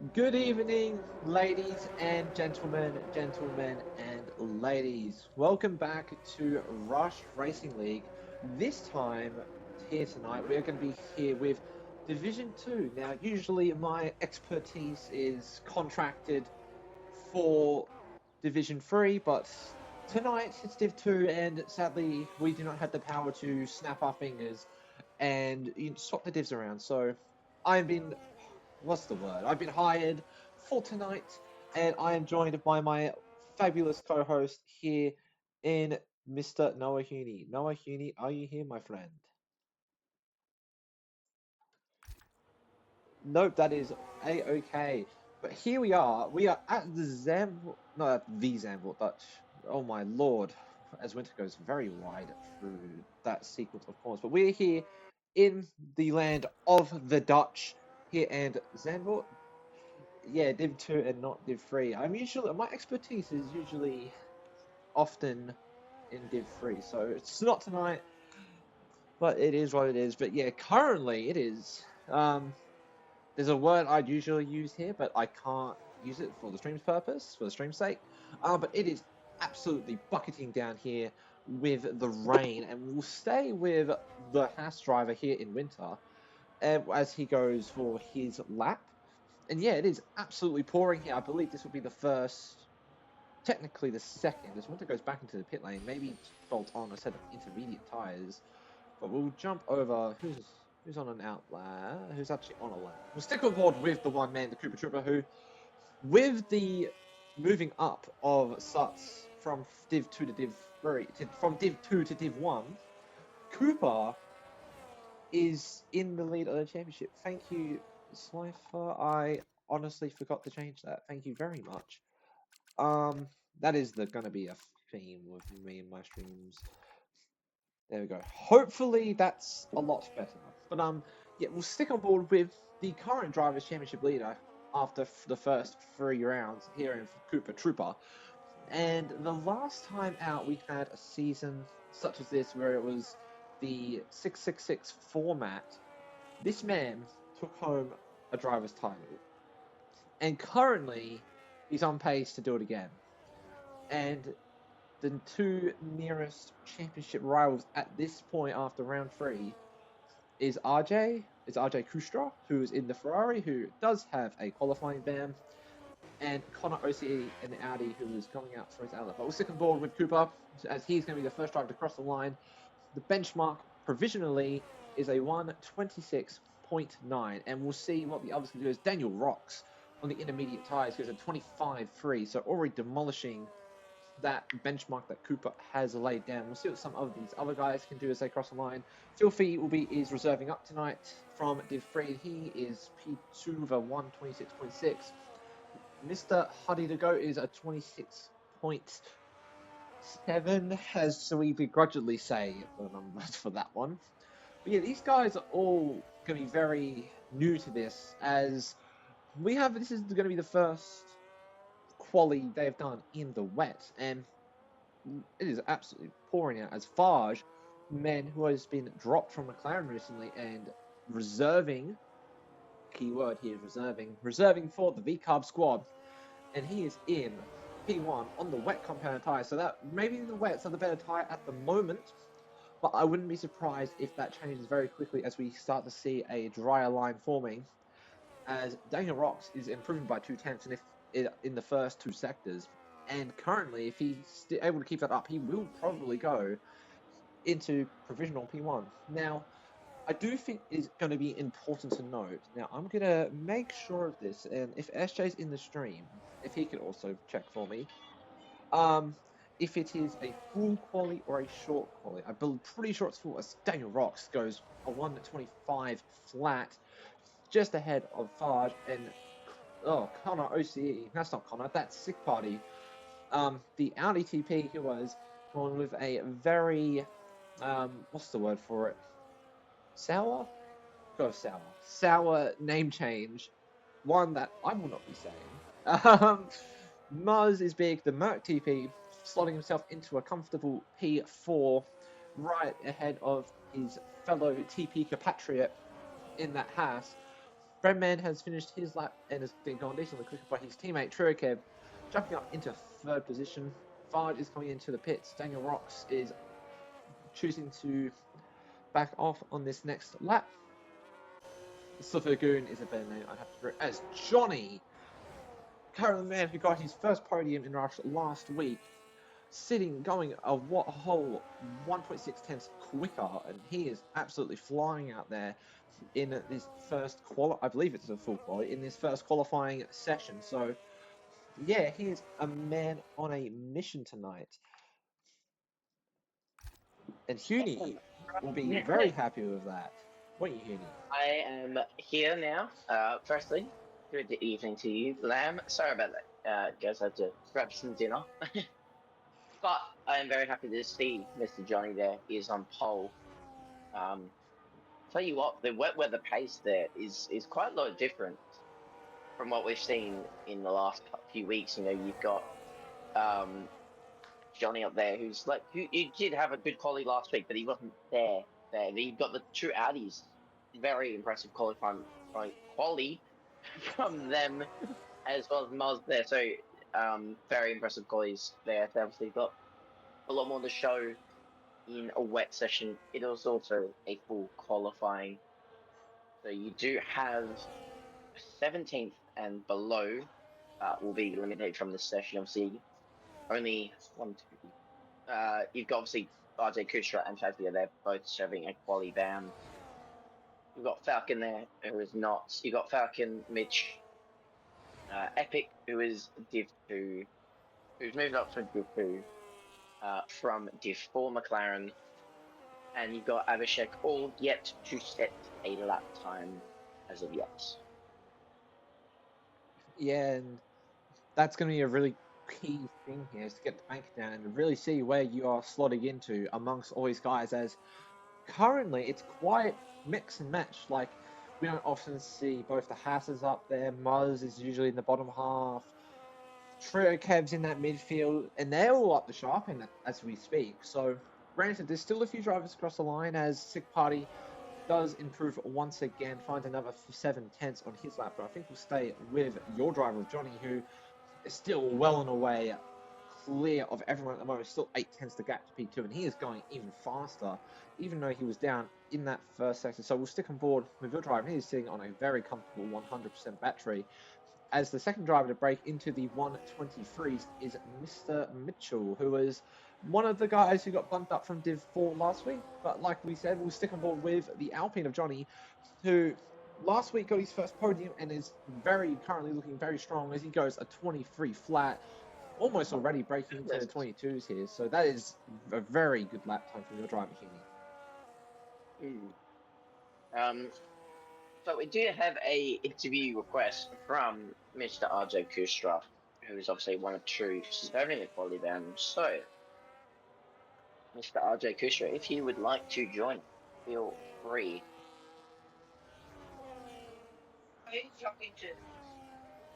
Good evening, ladies and gentlemen and ladies. Welcome back to Rush Racing League. This time, here tonight, we're going to be here with Division 2. Now, usually my expertise is contracted for Division 3, but tonight it's Div 2, and sadly, we do not have the power to snap our fingers and swap the divs around. So, I've been what's the word? I've been hired for tonight, and I am joined by my fabulous co-host here in Mr. Noah Huney. Noah Huney, are you here, my friend? Nope, that is a-okay. But here we are. We are at the Zandvoort, not at the Zandvoort, but oh my lord, as winter goes very wide through that sequence of corners. But we're here in the land of the Dutch here and Zandvoort. Yeah, Div 2 and not Div 3. My expertise is usually often in Div 3, so it's not tonight, but it is what it is. But yeah, currently it is. There's a word I'd usually use here, but I can't use it for the stream's purpose, for the stream's sake. But it is absolutely bucketing down here with the rain, and we'll stay with the Haas driver here in winter as he goes for his lap. And yeah, it is absolutely pouring here. I believe this will be the first, technically the second, as Winter goes back into the pit lane, maybe bolt on a set of intermediate tyres. But we'll jump over who's on an out lap, who's actually on a lap. We'll stick on board with the one man, the Cooper Trooper, who, with the moving up of Suts from Div 2 to Div 3, from Div 2 to Div 1, Cooper is in the lead of the championship. Thank you, Slifer. I honestly forgot to change that. Thank you very much. Um, that is gonna be a theme with me and my streams. There we go. Hopefully that's a lot better. But yeah, we'll stick on board with the current drivers' championship leader after the first 3 rounds here in Cooper Trooper. And the last time out, we had a season such as this where it was the 666 format. This man took home a driver's title, and currently he's on pace to do it again. And the two nearest championship rivals at this point after round 3 is RJ Kustra, who is in the Ferrari, who does have a qualifying ban, and Connor OCE in the Audi, who is going out for his outlet. But we'll stick on board with Cooper, as he's going to be the first driver to cross the line. The benchmark provisionally is a 1:26.9, and we'll see what the others can do. As Daniel Rocks on the intermediate tyres goes at 25.3, so already demolishing that benchmark that Cooper has laid down. We'll see what some of these other guys can do as they cross the line. Filthy is reserving up tonight from Div 3. He is P2 with a 1:26.6. Mr. Huddy to go is a 26.7, as we begrudgingly say the numbers for that one. But yeah, these guys are all going to be very new to this, as this is going to be the first quali they've done in the wet, and it is absolutely pouring out as Farge, man who has been dropped from McLaren recently and reserving, keyword here is reserving for the V-Carb squad, and he is in P1 on the wet compound tyre, so that maybe the wets are the better tyre at the moment, but I wouldn't be surprised if that changes very quickly as we start to see a drier line forming, as Daniel Rocks is improving by 2/10 and in the first 2 sectors. And currently, if he's able to keep that up, he will probably go into provisional P1. Now, I do think it's going to be important to note. Now, I'm going to make sure of this, and if SJ's in the stream, if he could also check for me, um, if it is a full quali or a short quali. I'm pretty sure it's full, as Daniel Rocks goes a 1:25 flat, just ahead of Farge and Connor OCE. That's not Connor, that's Sick Party. The Audi TP, who was going with a very what's the word for it? Sour? Go sour. Sour name change. One that I will not be saying. Muzz is big. The Merc TP slotting himself into a comfortable P4 right ahead of his fellow TP compatriot in that Haas. Redman has finished his lap and has been gone decently quicker by his teammate Truikev, jumping up into third position. Fard is coming into the pits. Daniel Rocks is choosing to back off on this next lap. Sliffergoon is a better name, I'd have to agree. As Johnny, currently the man who got his first podium in Rush last week, going a whole 1.6 tenths quicker, and he is absolutely flying out there in this first I believe it's a full quality in this first qualifying session. So yeah, he is a man on a mission tonight, and Huni will be very happy with that. Won't you, Huni? I am here now. Firstly, good evening to you, Lamb. Sorry about that. Guys, I had to grab some dinner. But I am very happy to see Mr. Johnny there. He is on pole. Um, tell you what, the wet weather pace there is quite a lot different from what we've seen in the last few weeks. You know, you've got um, Johnny up there, who's like, who you did have a good quality last week, but he wasn't there. There, you've got the two Audis, very impressive quality from them, as well as Mars there. So, very impressive qualities there. They obviously got a lot more to show in a wet session. It was also a full qualifying, so you do have 17th and below will be eliminated from this session. Obviously, only one, two. You've got obviously RJ Kushra and Shazia. They're both serving a quali ban. You've got Falcon there, who is not. You've got Falcon, Mitch, Epic, who is Div 2, who's moved up to Div 2 from Div 4 McLaren. And you've got Abhishek all yet to set a lap time as of yet. Yeah, and that's going to be a really key thing here is to get the bank down and really see where you are slotting into amongst all these guys. As currently it's quite mix and match. Like we don't often see both the Hasses up there. Muzz is usually in the bottom half. Trio Cavs in that midfield, and they're all up the sharp end as we speak. So, granted, there's still a few drivers across the line as Sick Party does improve once again, finds another 7 tenths on his lap. But I think we'll stay with your driver, Johnny, who is still well and away clear of everyone at the moment. Still 8 tenths the gap to P2, and he is going even faster, even though he was down in that first sector. So we'll stick on board with your driver. He is sitting on a very comfortable 100% battery. As the second driver to break into the 123s is Mr. Mitchell, who was one of the guys who got bumped up from Div 4 last week. But like we said, we'll stick on board with the Alpine of Johnny, who last week got his first podium and is currently looking very strong as he goes a 23 flat, almost already breaking into the 22s here. So that is a very good lap time from your driver, Heaney. So we do have a interview request from Mr. RJ Kustra, who is obviously one of two serving the quality band. So, Mr. RJ Kustra, if you would like to join, feel free.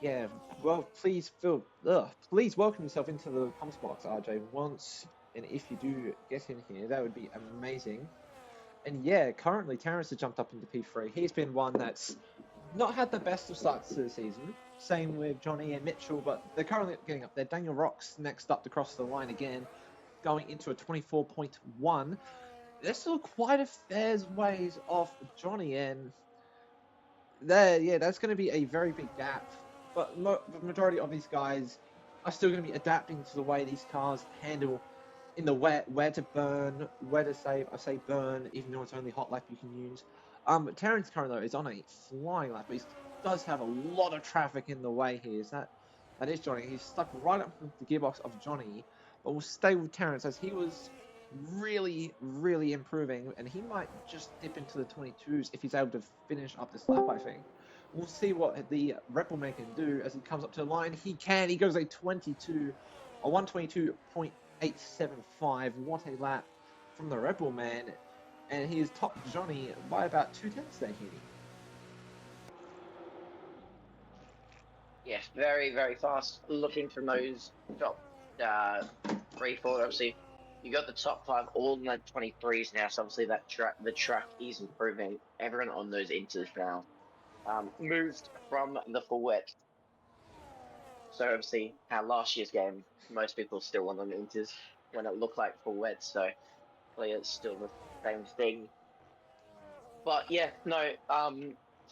Yeah, well, please welcome yourself into the comms box, RJ, once, and if you do get in here, that would be amazing. And yeah, currently Terrence has jumped up into P3. He's been one that's not had the best of starts to the season. Same with Johnny and Mitchell, but they're currently getting up there. Daniel Rock's next up to cross the line again, going into a 24.1. They're still quite a fair ways off Johnny, and that's going to be a very big gap. But the majority of these guys are still going to be adapting to the way these cars handle in the wet, where to burn, where to save. I say burn, even though it's only hot lap you can use. Terrence currently though is on a flying lap, but he does have a lot of traffic in the way here. That is Johnny. He's stuck right up with the gearbox of Johnny, but we'll stay with Terrence as he was really, really improving, and he might just dip into the 22s if he's able to finish up this lap, I think. We'll see what the Rebel Man can do as he comes up to the line. He can. He goes a 122.875. What a lap from the Rebel Man. And he is top Johnny by about 2 tenths there, Heaney. Yes, very, very fast. Looking from those top 3, 4, obviously. You got the top 5 all in the 23s now, so obviously the track is improving. Everyone on those inters now moved from the full wet. So obviously, our last year's game, most people still on the meters when it looked like full wet. So hopefully it's still the same thing. But yeah, no,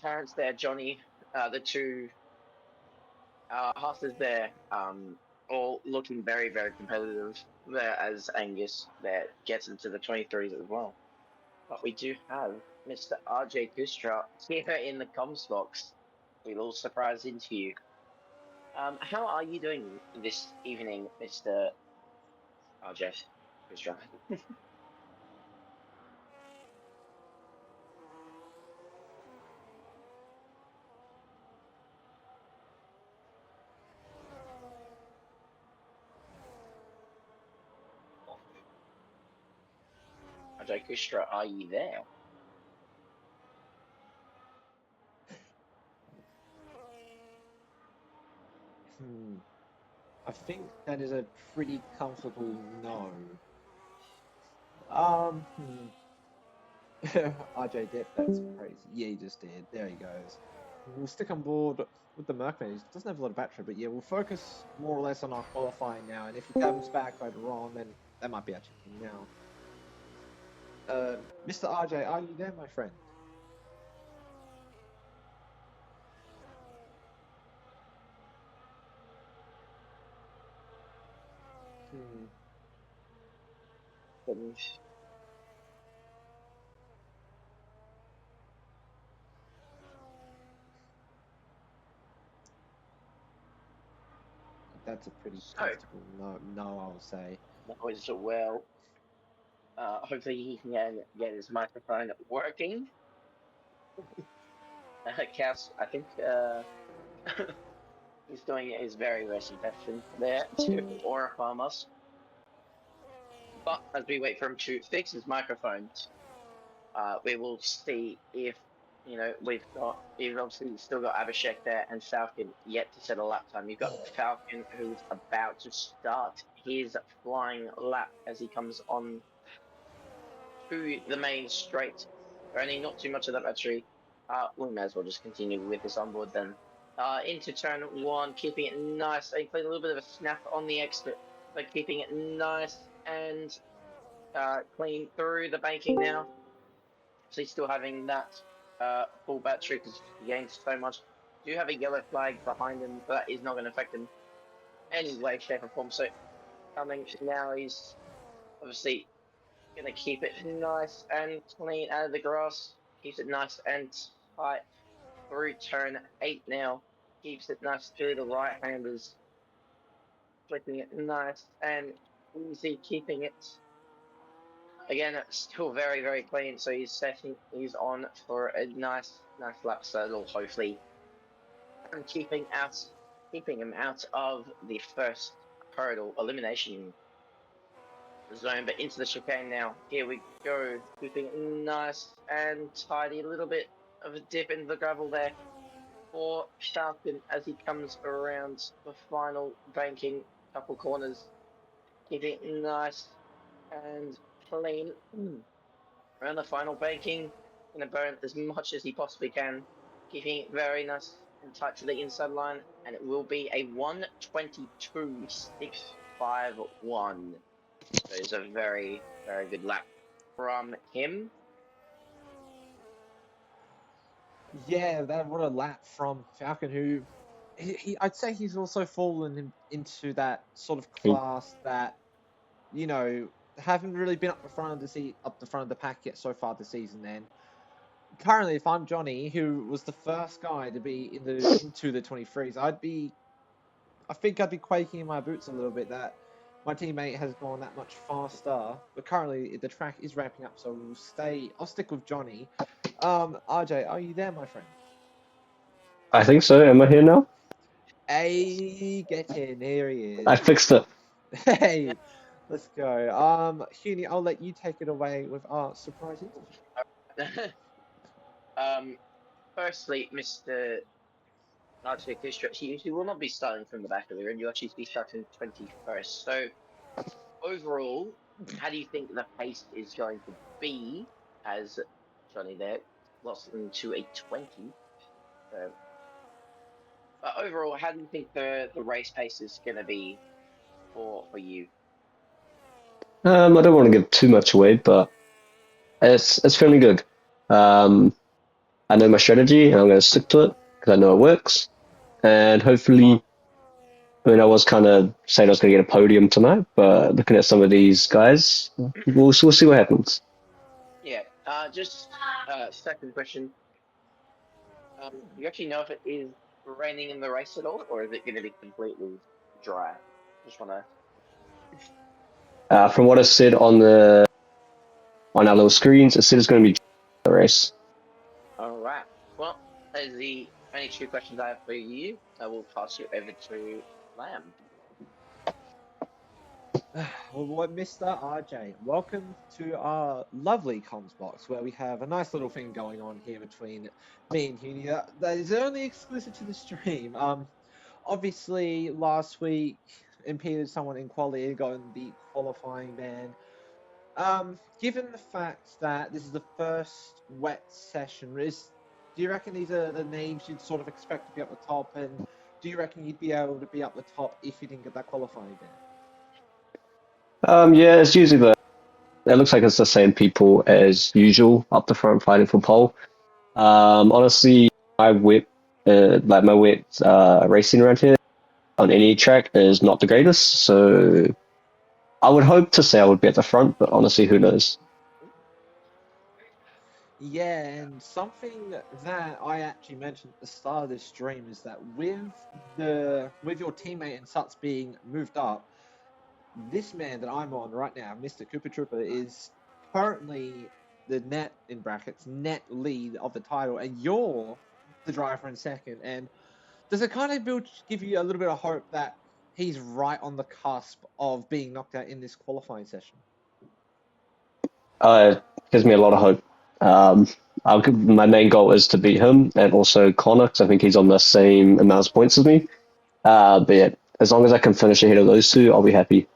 Terrence there, Johnny, the two hustlers there, all looking very, very competitive there as Angus there gets into the 23s as well. But we do have Mr. RJ Kustra here in the comms box. A little surprise interview. How are you doing this evening, Mr. RJ Kustra? RJ Kustra, are you there? I think that is a pretty comfortable no. Um, hmm. RJ Dip, that's crazy. Yeah, he just did. There he goes. We'll stick on board with the Merkman. He doesn't have a lot of battery, but yeah, we'll focus more or less on our qualifying now. And if he comes back later on, then that might be our chicken now. Mr. RJ, are you there, my friend? Hmm. Um, That's a pretty So, comfortable no, no, I'll say. that was well. Hopefully he can get his microphone working. Cass, I think he's doing his very best impression there to Aura Farmers. But as we wait for him to fix his microphone, we will see if we've obviously still got Abhishek there and Falcon yet to set a lap time. You've got Falcon who's about to start his flying lap as he comes on to the main straight, burning not too much of that battery. We may as well just continue with this onboard then. Into turn one, keeping it nice. They played a little bit of a snap on the exit, but keeping it nice and clean through the banking now. So he's still having that full battery because he gained so much. Do have a yellow flag behind him, but that is not going to affect him any way, shape, or form. So coming now, he's obviously going to keep it nice and clean out of the grass. Keeps it nice and tight through turn 8 now. Keeps it nice through the right handers. Flipping it nice and easy, keeping it. Again, it's still very, very clean. So he's on for a nice lap settle, hopefully. And keeping him out of the first hurdle elimination zone, but into the chicane now. Here we go, keeping it nice and tidy. A little bit of a dip in the gravel there for Falcon as he comes around the final banking couple corners. Keeping it nice and clean. Around the final banking, gonna burn as much as he possibly can, keeping it very nice and tight to the inside line, and it will be a 1:22.651. So it's a very, very good lap from him. Yeah, that what a lap from Falcon, who I'd say he's also fallen into that sort of class that haven't really been up the front of the pack yet so far this season. Then currently, if I'm Johnny, who was the first guy to be into the 23s, I think I'd be quaking in my boots a little bit that my teammate has gone that much faster. But currently, the track is ramping up, so I'll stick with Johnny. RJ, are you there, my friend? I think so. Am I here now? Hey, get in. Here he I is. fixed it. Hey, let's go. Hughie, I'll let you take it away with our surprise interview. um, Firstly, Mr. Archie he will not be starting from the back of the room. You'll actually be starting 21st. So overall, how do you think the pace is going to be as Johnny there lost into a 20? So, but overall, how do you think the race pace is going to be for you? I don't want to give too much away, but it's feeling good. Um, I know my strategy, and I'm going to stick to it because I know it works. And hopefully, I mean, I was kind of saying I was going to get a podium tonight, but looking at some of these guys, we'll see what happens. Yeah. Just second question. Do you actually know if it is raining in the race at all, or is it going to be completely dry? Just want to. From what I said on our little screens, it said it's going to be the race. All right. Well, that is the only two questions I have for you. I will pass you over to Lamb. Well, Mr. RJ, welcome to our lovely comms box where we have a nice little thing going on here between me and Huey that is only exclusive to the stream. Obviously, last week impeded someone in quality, got in the qualifying ban. Given the fact that this is the first wet session, do you reckon these are the names you'd sort of expect to be up the top? And do you reckon you'd be able to be up the top if you didn't get that qualifying ban? Yeah, it's usually it looks like it's the same people as usual up the front fighting for pole. Honestly, my whip, my whip racing around here on any track is not the greatest, so I would hope to say I would be at the front, but honestly, who knows? Yeah, and something that I actually mentioned at the start of this stream is that with your teammate and Suts being moved up, this man that I'm on right now, Mr. Cooper Trooper, is currently the net lead of the title, and you're the driver in second. And does it kind of give you a little bit of hope that he's right on the cusp of being knocked out in this qualifying session? It gives me a lot of hope. Um, my main goal is to beat him and also Connor, because I think he's on the same amount of points as me. But yeah, as long as I can finish ahead of those two, I'll be happy.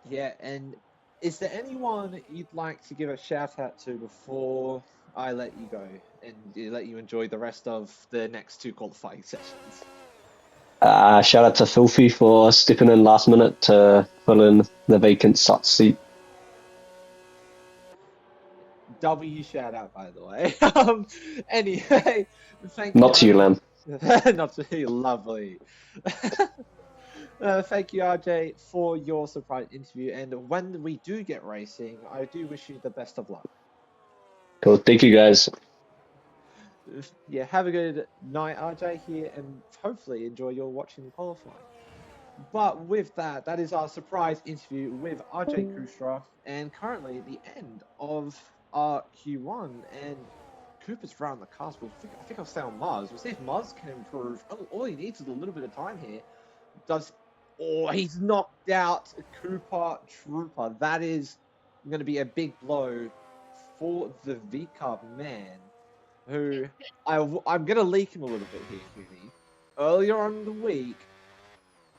Yeah, and is there anyone you'd like to give a shout out to before I let you go and let you enjoy the rest of the next two qualifying sessions? Shout out to Filthy for stepping in last minute to fill in the vacant Sut seat. W shout out, by the way. Anyway, thank you, Not to you, RJ. Lamb. Not to you, lovely. Thank you, RJ, for your surprise interview. And when we do get racing, I do wish you the best of luck. Cool. Thank you, guys. Yeah, have a good night, RJ, here, and hopefully enjoy your watching the qualifying. But with that, that is our surprise interview with RJ Kustra, and currently the end of our Q1. And Cooper's round the cusp. I think I'll stay on Mars. We'll see if Mars can improve. All he needs is a little bit of time here. He's knocked out Cooper Trooper. That is going to be a big blow for the V Cup man, who I'm going to leak him a little bit here, Huey. Earlier on in the week,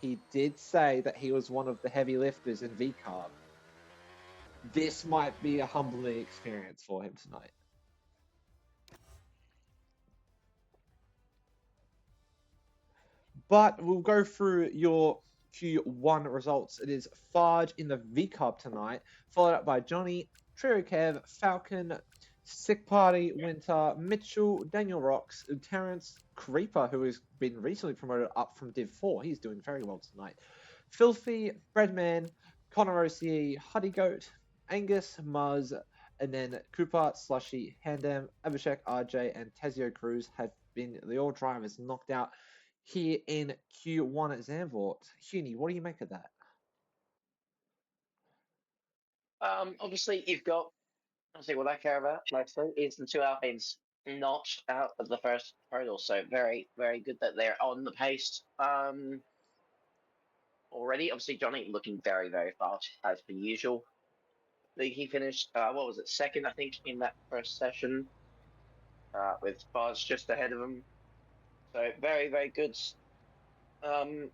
he did say that he was one of the heavy lifters in V Carb. This might be a humbling experience for him tonight. But we'll go through your Q1 results. It is Farge in the V Carb tonight, followed up by Johnny, Trio Kev, Falcon, Sick Party, Winter, Mitchell, Daniel Rocks, Terrence, Creeper, who has been recently promoted up from Div 4. He's doing very well tonight. Filthy, Breadman, Connor OCE, Huddy Goat, Angus, Muzz, and then Cooper, Slushy, Handam, Abhishek, RJ, and Tezio Cruz have been the all drivers knocked out here in Q1 at Zandvoort. Huni, what do you make of that? Obviously, you've got. Obviously, what I care about mostly is the two Alpines notched out of the first hurdle. So very, very good that they're on the pace. Already, obviously, Johnny looking very, very fast as per usual. He finished, what was it, second, I think, in that first session, with Buzz just ahead of him. So very, very good. That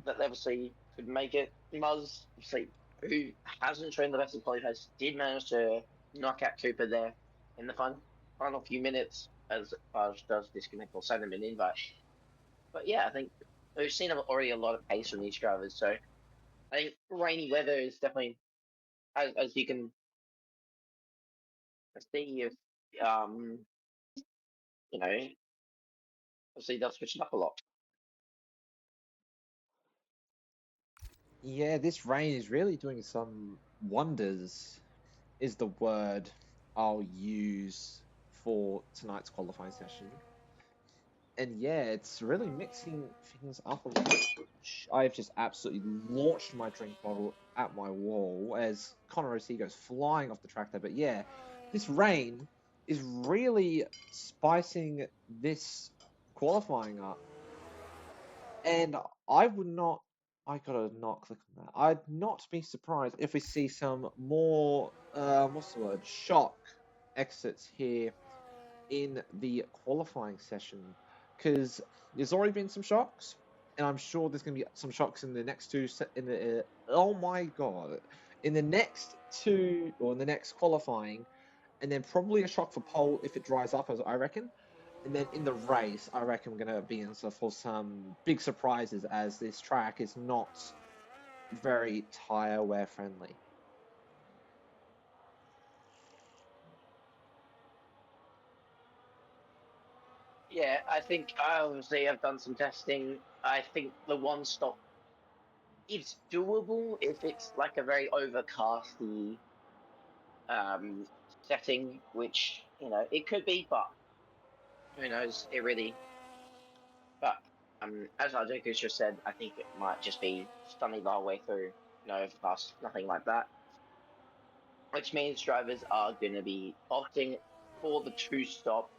they obviously could make it. Muzz, obviously, who hasn't shown the best of qualifiers, did manage to knock out Cooper there in the final few minutes. as far as does disconnect or send them an invite. But yeah, I think we've seen already a lot of pace from these drivers. So I think rainy weather is definitely, as you can see, if you know, obviously they'll switch it up a lot. Yeah, this rain is really doing some wonders, is the word I'll use for tonight's qualifying session. And yeah, it's really mixing things up a little. I've just absolutely launched my drink bottle at my wall as Connor OC goes flying off the track there. But yeah, this rain is really spicing this qualifying up. And I would not, I gotta not click on that. I'd not be surprised if we see some more, what's the word, shock exits here in the qualifying session, because there's already been some shocks, and I'm sure there's going to be some shocks in the next two. In the oh my god, in the next two or in the next qualifying, and then probably a shock for pole if it dries up, as I reckon. And then in the race, I reckon we're going to be in for some big surprises as this track is not very tire wear friendly. Yeah, I think I obviously have done some testing. I think the one stop it's doable if it's like a very overcasty um setting, which it could be, but who knows? It really. But as Arjun just said, I think it might just be sunny the whole way through, no overcast, nothing like that. Which means drivers are going to be opting for the two stop.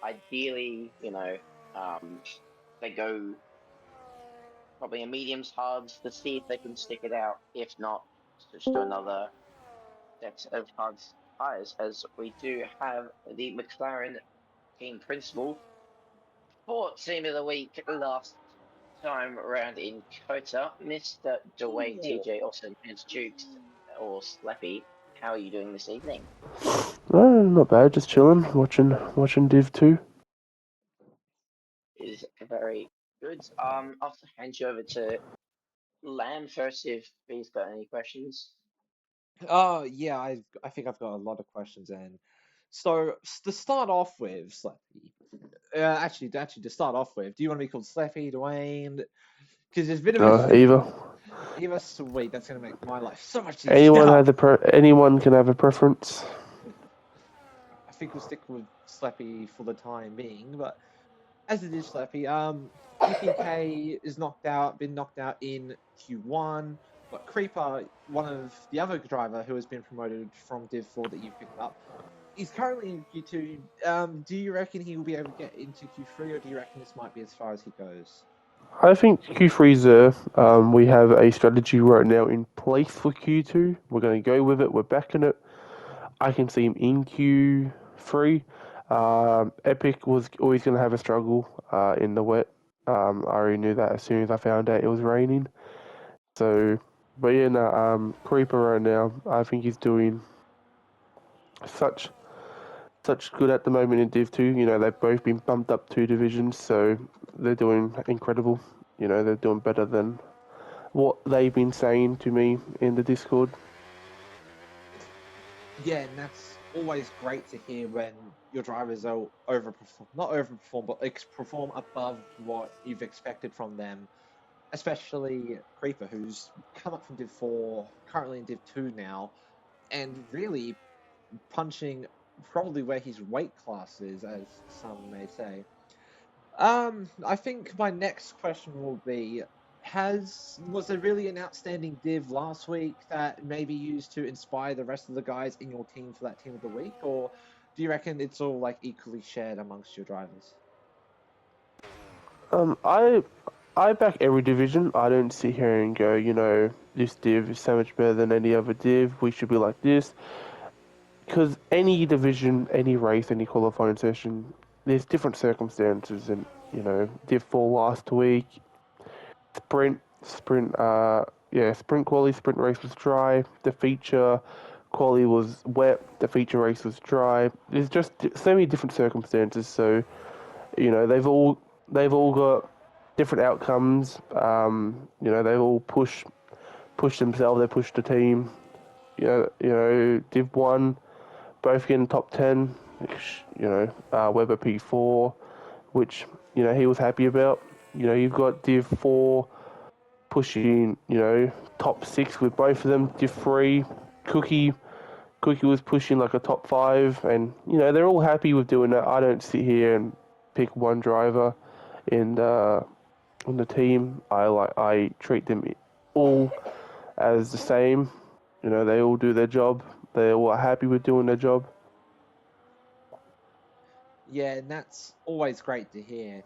Ideally, they go probably a mediums hards to see if they can stick it out. If not, switch to another set of hards tires, as we do have the McLaren team principal for Team of the Week last time around in Kota, Mr. Dwayne TJ, also known as Jukes or Sleppy. How are you doing this evening? Not bad. Just chilling, watching Div 2. Is very good. I'll hand you over to Lamb first if he's got any questions. Oh yeah, I think I've got a lot of questions, and so to start off with, Slappy. Actually, to start off with, do you want to be called Slappy, Dwayne? Because there's been a bit of Either. either. Sweet, that's gonna make my life so much easier. Anyone can have a preference. I think we'll stick with Slappy for the time being, but as it is, Slappy, EPK is been knocked out in Q1, but Creeper, one of the other driver who has been promoted from Div 4 that you picked up, he's currently in Q2. Do you reckon he will be able to get into Q3, or do you reckon this might be as far as he goes? I think Q3's there. We have a strategy right now in place for Q2. We're going to go with it. We're backing it. I can see him in Q3. Epic was always going to have a struggle in the wet. I already knew that as soon as I found out it was raining. So, but yeah, no, Creeper right now, I think he's doing such good at the moment in Div 2. They've both been bumped up 2 divisions, so they're doing incredible. They're doing better than what they've been saying to me in the Discord. Yeah, and that's always great to hear when your drivers are not overperform, but perform above what you've expected from them. Especially Creeper, who's come up from Div 4, currently in Div 2 now, and really punching probably where his weight class is, as some may say. I think my next question will be: was there really an outstanding div last week that may be used to inspire the rest of the guys in your team for that team of the week, or do you reckon it's all like equally shared amongst your drivers? I back every division. I don't sit here and go, this div is so much better than any other div. We should be like this. Because any division, any race, any qualifying session, there's different circumstances. And Div 4 last week, sprint quality, sprint race was dry. The feature quality was wet, the feature race was dry. There's just so many different circumstances. So they've all got different outcomes. They've all pushed themselves. They pushed the team. Div 1, both getting top 10. Weber P4, which he was happy about. You've got Div 4 pushing top 6 with both of them. Div 3, Cookie was pushing like a top 5, and they're all happy with doing that. I don't sit here and pick one driver and on the team. I treat them all as the same. They all do their job. They all are happy with doing their job. Yeah, and that's always great to hear.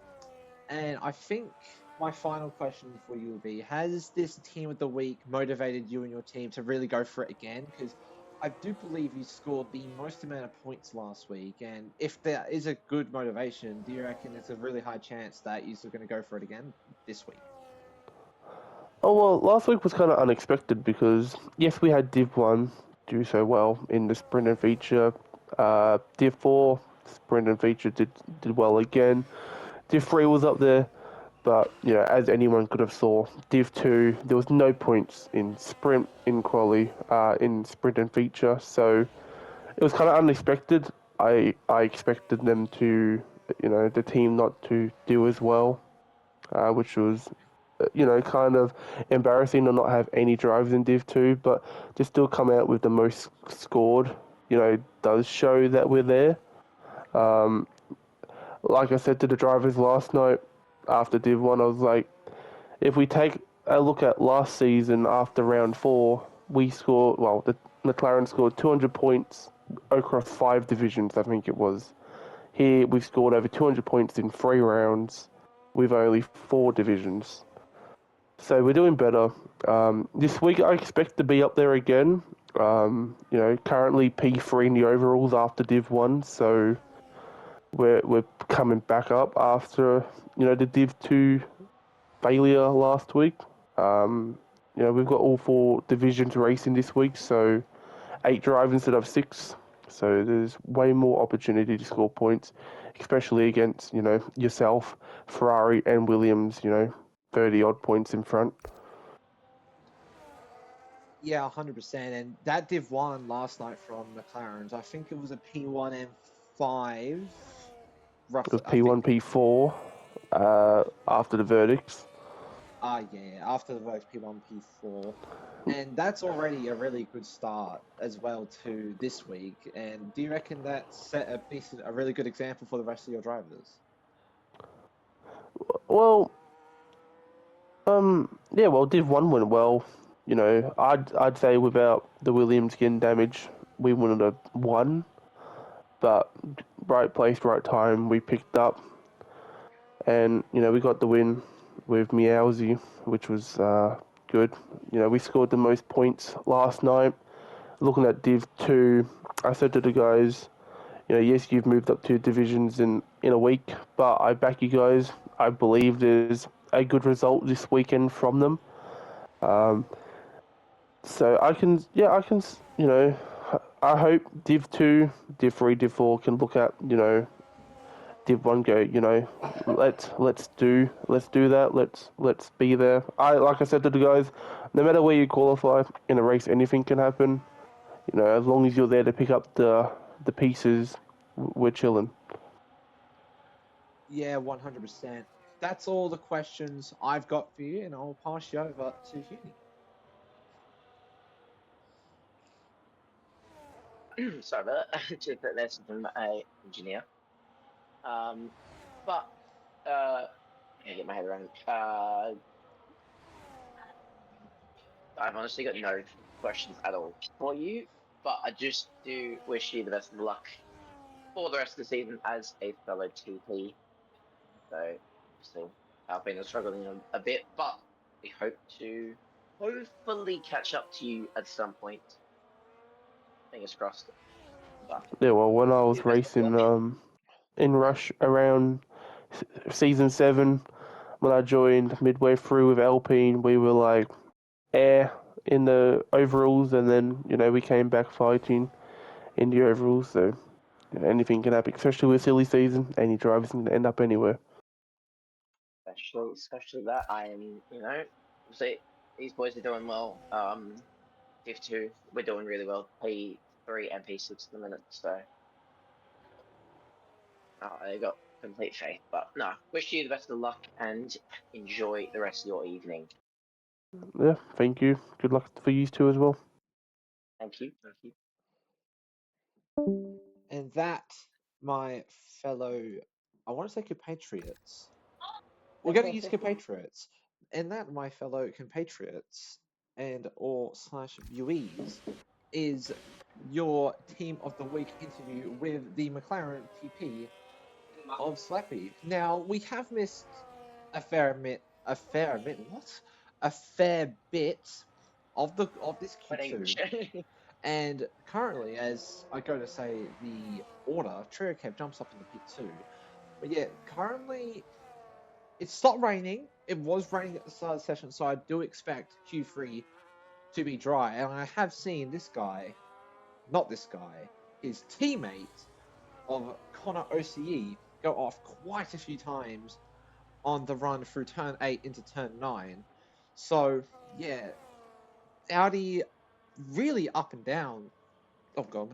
And I think my final question for you will be: has this team of the week motivated you and your team to really go for it again? Because I do believe you scored the most amount of points last week, and if there is a good motivation, do you reckon it's a really high chance that you're going to go for it again this week? Oh well, last week was kind of unexpected because yes, we had Div 1 do so well in the sprint and feature. Div 4 sprint and feature did well again. Div 3 was up there, but as anyone could have saw, Div 2 there was no points in sprint, in quali, in sprint and feature, so it was kind of unexpected. I expected them to, the team not to do as well, which was kind of embarrassing to not have any drivers in Div 2, but to still come out with the most scored, does show that we're there. Like I said to the drivers last night after Div 1, I was like, if we take a look at last season after round 4, the McLaren scored 200 points across 5 divisions, I think it was. Here, we've scored over 200 points in 3 rounds with only 4 divisions. So we're doing better. This week I expect to be up there again. Currently P3 in the overalls after Div 1, so we're coming back up after the Div 2 failure last week. We've got all 4 divisions racing this week, so 8 drivers instead of 6. So there's way more opportunity to score points, especially against yourself, Ferarri, and Williams. 30 odd points in front. Yeah, 100%. And that Div 1 last night from McLaren's, I think it was a P1 and 5, It roughly. was P1, P4 after the verdicts. Yeah, after the vote, P1, P4. And that's already a really good start as well to this week. And do you reckon that set a really good example for the rest of your drivers? Well, Div 1 went well. I'd say without the Williams skin damage, we wouldn't have won. But right place, right time, we picked up. And, we got the win with Meowsy, which was good. We scored the most points last night. Looking at Div 2, I said to the guys, yes, you've moved up 2 divisions in a week, but I back you guys. I believe there's a good result this weekend from them. So I hope Div 2, Div 3, Div 4 can look at, Div 1 go, let's do that. Let's be there. Like I said to the guys, no matter where you qualify in a race, anything can happen. As long as you're there to pick up the pieces, we're chilling. Yeah, 100%. That's all the questions I've got for you, and I'll pass you over to Hughie. Sorry about that. Just that lesson from my engineer. But let me get my head around. I've honestly got no questions at all for you, but I just do wish you the best of luck for the rest of the season as a fellow TP. So, obviously, I've been struggling a bit, but we hope to hopefully catch up to you at some point. Fingers crossed. But Yeah, well, when I was best of luck. racing in Rush around season 7, when I joined midway through with Alpine, we were like, in the overalls, and then we came back fighting in the overalls. So anything can happen, especially with silly season. Any drivers can end up anywhere. Especially that. I am, see, these boys are doing well. Div 2, we're doing really well. P3 and P6 at the minute, so I got complete faith. But no, wish you the best of luck and enjoy the rest of your evening. Yeah, thank you. Good luck for you two as well. Thank you. Thank you. And that, my fellow, I want to say compatriots. We're going to use compatriots. And that, my fellow compatriots and or slash viewees, is your team of the week interview with the McLaren TP of Slappy. Now, we have missed a fair bit of this Q2. And currently, as I go to say the order, Trio Cab jumps up into P2. But yeah, currently it stopped raining. It was raining at the start of the session, so I do expect Q3 to be dry. And I have seen this guy, not this guy, his teammate of Connor OCE go off quite a few times on the run through turn 8 into turn 9. So yeah, Audi really up and down. Oh god,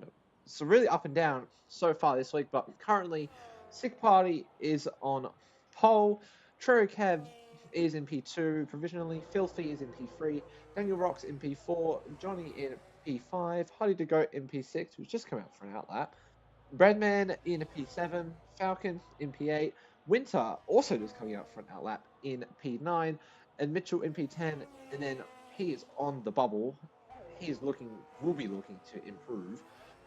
so really up and down so far this week, but currently Sick Party is on pole, Trio Kev is in P2 provisionally, Filthy is in P3, Daniel Rocks in P4, Johnny in P5, Huddy to Go in P6, who's just come out for an outlap, Breadman in P7, Falcon in P8, Winter also just coming out for an outlap in P9, and Mitchell in P10, and then he is on the bubble. He is will be looking to improve.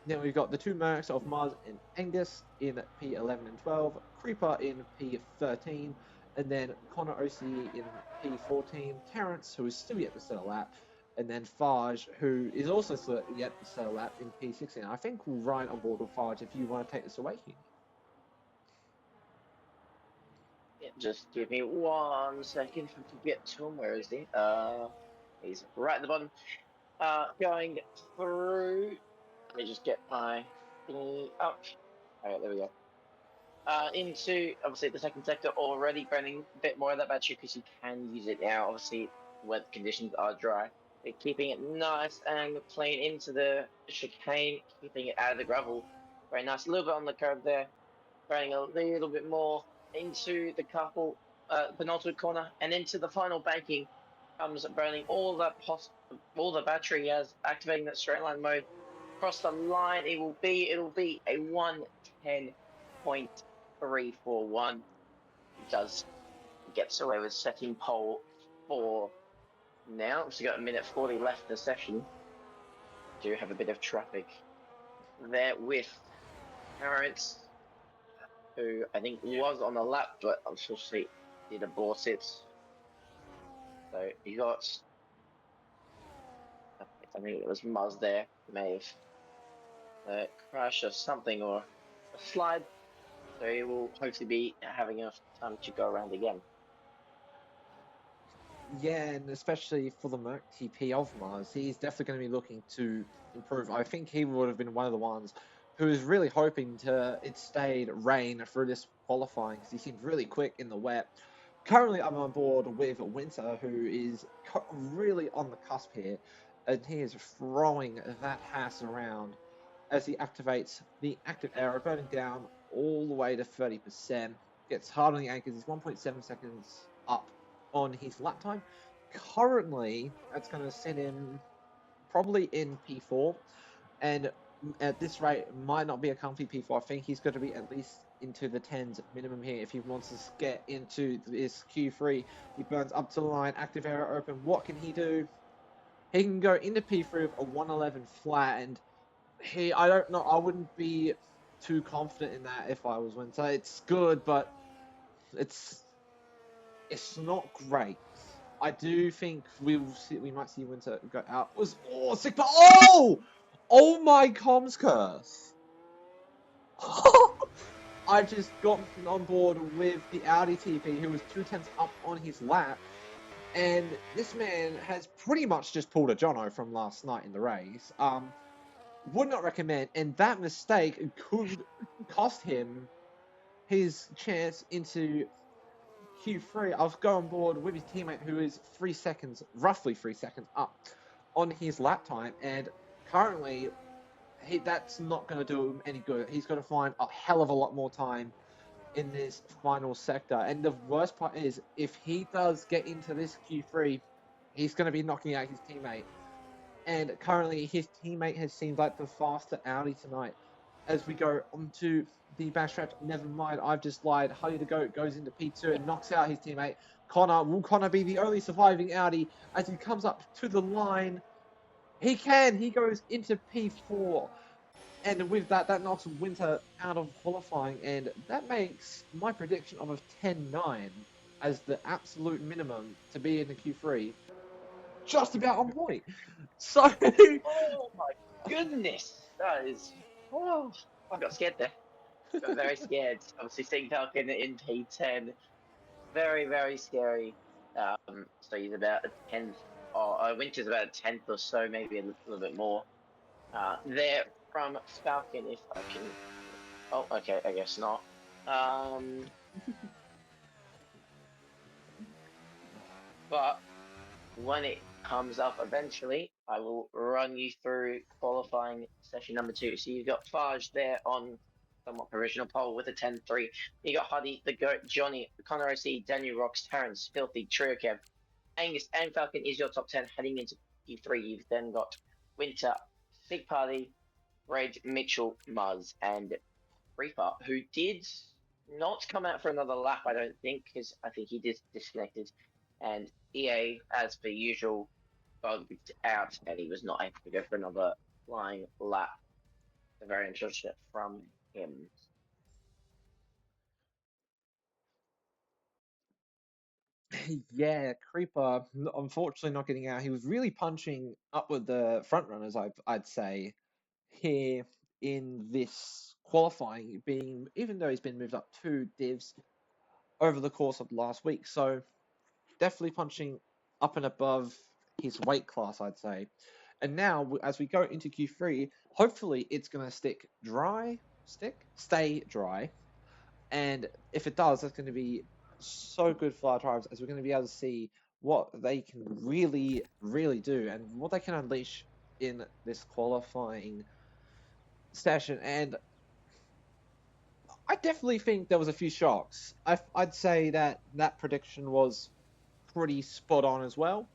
Then we've got the two Mercs of Mars and Angus in P11 and 12, Creeper in P13, and then Connor OCE in P14, Terrence, who is still yet to set a lap, and then Farge, who is also still yet to set a lap in P16. I think we'll ride on board with Farge if you want to take this away, Hughie. Yeah, just give me 1 second to get to him. Where is he? He's right at the bottom. Going through. Let me just get my thingy up. Alright, there we go. Into obviously the second sector already burning a bit more of that battery because you can use it now. Obviously, weather conditions are dry. They're keeping it nice and clean into the chicane, keeping it out of the gravel. Very nice. A little bit on the curb there. Burning a little bit more into the penultimate corner and into the final banking. Comes burning all the battery as activating that straight line mode. Across the line, it'll be a 1:10.341. It does gets away with setting pole 4 now. So got a minute 40 left in the session. Do have a bit of traffic there with Terrence, who I think was on the lap, but unfortunately did abort it. So you got, I think it was Muzz there, may have crashed or something or a slide. So he will hopefully be having enough time to go around again. Yeah, and especially for the Merc TP of Mars, he's definitely going to be looking to improve. I think he would have been one of the ones who was really hoping it stayed rain through this qualifying because he seemed really quick in the wet. Currently, I'm on board with Winter, who is really on the cusp here, and he is throwing that Haas around as he activates the active arrow, burning down all the way to 30%. Gets hard on the anchors. He's 1.7 seconds up on his lap time. Currently, that's going to send him probably in P4, and at this rate, might not be a comfy P4. I think he's going to be at least into the 10s minimum here if he wants to get into this Q3. He burns up to the line, active arrow open. What can he do? He can go into P3 with a 111 flat, and I don't know, I wouldn't be too confident in that if I was Winter. It's good, but it's not great. I do think we might see Winter go out. Sick, but oh my comms curse! I just got on board with the Audi TP, who was 2 tenths up on his lap, And this man has pretty much just pulled a Jono from last night in the race. Would not recommend, and that mistake could cost him his chance into Q3. I'll go on board with his teammate who is 3 seconds, roughly 3 seconds up on his lap time, and currently that's not going to do him any good. He's going to find a hell of a lot more time in this final sector. And the worst part is, if he does get into this Q3, he's going to be knocking out his teammate. And currently, his teammate has seemed like the faster Audi tonight. As we go onto the backstretch, never mind, I've just lied. Honey the Goat goes into P2 and knocks out his teammate. Will Connor be the only surviving Audi as he comes up to the line? He goes into P4. And with that knocks Winter out of qualifying, and that makes my prediction of a 10-9 as the absolute minimum to be in the Q3 just about on point. So, Oh my goodness, that is. Oh, I got scared there. Got very scared. Obviously, seeing Falcon in P10, very very scary. So he's about a tenth, or Winter's about a tenth or so, maybe a little bit more. There from Falcon, if I can. Oh, okay, I guess not. But when it comes up eventually, I will run you through qualifying session number 2. So you've got Farge there on somewhat provisional pole with a 10-3. You got Huddy, the Goat, Johnny, Connor OC, Daniel Rocks, Terrence, Filthy, Trio Kev, Angus, and Falcon is your top 10 heading into Q3. You've then got Winter, Big Party, Red, Mitchell, Muzz, and Reaper, who did not come out for another lap, I don't think, because I think he disconnected. And EA, as per usual, bugged out, and he was not able to go for another flying lap. So very unfortunate from him. yeah, Creeper, unfortunately not getting out. He was really punching up with the front runners, I'd say, here in this qualifying, being even though he's been moved up 2 divs over the course of last week. So definitely punching up and above his weight class, I'd say. And now, as we go into Q3, hopefully it's going to stay dry. And if it does, that's going to be so good for our tribes, as we're going to be able to see what they can really, really do and what they can unleash in this qualifying session. And I definitely think there was a few shocks. I'd say that prediction was pretty spot on as well.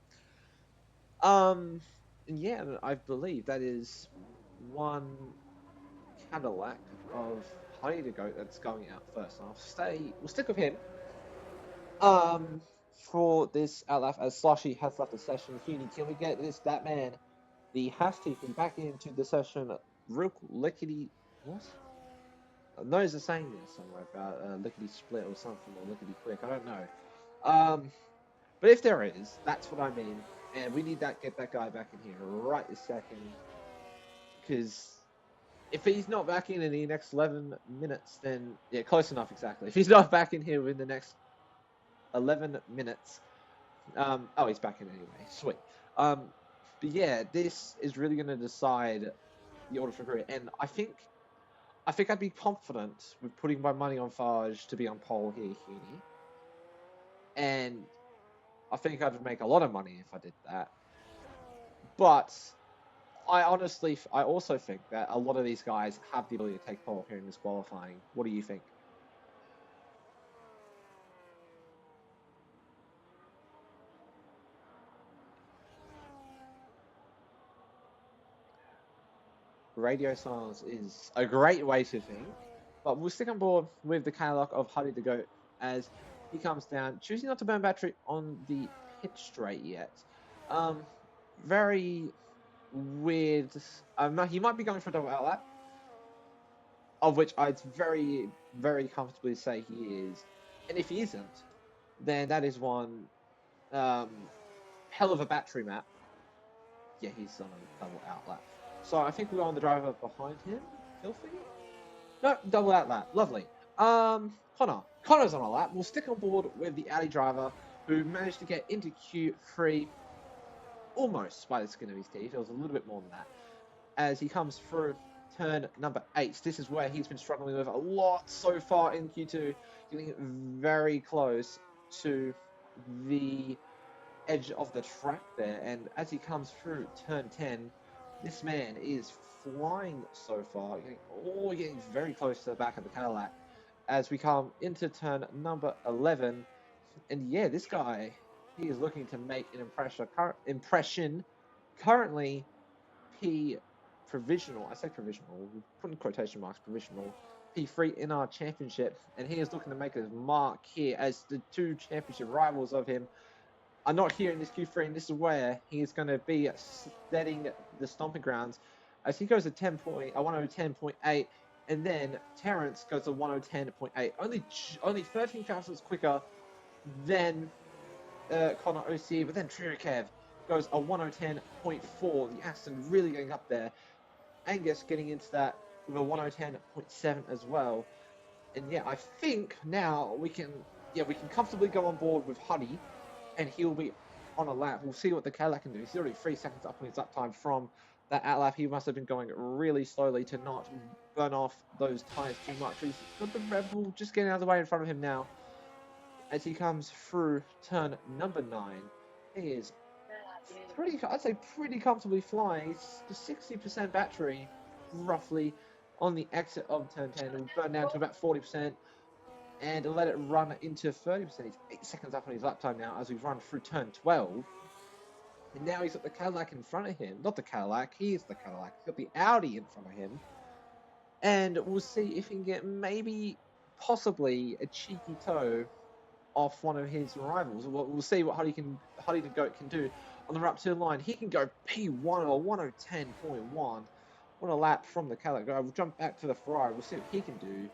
And yeah, I believe that is one Cadillac of Honey to Goat that's going out first. And we'll stick with him. For this outlap, as Slushy has left the session. Huey, can we get that man, the Hastikin, back into the session real lickety what? Knows are saying this somewhere about lickety split or something, or lickety quick, I don't know. But if there is, that's what I mean. And we need get that guy back in here right this second. Because if he's not back in the next 11 minutes, then yeah, close enough exactly. If he's not back in here within the next 11 minutes, he's back in anyway. Sweet. But yeah, this is really going to decide the order for career, and I think I'd be confident with putting my money on Farge to be on pole here, Huey. And I think I'd make a lot of money if I did that. But I also think that a lot of these guys have the ability to take pole here in this qualifying. What do you think? Radio silence is a great way to think, but we'll stick on board with the Cadillac of Huddy the Goat as he comes down, choosing not to burn battery on the pit straight yet. Very weird. He might be going for a double outlap, of which I'd very, very comfortably say he is. And if he isn't, then that is one hell of a battery map. Yeah, he's on a double outlap. So I think we're on the driver behind him. Filthy? No, double outlap. Lovely. Connor's on a lap. We'll stick on board with the Audi driver who managed to get into Q3 almost by the skin of his teeth. It was a little bit more than that. As he comes through turn number 8. This is where he's been struggling with a lot so far in Q2, getting very close to the edge of the track there. And as he comes through turn 10, this man is flying so far, getting very close to the back of the Cadillac as we come into turn number 11. And yeah, this guy, he is looking to make an impression. Currently, P provisional, I say provisional, we put in quotation marks, provisional, P3 in our championship. And he is looking to make his mark here as the two championship rivals of him are not here in this Q3, and this is where he is going to be setting the stomping grounds as he goes to 110.8, and then Terrence goes to 110.8, only 13 fastest quicker than Connor OC, but then Trierkev goes a 110.4, the Aston really getting up there. Angus getting into that with a 110.7 as well. And yeah, I think now we can comfortably go on board with Huddy, and he'll be on a lap. We'll see what the Cadillac can do. He's already 3 seconds up on his lap time from that out lap. He must have been going really slowly to not burn off those tires too much. He's got the Red Bull just getting out of the way in front of him now. As he comes through turn number 9, he is pretty comfortably flying. It's the 60% battery, roughly, on the exit of turn 10. It'll burn down to about 40%. And let it run into 30%. He's 8 seconds up on his lap time now as we run through turn 12. And now he's got the Cadillac in front of him. Not the Cadillac, he is the Cadillac. He's got the Audi in front of him. And we'll see if he can get possibly a cheeky toe off one of his rivals. We'll see what Huddy the Goat can do on the up to the line. He can go P1 or 110.1 on a lap from the Cadillac. We'll jump back to the Ferrari. We'll see what he can do.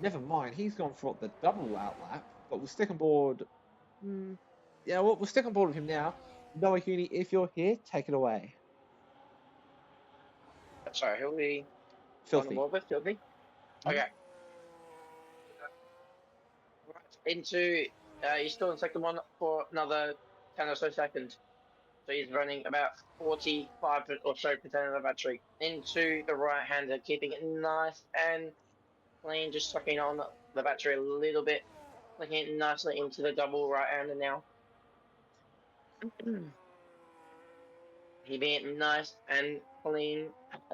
Never mind, he's gone for the double out lap, but we'll stick on board. We'll stick on board with him now. Noah Huni, if you're here, take it away. Sorry, who are we Filthy. on board with? Filthy? Okay. Right, into, he's still in second one for another 10 or so seconds. So he's running about 45 or so percent of the battery into the right-hander, keeping it nice and clean, just sucking on the battery a little bit, clicking it nicely into the double right-hander now. Keeping it nice and clean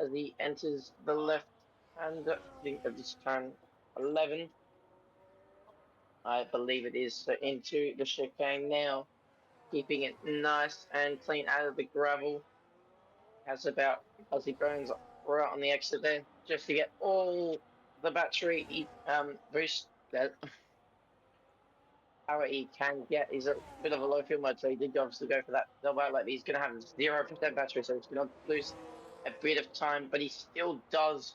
as he enters the left-hander of this turn 11. I believe it is. So into the chicane now, keeping it nice and clean out of the gravel. As he burns right on the exit there, just to get all the battery boost that power he can get. He's a bit of a low fuel mode, so he did obviously go for that double outlet. He's going to have 0% battery, so he's going to lose a bit of time, but he still does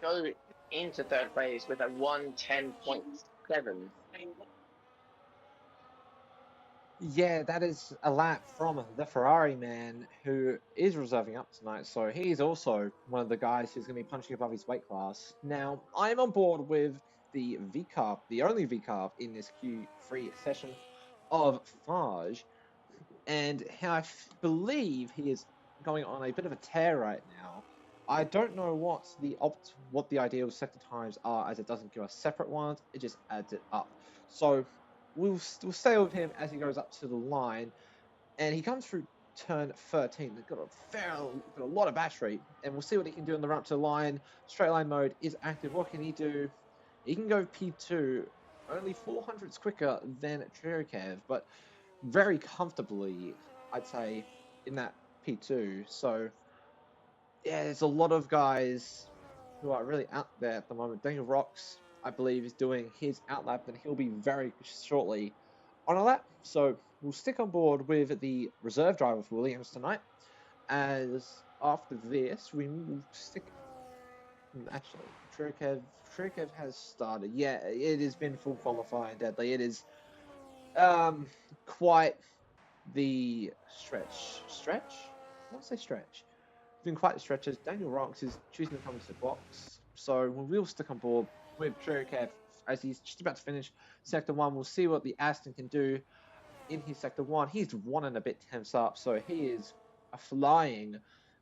go into third place with a 110.7. Yeah, that is a lap from the Ferrari man who is reserving up tonight. So he's also one of the guys who's going to be punching above his weight class. Now, I'm on board with the V-Carb, the only V-Carb in this Q3 session of Fage. And I believe he is going on a bit of a tear right now. I don't know what the ideal sector times are, as it doesn't give us separate ones. It just adds it up. So we'll stay with him as he goes up to the line, and he comes through turn 13. He's got a lot of battery, and we'll see what he can do on the run up to the line. Straight line mode is active. What can he do? He can go P2, only 400s quicker than Cherokee, but very comfortably, I'd say, in that P2. So yeah, there's a lot of guys who are really out there at the moment. Daniel Rocks, I believe, is doing his outlap, and he'll be very shortly on a lap. So we'll stick on board with the reserve driver for Williams tonight. As after this, we will stick. Actually, Trikev has started. Yeah, it has been full qualifying, deadly. It is quite the stretch. Stretch? I want to say stretch. It's been quite the stretches. Daniel Rocks is choosing to come into the box. So we will stick on board with Cherokee as he's just about to finish Sector 1. We'll see what the Aston can do in his Sector 1. He's 1 and a bit tenths up, so he is flying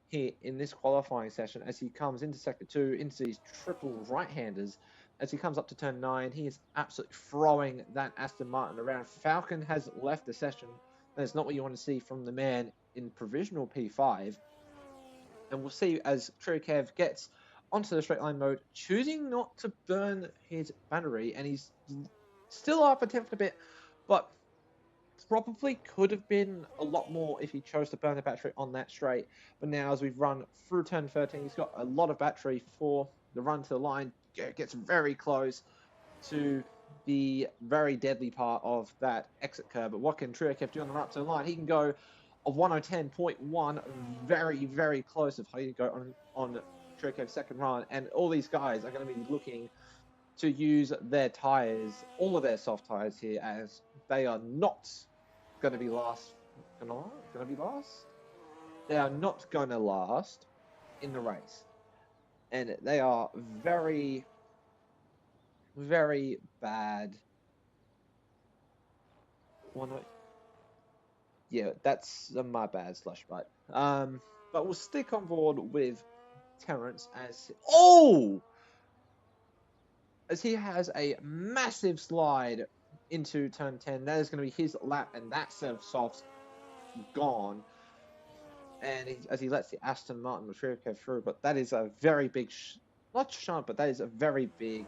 here in this qualifying session as he comes into Sector 2, into these triple right-handers. As he comes up to turn 9, he is absolutely throwing that Aston Martin around. Falcon has left the session. That is not what you want to see from the man in provisional P5. And we'll see as Trikev gets onto the straight line mode, choosing not to burn his battery, and he's still up a tenth a bit, but probably could have been a lot more if he chose to burn the battery on that straight. But now as we've run through turn 13, he's got a lot of battery for the run to the line. Gets very close to the very deadly part of that exit curve. But what can Trikev do on the run up to the line? He can go of 10.1, very, very close of how you go on Trikev's second run. And all these guys are going to be looking to use their tires, all of their soft tires here, as they are not going to be last. They are not going to last in the race, and they are very, very bad. Yeah, that's my bad slush butt. But we'll stick on board with Terrence as he has a massive slide into turn 10. That is going to be his lap, and that set of softs gone. And as he lets the Aston Martin Matrica through, but that is a very big, not shunt, but that is a very big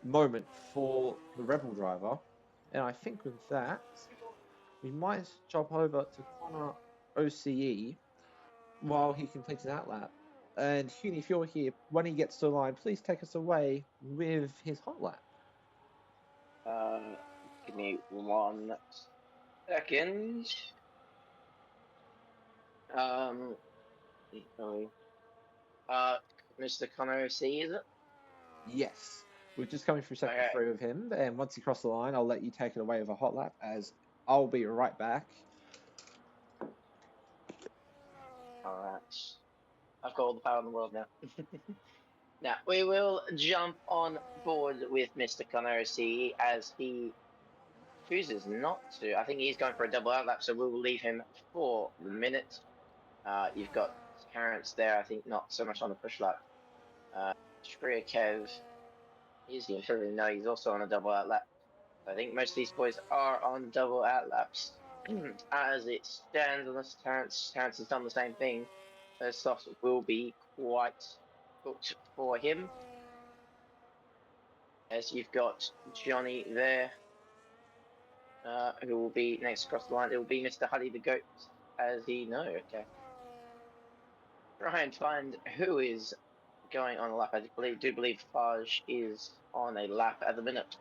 moment for the Rebel driver. And I think with that, we might jump over to Connor OCE while he completes that lap. And Huni, if you're here, when he gets to the line, please take us away with his hot lap. Give me 1 second. Mr. Connor C, is it? Yes. We're just coming through sector 3 with him, and once he crosses the line, I'll let you take it away with a hot lap, as I'll be right back. Alright. I've got all the power in the world now. Now, we will jump on board with Mr. Connor C as he chooses not to. I think he's going for a double out lap, so we will leave him for the minute. You've got Terrence there, I think not so much on the push lap. Kev, is he? No, he's also on a double out lap. I think most of these boys are on double out laps. As it stands, unless Terrence has done the same thing, those softs will be quite cooked for him. As you've got Johnny there, who will be next across the line. It will be Mr. Huddy the Goat, as he okay. Try and find who is going on a lap. I do believe Faj is on a lap at the minute.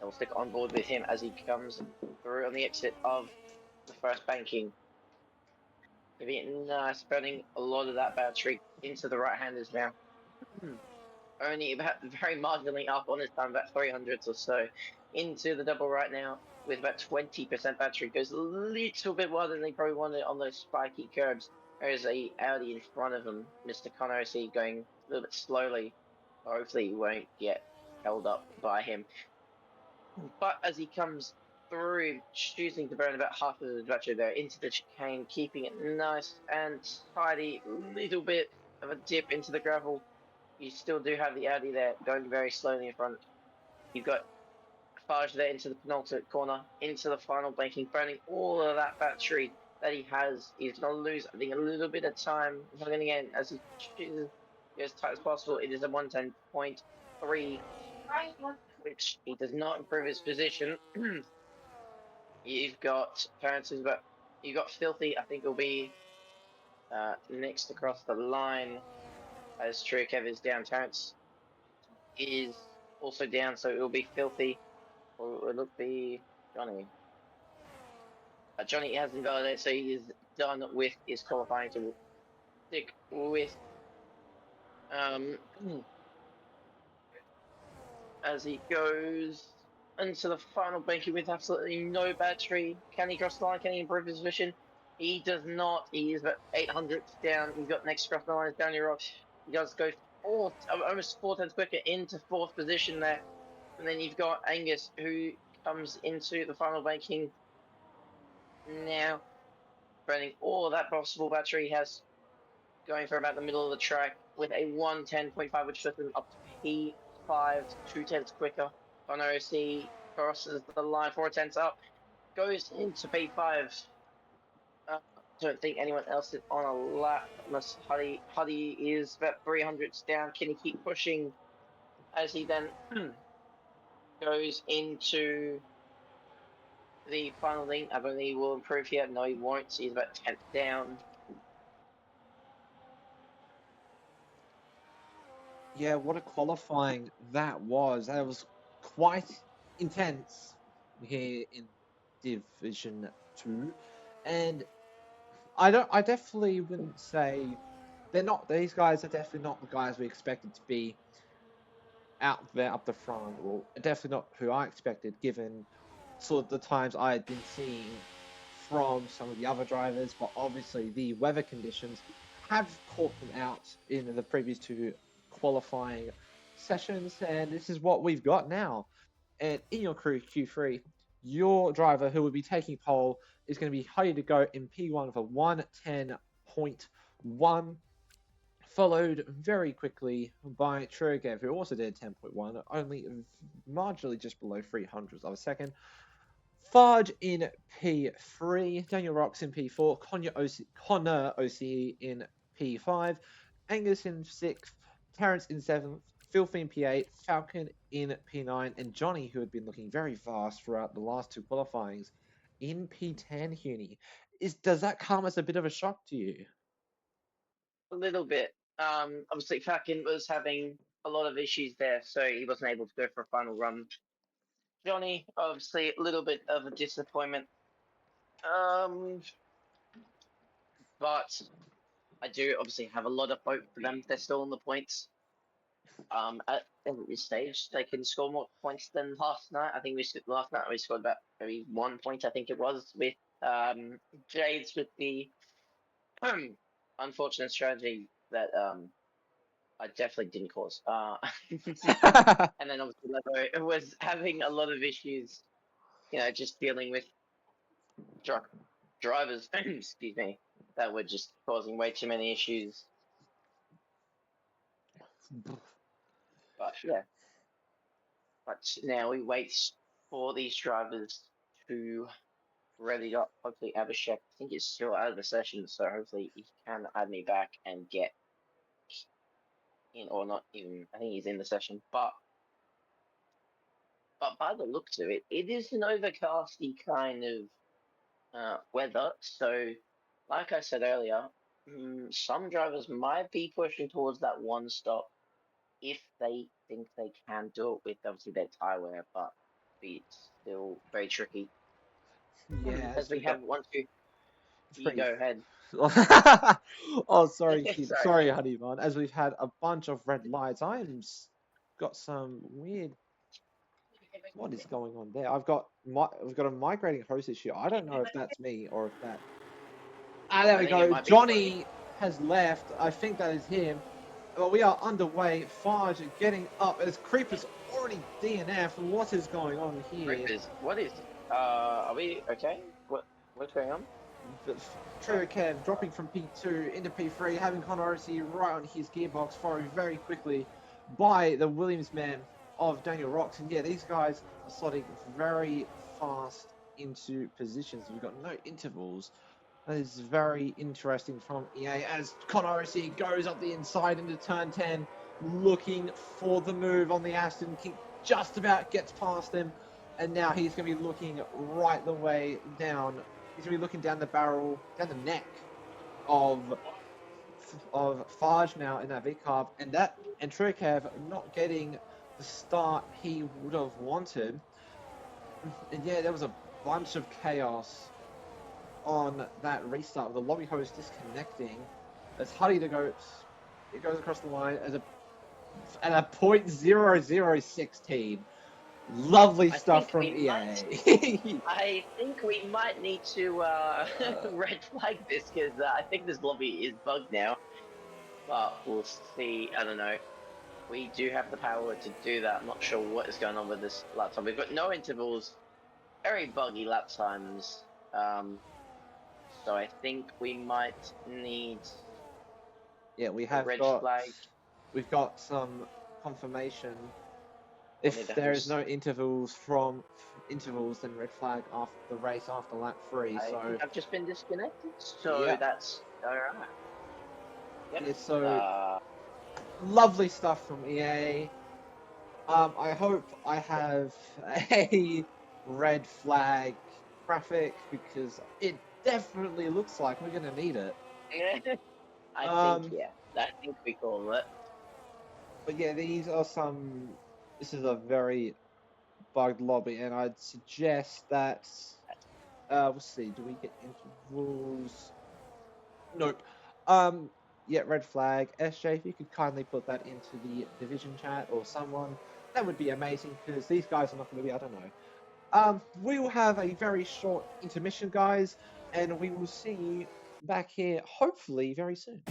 I will stick on board with him as he comes through on the exit of the first banking. Giving it nice, burning a lot of that battery into the right-handers now. Only about very marginally up on his time, about 300s or so. Into the double right now with about 20% battery. Goes a little bit wider than he probably wanted on those spiky curbs. There's a Audi in front of him. Mr. Connor I see going a little bit slowly. Hopefully he won't get held up by him. But as he comes through, choosing to burn about half of the battery there into the chicane, keeping it nice and tidy. Little bit of a dip into the gravel. You still do have the Audi there going very slowly in front. You've got Faj there into the penultimate corner, into the final banking, burning all of that battery that he has. He's going to lose, I think, a little bit of time. Again, again, as he chooses as tight as possible, it is a 110.3, which he does not improve his position. You've got Terrence's, but you've got Filthy, I think will be next across the line. As Trukev is down, Terrence is also down, so it will be Filthy, or it will be Johnny. Johnny hasn't got it, so he is done with his qualifying to stick with as he goes into the final banking with absolutely no battery. Can he cross the line? Can he improve his position? He does not. He is about 800 down. You've got next across the line is Downey Rock. He does go almost 4 times quicker into 4th position there. And then you've got Angus, who comes into the final banking now, burning all that possible battery he has, going for about the middle of the track with a 110.5, which puts him up to P5, 2 tenths quicker. On OC crosses the line 4 tenths up, goes into P5. Don't think anyone else is on a lap unless Huddy is about 300s down. Can he keep pushing as he then goes into the final lane? I believe he will improve here. No, he won't. So he's about 10th down. Yeah, what a qualifying that was. That was quite intense here in Division 2. And I definitely wouldn't say these guys are definitely not the guys we expected to be out there up the front. Well, definitely not who I expected, given sort of the times I had been seeing from some of the other drivers. But obviously, the weather conditions have caught them out in the previous two qualifying sessions, and this is what we've got now. And in your crew Q3, your driver who will be taking pole is going to be ready to go in P1 for 110.1, followed very quickly by Trogev, who also did 10.1, only marginally just below 300ths of a second. Farge in P3, Daniel Rocks in P4, Connor OCE in P5, Angus in 6th, Terrence in 7th, Filthy in P8, Falcon in P9, and Johnny, who had been looking very fast throughout the last two qualifyings, in P10, Huni. Does that come as a bit of a shock to you? A little bit. Obviously, Falcon was having a lot of issues there, so he wasn't able to go for a final run. Johnny, obviously, a little bit of a disappointment. But I do obviously have a lot of hope for them. They're still on the points. At this stage, they can score more points than last night. I think last night we scored about maybe 1 point. I think it was with Jades with the unfortunate strategy that I definitely didn't cause. And then obviously Lebo was having a lot of issues, just dealing with drivers, excuse me, that were just causing way too many issues. But yeah, but now we wait for these drivers to ready up. Hopefully Abhishek, I think he's still out of the session, so hopefully he can add me back and get in, or not even, I think he's in the session, but by the looks of it, it is an overcasty kind of weather. So, like I said earlier, some drivers might be pushing towards that one stop if they think they can do it with obviously their tire wear, but it's still very tricky. Yeah, As we have one, two, it's you pretty. go ahead. Oh, sorry, Sorry. sorry, Honeyman. As we've had a bunch of red lights, got some weird. What is going on there? I've got a migrating host issue. I don't know if that's me or if that. There I we think it go. might be Johnny has left. I think that is him. Well, we are underway. Farge getting up as Creeper's already DNF. What is going on here? Creepers. What is? Are we okay? What's going on? Trevor Kev dropping from P2 into P3, having Connor Orsi right on his gearbox, followed very quickly by the Williams man of Daniel Rocks. And yeah, these guys are slotting very fast into positions. We've got no intervals. That is very interesting from EA as Connor Orsi goes up the inside into turn 10, looking for the move on the Aston King. Just about gets past him. And now he's going to be looking right the way down. He's going to be looking down the barrel, down the neck of Farge now in that V-carb, and Trukev not getting the start he would have wanted. And yeah, there was a bunch of chaos on that restart with the lobby host disconnecting. As Huddy to go, it goes across the line as a .006 Lovely stuff from EA. I think we might need to red flag this because I think this lobby is bugged now. But we'll see. I don't know. we do have the power to do that. I'm not sure what is going on with this lap time. We've got no intervals, very buggy lap times. So I think we might need Yeah, we a have red got flag. we've got some confirmation. We'll need If a there is host. no intervals, then red flag after the race after lap 3. I So think I've just been disconnected. So yeah, that's all right. Yep. yeah. So Uh, lovely stuff from EA. I hope I have a red flag graphic because it definitely looks like we're gonna need it. I think Um, yeah. I think we call it. but yeah, these are some. This is a very bugged lobby, and I'd suggest that. We'll see. Do we get intervals? Nope. Yeah, red flag. SJ, if you could kindly put that into the division chat or someone, that would be amazing because these guys are not going to be. I don't know. We will have a very short intermission, guys, and we will see you back here hopefully very soon.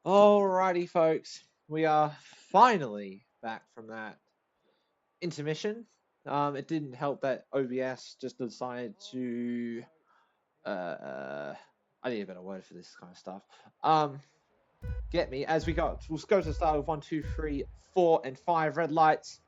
Alrighty, folks, we are finally back from that intermission. It didn't help that OBS just decided to, I need a better word for this kind of stuff. Get me as we'll go to the start with 1, 2, 3, 4, and 5 red lights.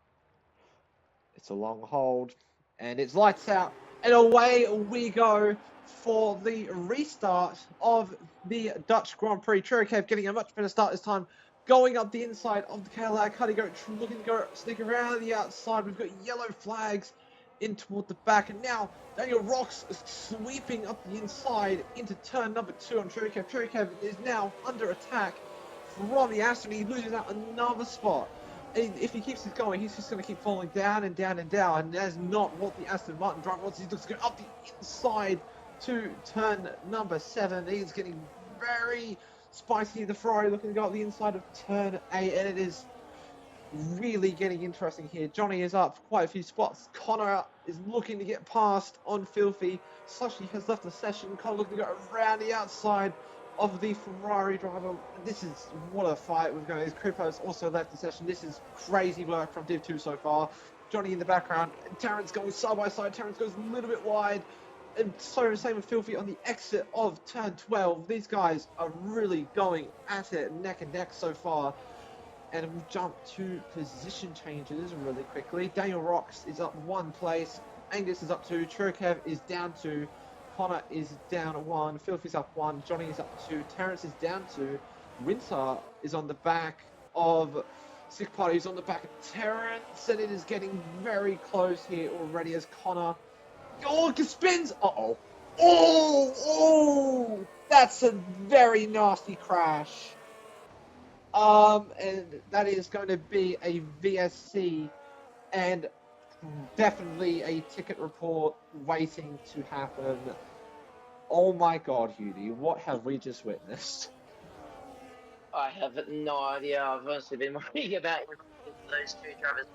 It's a long hold, and it's lights out. And away we go for the restart of the Dutch Grand Prix. Cherokee getting a much better start this time, going up the inside of the Cadillac. Cuddy go looking to go sneak around the outside. We've got yellow flags in toward the back, and now Daniel Rocks sweeping up the inside into turn number 2 on Cherokee. Cherokee is now under attack from the Aston. He loses out another spot. And if he keeps this going, he's just going to keep falling down and down and down. And that's not what the Aston Martin driver wants. He looks to go up the inside to turn number 7. He's getting very spicy. The Ferrari looking to go up the inside of turn 8. And it is really getting interesting here. Johnny is up quite a few spots. Connor is looking to get past on Filthy. Slushy has left the session. Connor looking to go around the outside of the Ferrari driver. This is what a fight we've got. Kripo's also left the session. This is crazy work from Div 2 so far. Johnny in the background. And Terrence going side by side. Terrence goes a little bit wide. And so same with Filthy on the exit of turn 12. These guys are really going at it neck and neck so far. And we'll jump to position changes really quickly. Daniel Rocks is up 1 place. Angus is up 2. Cherokee is down 2. Connor is down 1. Filthy's up 1. Johnny is up 2. Terrence is down 2. Winter is on the back of Sick Party. He's on the back of Terrence. And it is getting very close here already as Connor. Oh, it spins! Uh-oh. Oh! That's a very nasty crash. And that is going to be a VSC and definitely a ticket report waiting to happen. Oh my God, Hudi, what have we just witnessed? I have no idea. I've honestly been worrying about those 2 drivers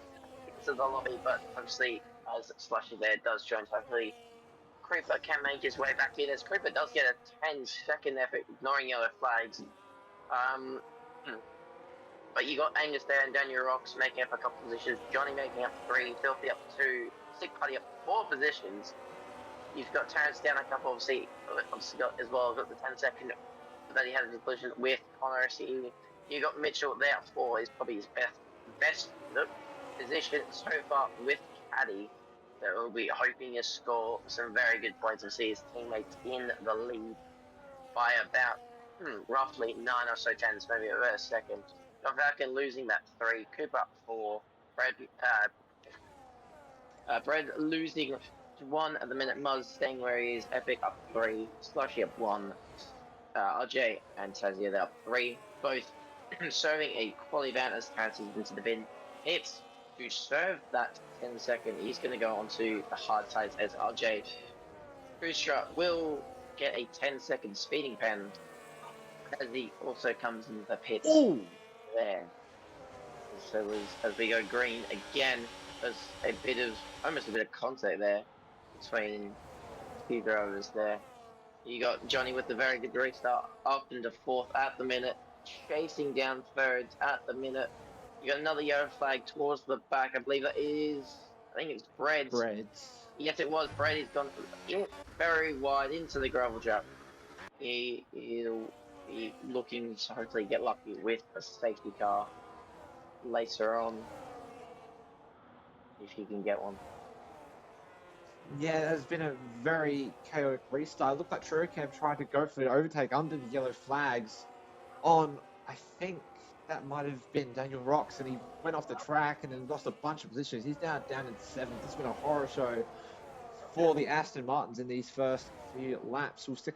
into the lobby, but obviously, as Slushy there does join, hopefully Creeper can make his way back in, as Creeper does get a 10-second effort, ignoring yellow flags. But you got Angus there and Daniel Rocks making up a couple positions, Johnny making up 3, Filthy up 2, Sick Party up 4 positions. You've got Terrence down a couple, obviously got as well, got the 10-second that he had a collision with Connor. You got Mitchell there at 4, is probably his best position so far with Caddy. So we'll be hoping to score some very good points and see his teammates in the lead by about roughly 9 or so tenths, maybe a second. Falcon losing that 3, Cooper up 4, Brad losing 1 at the minute, Muzz staying where he is, Epic up 3, Slushy up 1, RJ and Tazia they're up 3, both serving a quality van as Terrence is into the bin. Hits to serve that 10-second, he's going to go onto the hard sides as RJ Kustra will get a 10-second speeding pen as he also comes into the pits. Ooh! There. So as we go green again, there's almost a bit of contact there between 2 drivers there. You got Johnny with the very good restart up into 4th at the minute, chasing down 3rd at the minute. You got another yellow flag towards the back. I believe that is, I think it's Breads. Yes, it was. Brad. He's gone very wide into the gravel trap. He'll be looking to hopefully get lucky with a safety car later on, if he can get one. Yeah, there's been a very chaotic restart. It looked like Cherokee tried to go for the overtake under the yellow flags on, I think that might have been Daniel Rocks, and he went off the track and then lost a bunch of positions. He's now down in 7th. It's been a horror show for the Aston Martins in these first few laps. We'll stick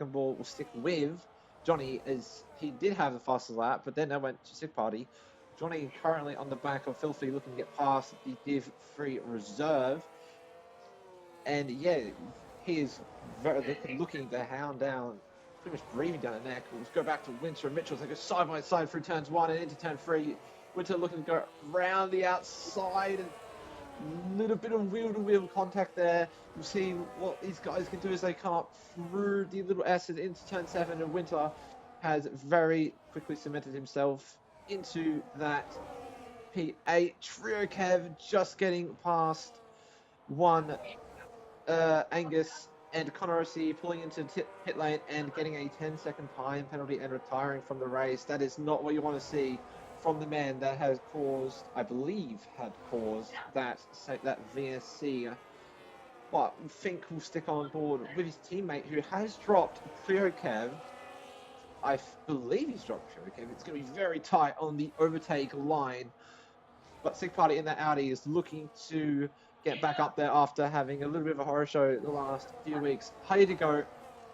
with Johnny, as he did have the fastest lap, but then they went to Sick Party. Johnny currently on the back of Filthy, looking to get past the Div 3 reserve. And yeah, he is looking to hound down, pretty much breathing down the neck. We'll go back to Winter and Mitchell. They go side by side through turns 1 and into turn 3. Winter looking to go round the outside, and a little bit of wheel-to-wheel contact there. We'll see what these guys can do as they come up through the little S's into turn 7, and Winter has very quickly cemented himself into that P8. Trio Kev just getting past 1 Angus and Connor Rossi, pulling into pit lane and getting a 10-second time penalty and retiring from the race. That is not what you want to see from the man that has caused, I believe, that VSC. but Fink will stick on board with his teammate who has dropped Priokev. I believe he's dropped Priokev. It's going to be very tight on the overtake line. But Sick Party in that Audi is looking to get back up there after having a little bit of a horror show the last few weeks. Ready to go,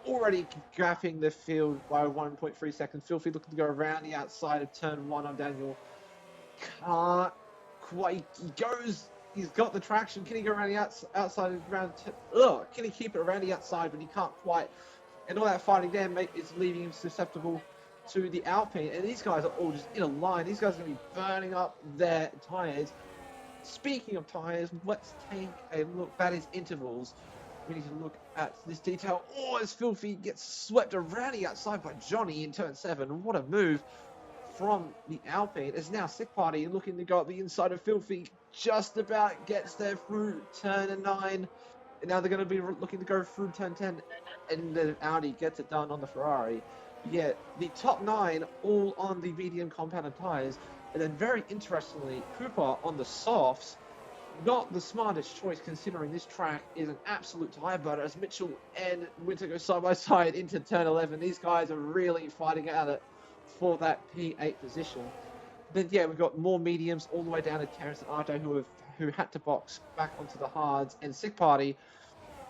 already gapping the field by 1.3 seconds. Filthy looking to go around the outside of turn 1 on Daniel. Can't quite. He goes. He's got the traction. Can he go around the outside of round? Can he keep it around the outside? But he can't quite. And all that fighting there is leaving him susceptible to the Alpine. And these guys are all just in a line. These guys are going to be burning up their tyres. Speaking of tyres, let's take a look. That is intervals. We need to look at this detail. Oh, as Filthy gets swept around the outside by Johnny in turn 7. What a move from the Alpine. It's now Sick Party looking to go up the inside of Filthy. Just about gets there through turn 9. And now they're going to be looking to go through turn 10. And the Audi gets it done on the Ferrari. Yeah, the top 9 all on the medium compounded tyres. And then very interestingly, Cooper on the softs, not the smartest choice considering this track is an absolute tyre butter as Mitchell and Winter go side by side into turn 11. These guys are really fighting at it for that P8 position. Then yeah, we've got more mediums all the way down to Terrence and Arto who had to box back onto the hards, and Sick Party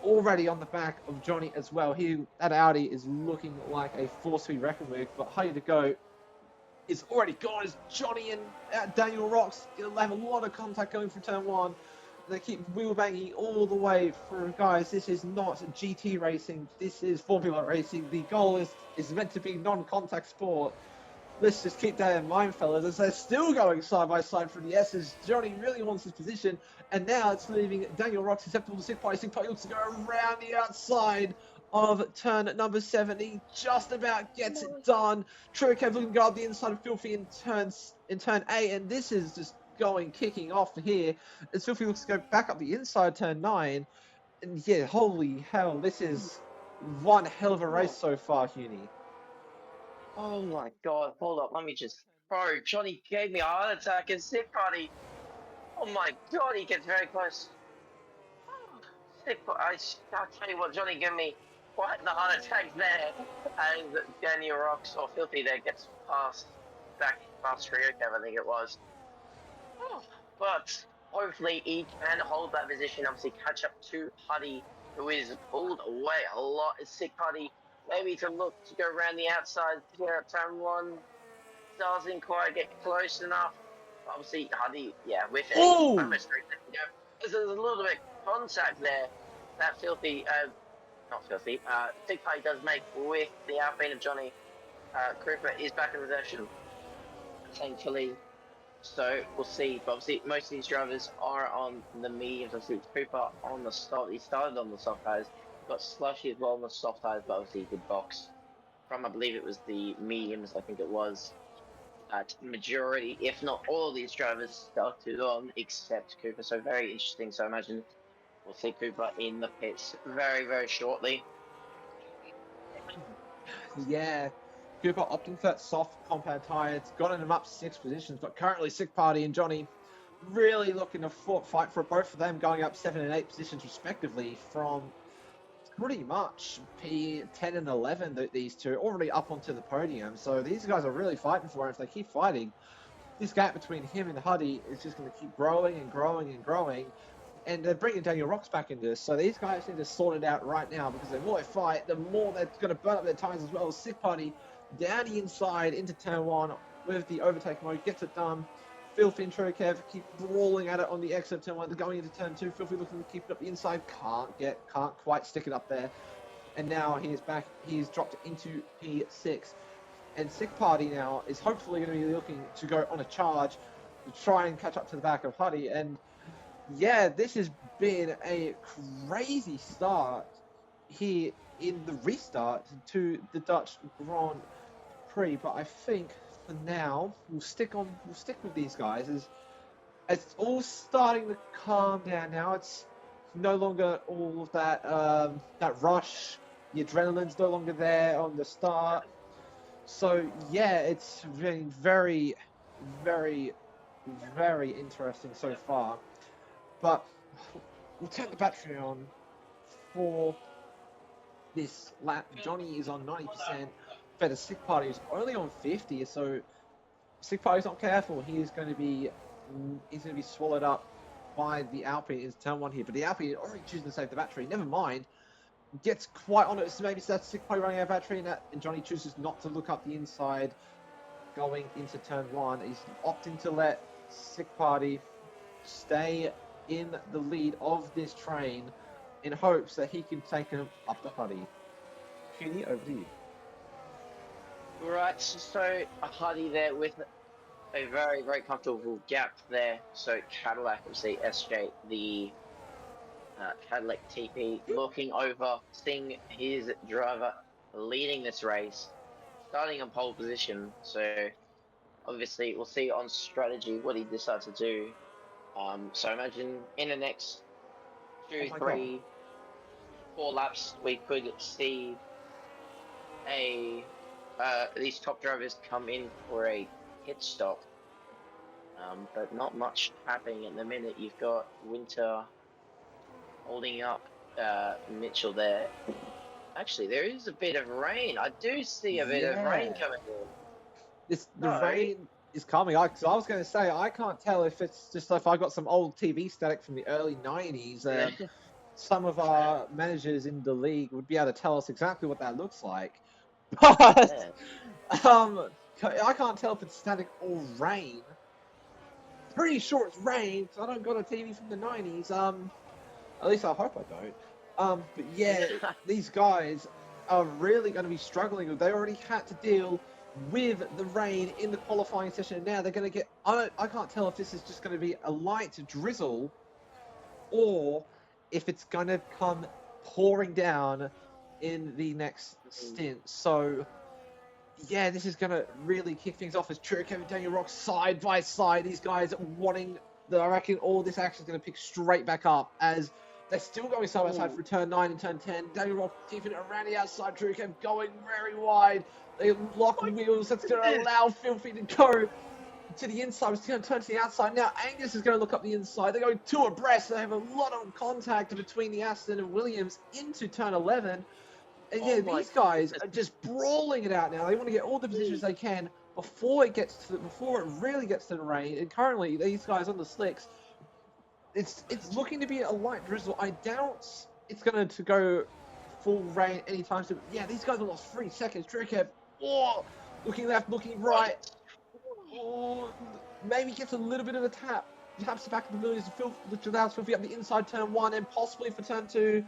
already on the back of Johnny as well. That Audi is looking like a force to be reckoned with, but Higher to Go is already gone as Johnny and Daniel Rocks will have a lot of contact going through turn 1. They keep wheel banging all the way through. Guys, this is not GT racing. This is Formula racing. The goal is meant to be non-contact sport. Let's just keep that in mind, fellas, as they're still going side by side through the S's. Johnny really wants his position, and now it's leaving Daniel Rock susceptible to Sick Party. Sick Party looks to go around the outside of turn number 7. He just about gets it done. Trukev looking to go up the inside of Filthy in turn 8, and this is just kicking off here as Filthy looks to go back up the inside turn 9. And yeah, holy hell, this is one hell of a race so far, Huni. Oh my god, hold up, let me just. Bro, Johnny gave me a heart attack in Sick Party. Oh my god, he gets very close. Sick Party, I'll tell you what, Johnny gave me quite the heart attack there. And Daniel Rocks, or Filthy there, gets back past Ryokev, I think it was. But hopefully he can hold that position, obviously catch up to Huddy, who is pulled away a lot. Sick Huddy maybe to look to go around the outside here at turn 1. Doesn't quite get close enough. Obviously, Huddy, yeah, with it. Almost straight there. There's a little bit of contact there that Filthy, not Filthy, Sick Huddy does make with the Alpine of Johnny. Cooper is back in possession, thankfully. So we'll see. But obviously, most of these drivers are on the mediums. Obviously, Cooper on the soft. He started on the soft tires. Got Slushy as well on the soft tires, but obviously he did box from, I believe it was the mediums. I think it was. Majority, if not all of these drivers started on except Cooper. So very interesting. So I imagine we'll see Cooper in the pits very, very shortly. Yeah. Cooper opting for that soft compound tyre. It's gotten him up 6 positions, but currently Sick Party and Johnny really looking to fight for both of them, going up 7 and 8 positions respectively from pretty much P10 and 11. These two already up onto the podium, so these guys are really fighting for it. If they keep fighting, this gap between him and Huddy is just going to keep growing and growing and growing. And they're bringing Daniel Rocks back into this. So these guys need to sort it out right now, because the more they fight, the more they're going to burn up their tires as well. Sick Party down the inside into turn 1 with the overtake mode, gets it done. Filthy and Trukev keep brawling at it on the exit of turn 1. They're going into turn 2. Filthy looking to keep it up the inside. Can't quite stick it up there. And now he is back. He's dropped into P6. And Sick Party now is hopefully going to be looking to go on a charge to try and catch up to the back of Huddy. And yeah, this has been a crazy start here in the restart to the Dutch Grand Prix. But I think for now we'll stick with these guys as it's all starting to calm down now. It's no longer all of that rush. The adrenaline's no longer there on the start. So yeah, it's been very, very, very interesting so far. But we'll turn the battery on for this lap. Johnny is on 90%. But the Sick Party is only on 50, so Sick Party's not careful. He's going to be swallowed up by the Alpine in turn 1 here. But the Alpine already choosing to save the battery. Never mind. Gets quite on it. So maybe that's Sick Party running out of battery, and Johnny chooses not to look up the inside going into turn 1. He's opting to let Sick Party stay in the lead of this train in hopes that he can take him up the Huddy. Cuny, over to you. Right, so a Huddy there with a very, very comfortable gap there. So Cadillac, obviously SJ, the Cadillac TP, looking over, seeing his driver leading this race, starting on pole position. So obviously we'll see on strategy what he decides to do. So imagine in the next two, Oh my three, 4 laps, we could see these top drivers come in for a pit stop. But not much happening at the minute. You've got Winter holding up Mitchell there. Actually, there is a bit of rain. I do see a bit of rain coming in. The rain is coming. I was going to say, I can't tell if it's just if I got some old TV static from the early 90s. Some of our managers in the league would be able to tell us exactly what that looks like. But I can't tell if it's static or rain. Pretty sure it's rain because I don't got a TV from the 90s. At least I hope I don't. But yeah, these guys are really going to be struggling. They already had to deal with the rain in the qualifying session. Now they're going to get. I can't tell if this is just going to be a light drizzle, or if it's going to come pouring down in the next stint. So yeah, this is going to really kick things off as True Kevin Daniel Rock side by side. These guys wanting. I reckon all this action is going to pick straight back up as they're still going side by side for turn 9 and turn 10. Daniel Rock keeping it around the outside. True Kev going very wide. They lock wheels. That's going to allow Filthy to go to the inside. It's going to turn to the outside. Now Angus is going to look up the inside. They're going 2 abreast. They have a lot of contact between the Aston and Williams into turn 11. And yeah, these guys are just brawling it out now. They want to get all the positions they can before it really gets to the rain. And currently, these guys on the slicks, it's looking to be a light drizzle. I doubt it's going to go full rain anytime soon. Yeah, these guys have lost 3 seconds. Trickev, looking left, looking right. Maybe gets a little bit of a tap. Taps the back of the Williams, which allows Filthy up the inside turn 1 and possibly for turn 2.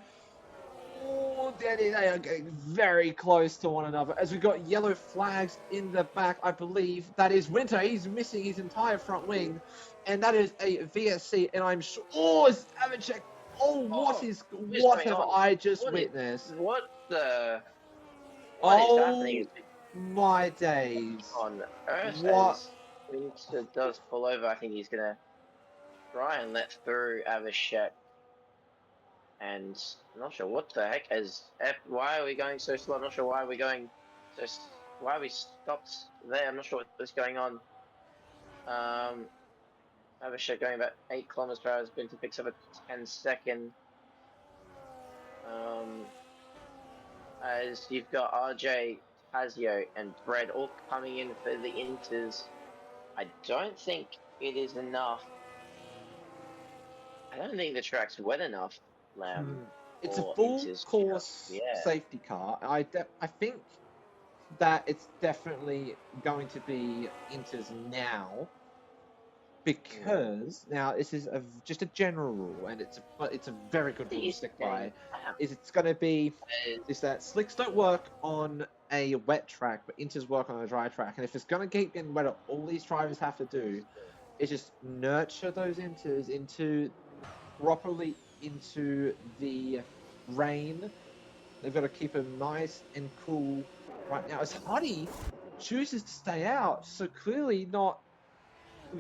They are getting very close to one another as we've got yellow flags in the back. I believe that is Winter. He's missing his entire front wing, and that is a VSC. And I'm sure. It's Avicek. What have I just witnessed? What is happening? My days! On Earth, what? Winter does pull over. I think he's gonna try and let through Avicek. And I'm not sure what the heck why are we going so slow? I'm not sure why we're going why we stopped there. I'm not sure what's going on. Avicek going about 8 kilometers per hour has been to picks up a 10-second. As you've got RJ, Tazio, and Brad all coming in for the inters. I don't think it is enough. I don't think the track's wet enough. It's a full course safety car. I think that it's definitely going to be Inters now, because now this is just a general rule, and it's a very good rule to stick by. It's going to be that slicks don't work on a wet track, but Inters work on a dry track, and if it's going to keep getting wetter, all these drivers have to do is just nurture those Inters properly into the rain. They've got to keep them nice and cool right now. As Huddy chooses to stay out, so clearly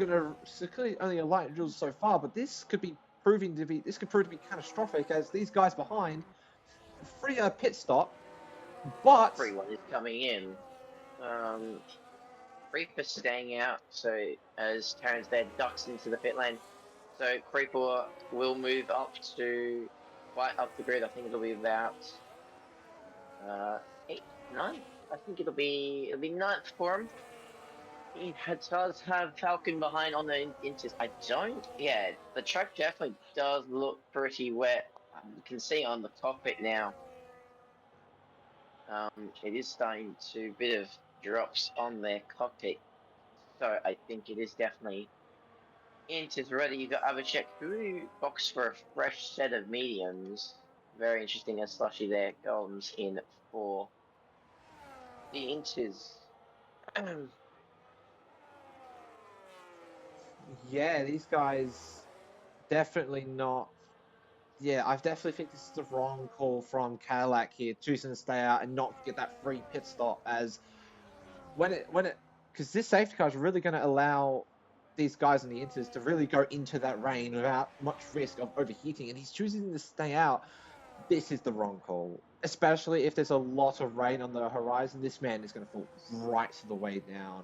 only a light drizzle so far, but this could prove to be catastrophic as these guys behind free a pit stop, but everyone is coming in. Creeper staying out, so as Terrence there ducks into the pit lane. So Creeper will move up to quite up the grid. I think it'll be about 8th, 9th. I think it'll be ninth for him. He does have Falcon behind on the Inters. I don't. Yeah, the track definitely does look pretty wet. You can see on the cockpit now. It is starting to bit of drops on their cockpit, so I think it is definitely Inters ready. You got Avacek who box for a fresh set of mediums. Very interesting as Slushy there comes in for the Inters. Yeah, these guys definitely not. Yeah, I definitely think this is the wrong call from Cadillac here, choosing to stay out and not get that free pit stop. As because this safety car is really going to allow these guys on the Inters to really go into that rain without much risk of overheating, and he's choosing to stay out. This is the wrong call, especially if there's a lot of rain on the horizon. This man is going to fall right to the way down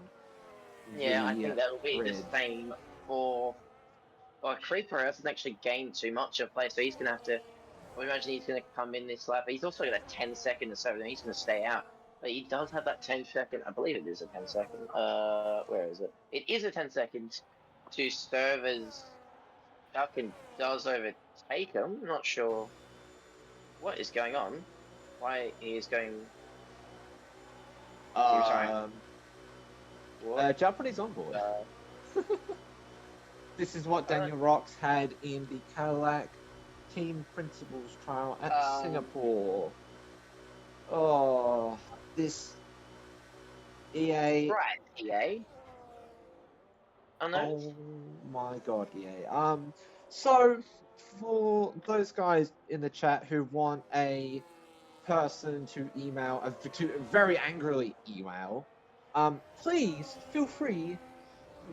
Yeah, I the think that'll be the grid. same for. Well, Creeper hasn't actually gained too much of play, so he's going to have to. I imagine he's going to come in this lap. He's also got a 10-second or so, then he's going to stay out. But he does have that 10-second. I believe it is a 10-second. Where is it? It is a 10-second to serve as Falcon does overtake him. I'm not sure what is going on. Why he is going. Japanese onboard. This is what Daniel Rocks had in the Cadillac Team Principals trial at Singapore. Oh, this EA. Right, EA. Oh no. Oh my god, EA. So for those guys in the chat who want a person to email, to very angrily email, please feel free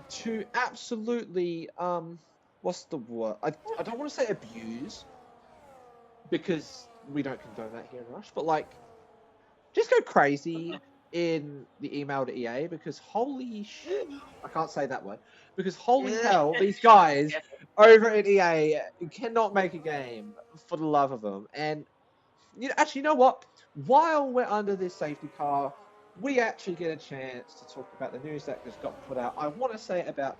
to absolutely what's the word? I don't want to say abuse because we don't condone that here in Rush, but like just go crazy in the email to EA because holy shit, I can't say that word because holy hell, these guys over at EA cannot make a game for the love of them. And you know what? While we're under this safety car, we actually get a chance to talk about the news that just got put out. I want to say about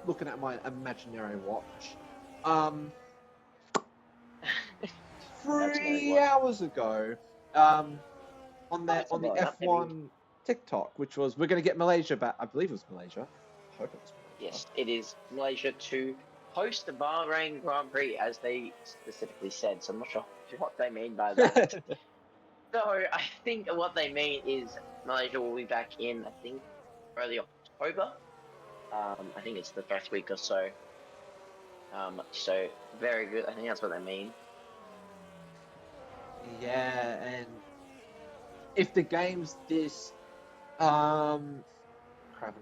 looking at my imaginary watch. 3 hours ago, on the F1 TikTok, which was we're going to get Malaysia back. I believe it was Malaysia. I hope it was Malaysia. Yes, it is Malaysia to host the Bahrain Grand Prix, as they specifically said. So I'm not sure what they mean by that. So I think what they mean is Malaysia will be back in, I think, early October. I think it's the first week or so. So very good. I think that's what they mean. Yeah, and if the game's this, crap, I'm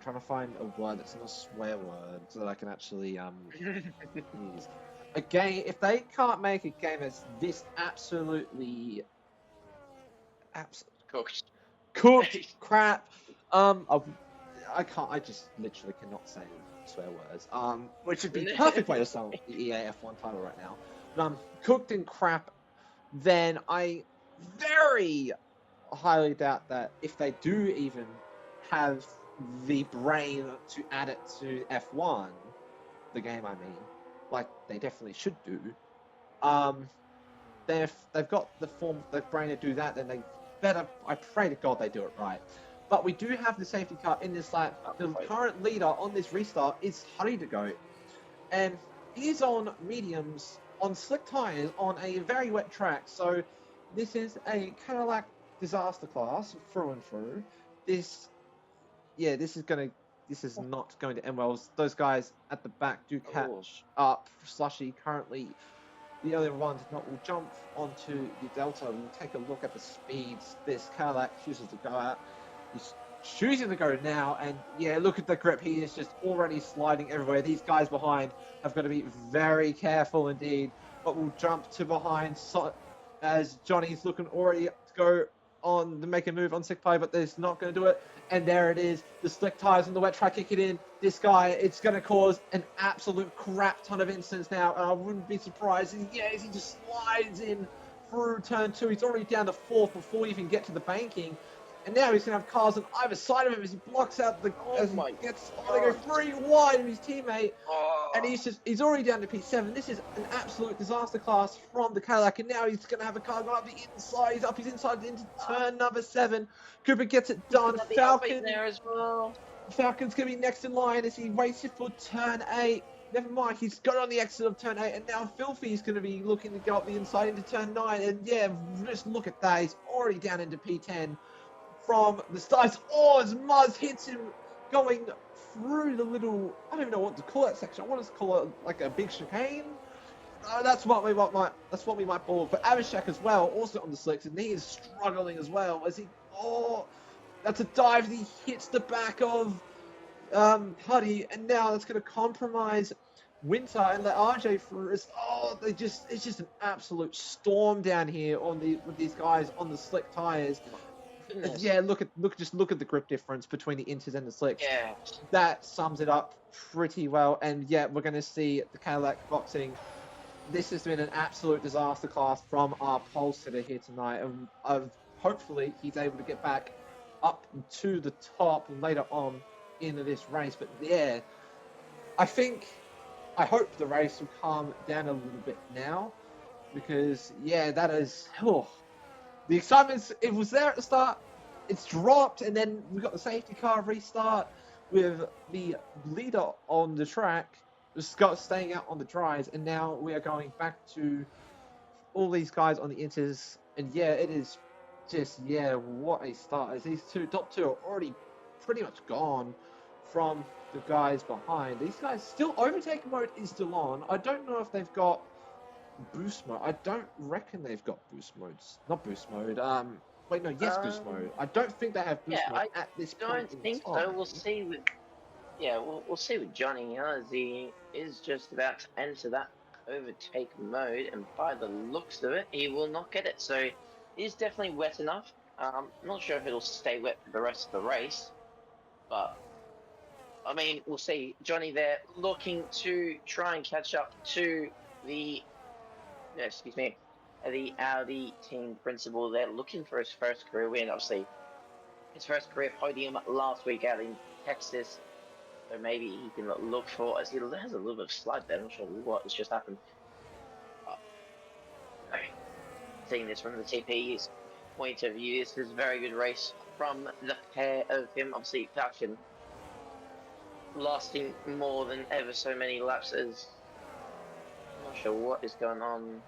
trying to find a word that's not a swear word so that I can actually use. A game, if they can't make a game that's this absolutely Cooked crap, I can't. I just literally cannot say swear words. Which would be the perfect way to sell the EA F1 title right now. But cooked in crap. Then I very highly doubt that if they do even have the brain to add it to F1, the game I mean, like they definitely should do. They've got the brain to do that, then they better. I pray to God they do it right. But we do have the safety car in this lap. The current leader on this restart is Haridago, and he's on mediums on slick tires on a very wet track. So this is a Cadillac disaster class through and through. This is not going to end well. Those guys at the back do catch up. Slushy currently the only one that will jump onto the Delta. We'll take a look at the speeds this Cadillac chooses to go at. He's choosing to go now, and yeah, look at the grip. He is just already sliding everywhere. These guys behind have got to be very careful indeed. But we'll jump to behind as Johnny's looking already to go on to make a move on sick play, but there's not going to do it. And there it is. The slick tires on the wet track kick it in. This guy, it's going to cause an absolute crap ton of incidents now. And I wouldn't be surprised. He just slides in through turn 2. He's already down to 4th before you even get to the banking. And now he's going to have cars on either side of him as he blocks out the... Oh as he my gets... God. Oh, they go 3 wide of his teammate. Oh. And he's already down to P7. This is an absolute disaster class from the Cadillac. And now he's going to have a car going up the inside. He's up his inside into turn number 7. Cooper gets it done. Falcon there as well. Falcon's going to be next in line as he races for turn 8. Never mind, he's got on the exit of turn 8. And now Filthy's going to be looking to go up the inside into turn 9. And yeah, just look at that. He's already down into P10 from the start. Oh, as Muzz hits him going through the little, I don't even know what to call that section. I want to call it like a big chicane. That's what we might call it. But Abhishek as well, also on the slicks, and he is struggling as well as he. Oh, that's a dive. He hits the back of Huddy, and now that's going to compromise Winter and let RJ through. It's just an absolute storm down here with these guys on the slick tires. Goodness. Yeah, look at the grip difference between the inters and the slicks. Yeah. That sums it up pretty well. And yeah, we're going to see the Cadillac boxing. This has been an absolute disaster class from our pole sitter here tonight, and hopefully he's able to get back up to the top later on in this race. But yeah, I hope the race will calm down a little bit now, because yeah, that is the excitement. It was there at the start. It's dropped, and then we got the safety car restart with the leader on the track, Scott staying out on the dries, and now we are going back to all these guys on the inters. And yeah, it is just what a start, as these top two are already pretty much gone from the guys behind. These guys still, overtake mode is still on. I don't know if they've got boost mode. I don't reckon they've got boost modes. Not boost mode. Wait, no, yes, boost mode. I don't think they have boost mode at this point. I don't think so. We'll see with we'll see with Johnny, as he is just about to enter that overtake mode, and by the looks of it, he will not get it. So he's definitely wet enough. I'm not sure if it'll stay wet for the rest of the race, but I mean, we'll see. Johnny there looking to try and catch up to the Audi team principal. They're looking for his first career win. Obviously, his first career podium last week out in Texas. So maybe he can look for, as he has a little bit of slide there. I'm not sure what has just happened. Seeing this from the TP's point of view, this is a very good race from the pair of him. Obviously, Falcon lasting more than ever so many laps. As I'm not sure what is going on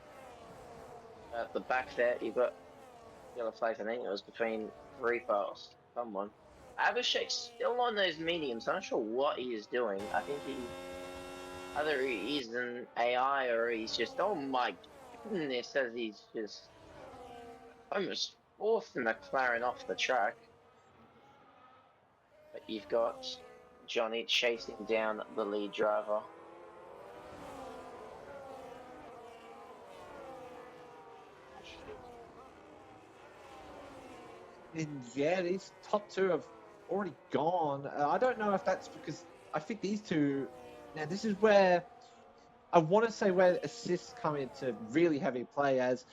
at the back there. You've got yellow flags. I think it was between Reaper or someone. Abhishek's still on those mediums. I'm not sure what he is doing. I think either he's an AI or he's just, oh my goodness, as he's just almost forced the McLaren off the track. But you've got Johnny chasing down the lead driver. And yeah, these top two have already gone. I don't know if that's because I think these two. Now this is where I want to say where assists come into really heavy play, as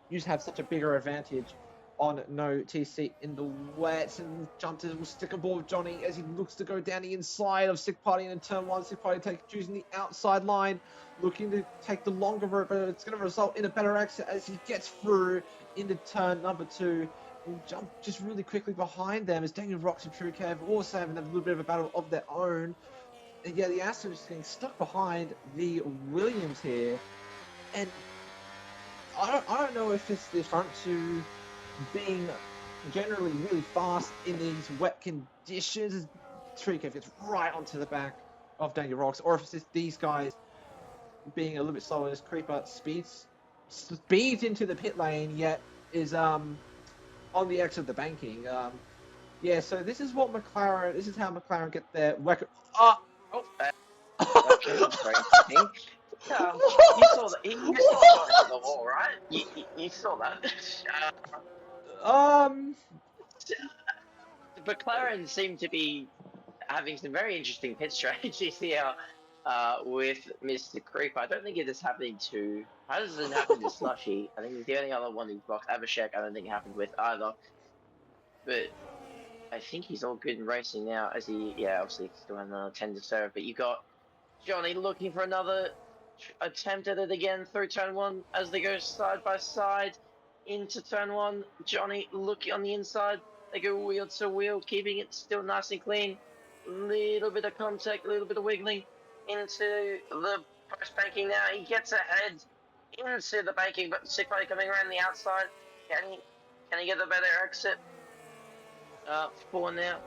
you have such a bigger advantage on no TC in the wets, and Jumpers will stick aboard with Johnny as he looks to go down the inside of Sick Party in turn 1. Sick Party choosing the outside line, looking to take the longer route, but it's going to result in a better exit as he gets through into turn number 2. And jump just really quickly behind them as Daniel Rocks and True Cav also having a little bit of a battle of their own. And yeah, the Aston is getting stuck behind the Williams here. And I don't know if it's the front two being generally really fast in these wet conditions. True Cav gets right onto the back of Daniel Rocks, or if it's just these guys being a little bit slower as Creeper speeds into the pit lane, yet is on the exit of the banking. Yeah, so this is how McLaren get their record. You saw that. You saw the wall, right? You saw that. McLaren seem to be having some very interesting pit strategies here with Mr. Creep. I don't think it is happening to. How does it happen to Slushy? I think he's the only other one who's blocked. Abhishek, I don't think it happened with either. But I think he's all good in racing now, as he, yeah, obviously he's still on 10 to serve. But you got Johnny looking for another attempt at it again through turn one as they go side by side into turn one. Johnny looking on the inside. They go wheel to wheel, keeping it still nice and clean. Little bit of contact, a little bit of wiggling into the post banking now. He gets ahead into the banking, but Sickbody coming around the outside. Can he get the better exit for now?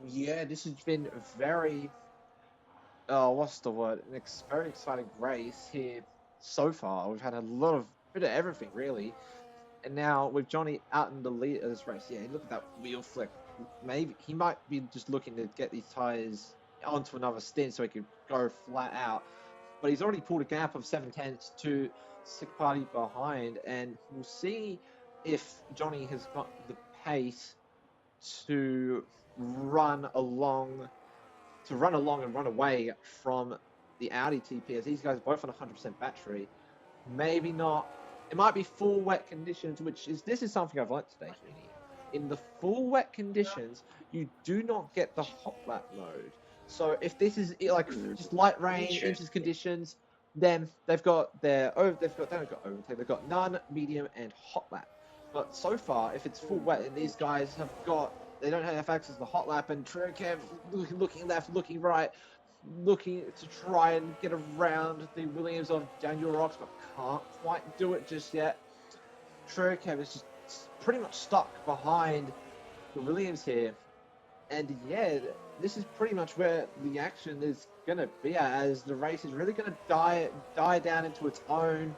Yeah, this has been very, what's the word? Very exciting race here so far. We've had a bit of everything really. And now with Johnny out in the lead of this race, yeah, look at that wheel flick. Maybe he might be just looking to get these tires onto another stint so he could go flat out. But he's already pulled a gap of 7/10 to Sick Party behind, and we'll see if Johnny has got the pace to run along and run away from the Audi TP, as these guys are both on 100% battery. Maybe not. It might be full wet conditions, this is something I've learnt today, Huey. In the full wet conditions, you do not get the hot lap mode. So if this is like just light rain, inches conditions, then they've got overtake, they've got none, medium, and hot lap. But so far, if it's full wet, and these guys they don't have access to the hot lap, and Trikev looking left, looking right, looking to try and get around the Williams of Daniel Rocks, but can't quite do it just yet. Trikev is just pretty much stuck behind the Williams here. And yeah, this is pretty much where the action is going to be at, as the race is really going to die down into its own,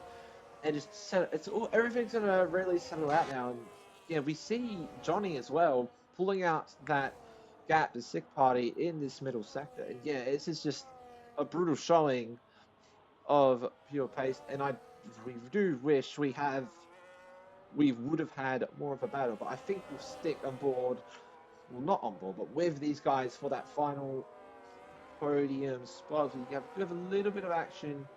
and just everything's going to really settle out now. And yeah, we see Johnny as well pulling out that gap, the Sick Party in this middle sector. And yeah, this is just a brutal showing of pure pace. And we do wish we would have had more of a battle, but I think we'll stick on board. Well, not on board, but with these guys for that final podium spot. We have a little bit of action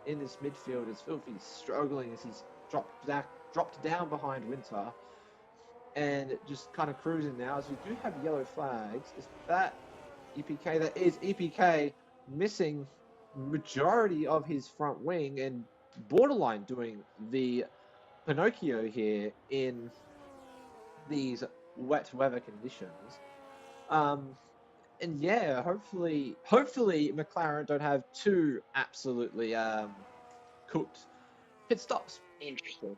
in this midfield, as Filthy's struggling as he's dropped down behind Winter, and just kind of cruising now, as we do have yellow flags. Is that EPK? That is EPK, missing majority of his front wing and borderline doing the Pinocchio here in these wet weather conditions. And yeah, hopefully McLaren don't have two absolutely cooked pit stops. Interesting.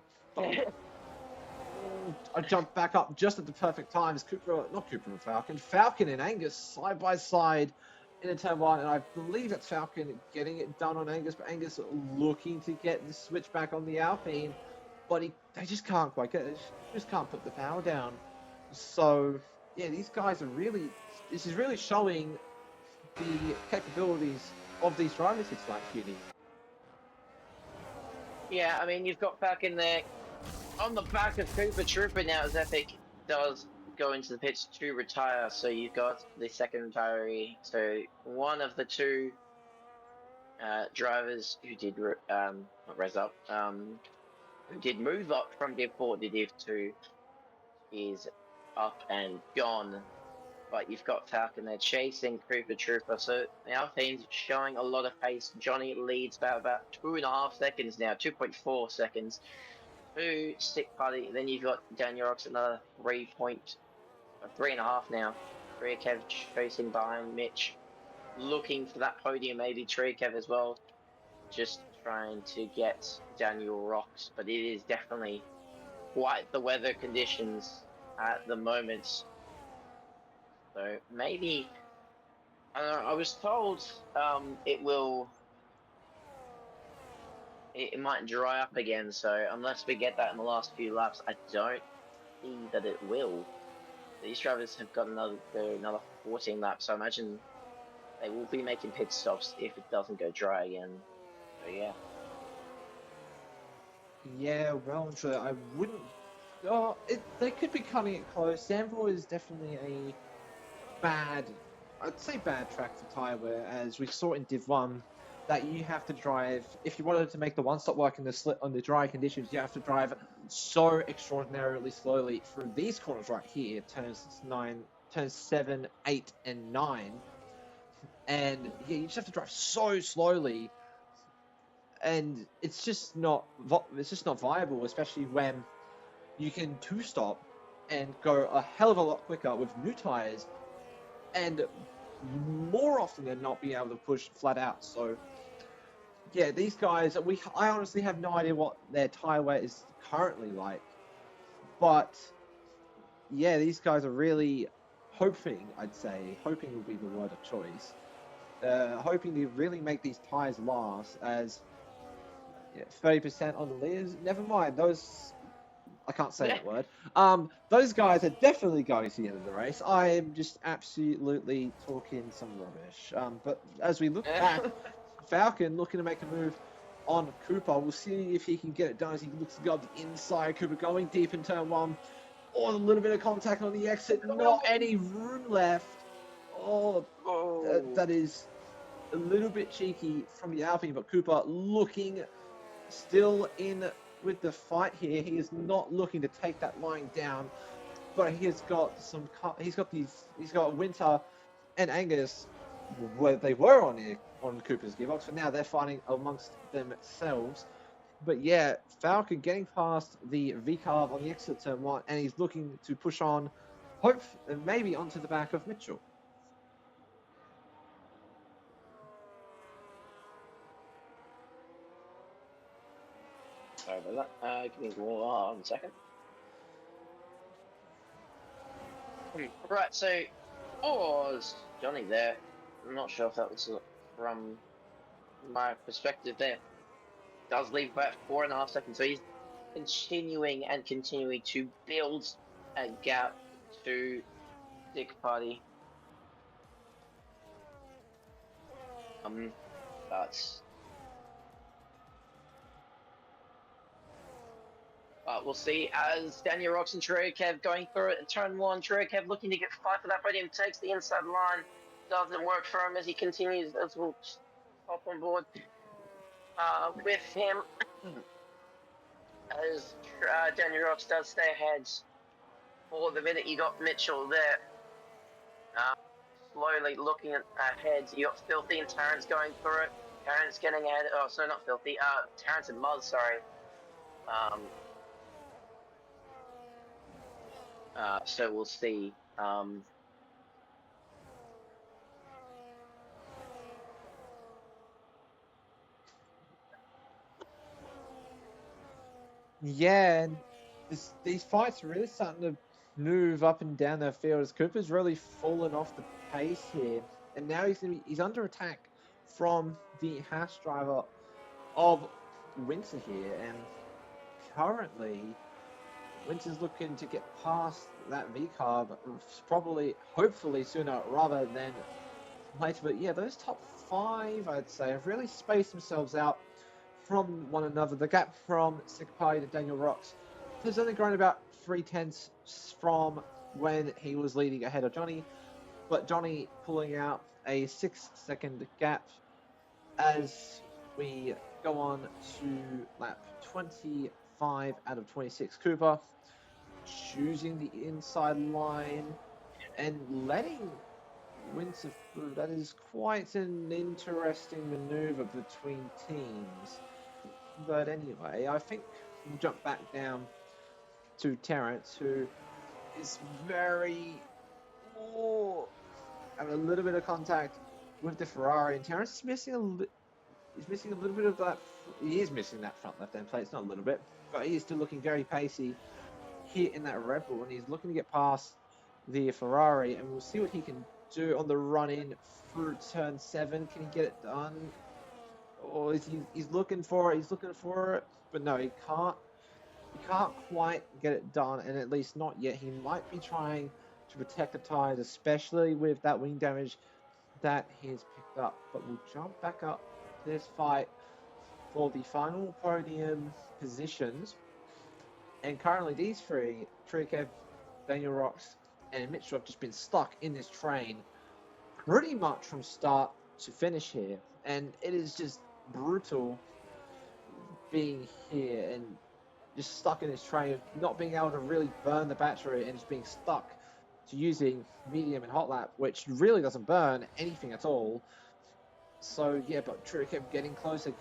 I jumped back up just at the perfect time as Falcon and Angus side by side in a turn one, and I believe that's Falcon getting it done on Angus, but Angus looking to get the switch back on the Alpine, but they just can't quite get it. They just can't put the power down. So yeah, these guys this is really showing the capabilities of these drivers. It's like Cutie. Yeah, I mean, you've got Falcon there on the back of Cooper Trooper now, as Epic does go into the pits to retire. So you've got the second retiree. So one of the two drivers who did not res up, who did move up from Div 4 to Div 2 is up and gone. But you've got Falcon there chasing Cooper Trooper. So the Alpine's showing a lot of pace. Johnny leads by about 2.5 seconds now, 2.4 seconds. To Stick Party. Then you've got Daniel Rocks another 3.5 now. Kev chasing behind Mitch, looking for that podium. Maybe Kev as well, just trying to get Daniel Rocks. But it is definitely quite the weather conditions at the moment. So maybe I don't know. I was told it might dry up again. So unless we get that in the last few laps, I don't see that it will. These drivers have got another 14 laps, so I imagine they will be making pit stops if it doesn't go dry again. So yeah. Yeah, well and truly, I wouldn't. Oh, they could be cutting it close. Zandvoort is definitely a bad, I'd say bad track for tyre wear, as we saw in Div 1, that you have to drive, if you wanted to make the one-stop work in the slip on the dry conditions, you have to drive so extraordinarily slowly through these corners right here, turns 7, 8, and 9. And yeah, you just have to drive so slowly, and it's just not viable, especially when you can two-stop and go a hell of a lot quicker with new tires, and more often than not be able to push flat out. So yeah, these guys, I honestly have no idea what their tire wear is currently like, but yeah, these guys are really hoping, I'd say, hoping will be the word of choice. Hoping to really make these tires last, as 30% on the leaders. Never mind those. I can't say that word. Those guys are definitely going to the end of the race. I am just absolutely talking some rubbish. But as we look back, Falcon looking to make a move on Cooper. We'll see if he can get it done as he looks to go up the inside. Cooper going deep in turn one. Oh, a little bit of contact on the exit. Not any room left. Oh, that is a little bit cheeky from the Alpine, but Cooper looking still in with the fight here. He is not looking to take that line down, but he's got Winter and Angus, where they were on Cooper's gearbox, but now they're fighting amongst themselves. But yeah, Falcon getting past the V-carb on the exit turn one, and he's looking to push on, hope maybe onto the back of Mitchell. Sorry about that. Give me 1 second. Right, so was Johnny there? I'm not sure if that was from my perspective there. Does leave about 4.5 seconds, so he's continuing to build a gap to Dick Party. But we'll see as Daniel Rocks and Chirikev going through it. Turn one, Chirikev looking to get fight for that podium, takes the inside line. Doesn't work for him as he continues, as we'll hop on board with him. As Daniel Rocks does stay ahead for the minute. You got Mitchell there. Slowly looking ahead. You got Filthy and Terrence going through it. Terrence getting ahead. Oh, sorry, not Filthy. Terrence and Muzz, sorry. So we'll see. Yeah, and these fights are really starting to move up and down their field as Cooper's really fallen off the pace here, and now he's under attack from the Haas driver of Winter here, and currently Winter's looking to get past that V-carb probably, hopefully sooner rather than later. But yeah, those top five, I'd say, have really spaced themselves out from one another. The gap from Sickpie to Daniel Rocks has only grown about 3/10 from when he was leading ahead of Johnny, but Johnny pulling out a 6-second gap as we go on to lap 25 out of 26. Cooper choosing the inside line and letting Winter through. That is quite an interesting maneuver between teams. But anyway, I think we'll jump back down to Terrence, who is having a little bit of contact with the Ferrari, and Terrence is missing a little bit of that. He is missing that front left-hand plate. It's not a little bit, but he is still looking very pacey here in that Red Bull, and he's looking to get past the Ferrari, and we'll see what he can do on the run-in through turn 7. Can he get it done? Or is he's looking for it? He's looking for it, but no, he can't. He can't quite get it done, and at least not yet. He might be trying to protect the tires, especially with that wing damage that he's picked up. But we'll jump back up to this fight for the final podium positions. And currently these three, Trikev, Daniel Rocks, and Mitchell have just been stuck in this train pretty much from start to finish here. And it is just brutal being here and just stuck in this train, not being able to really burn the battery and just being stuck to using medium and hot lap, which really doesn't burn anything at all. So yeah, but Trikev getting closer,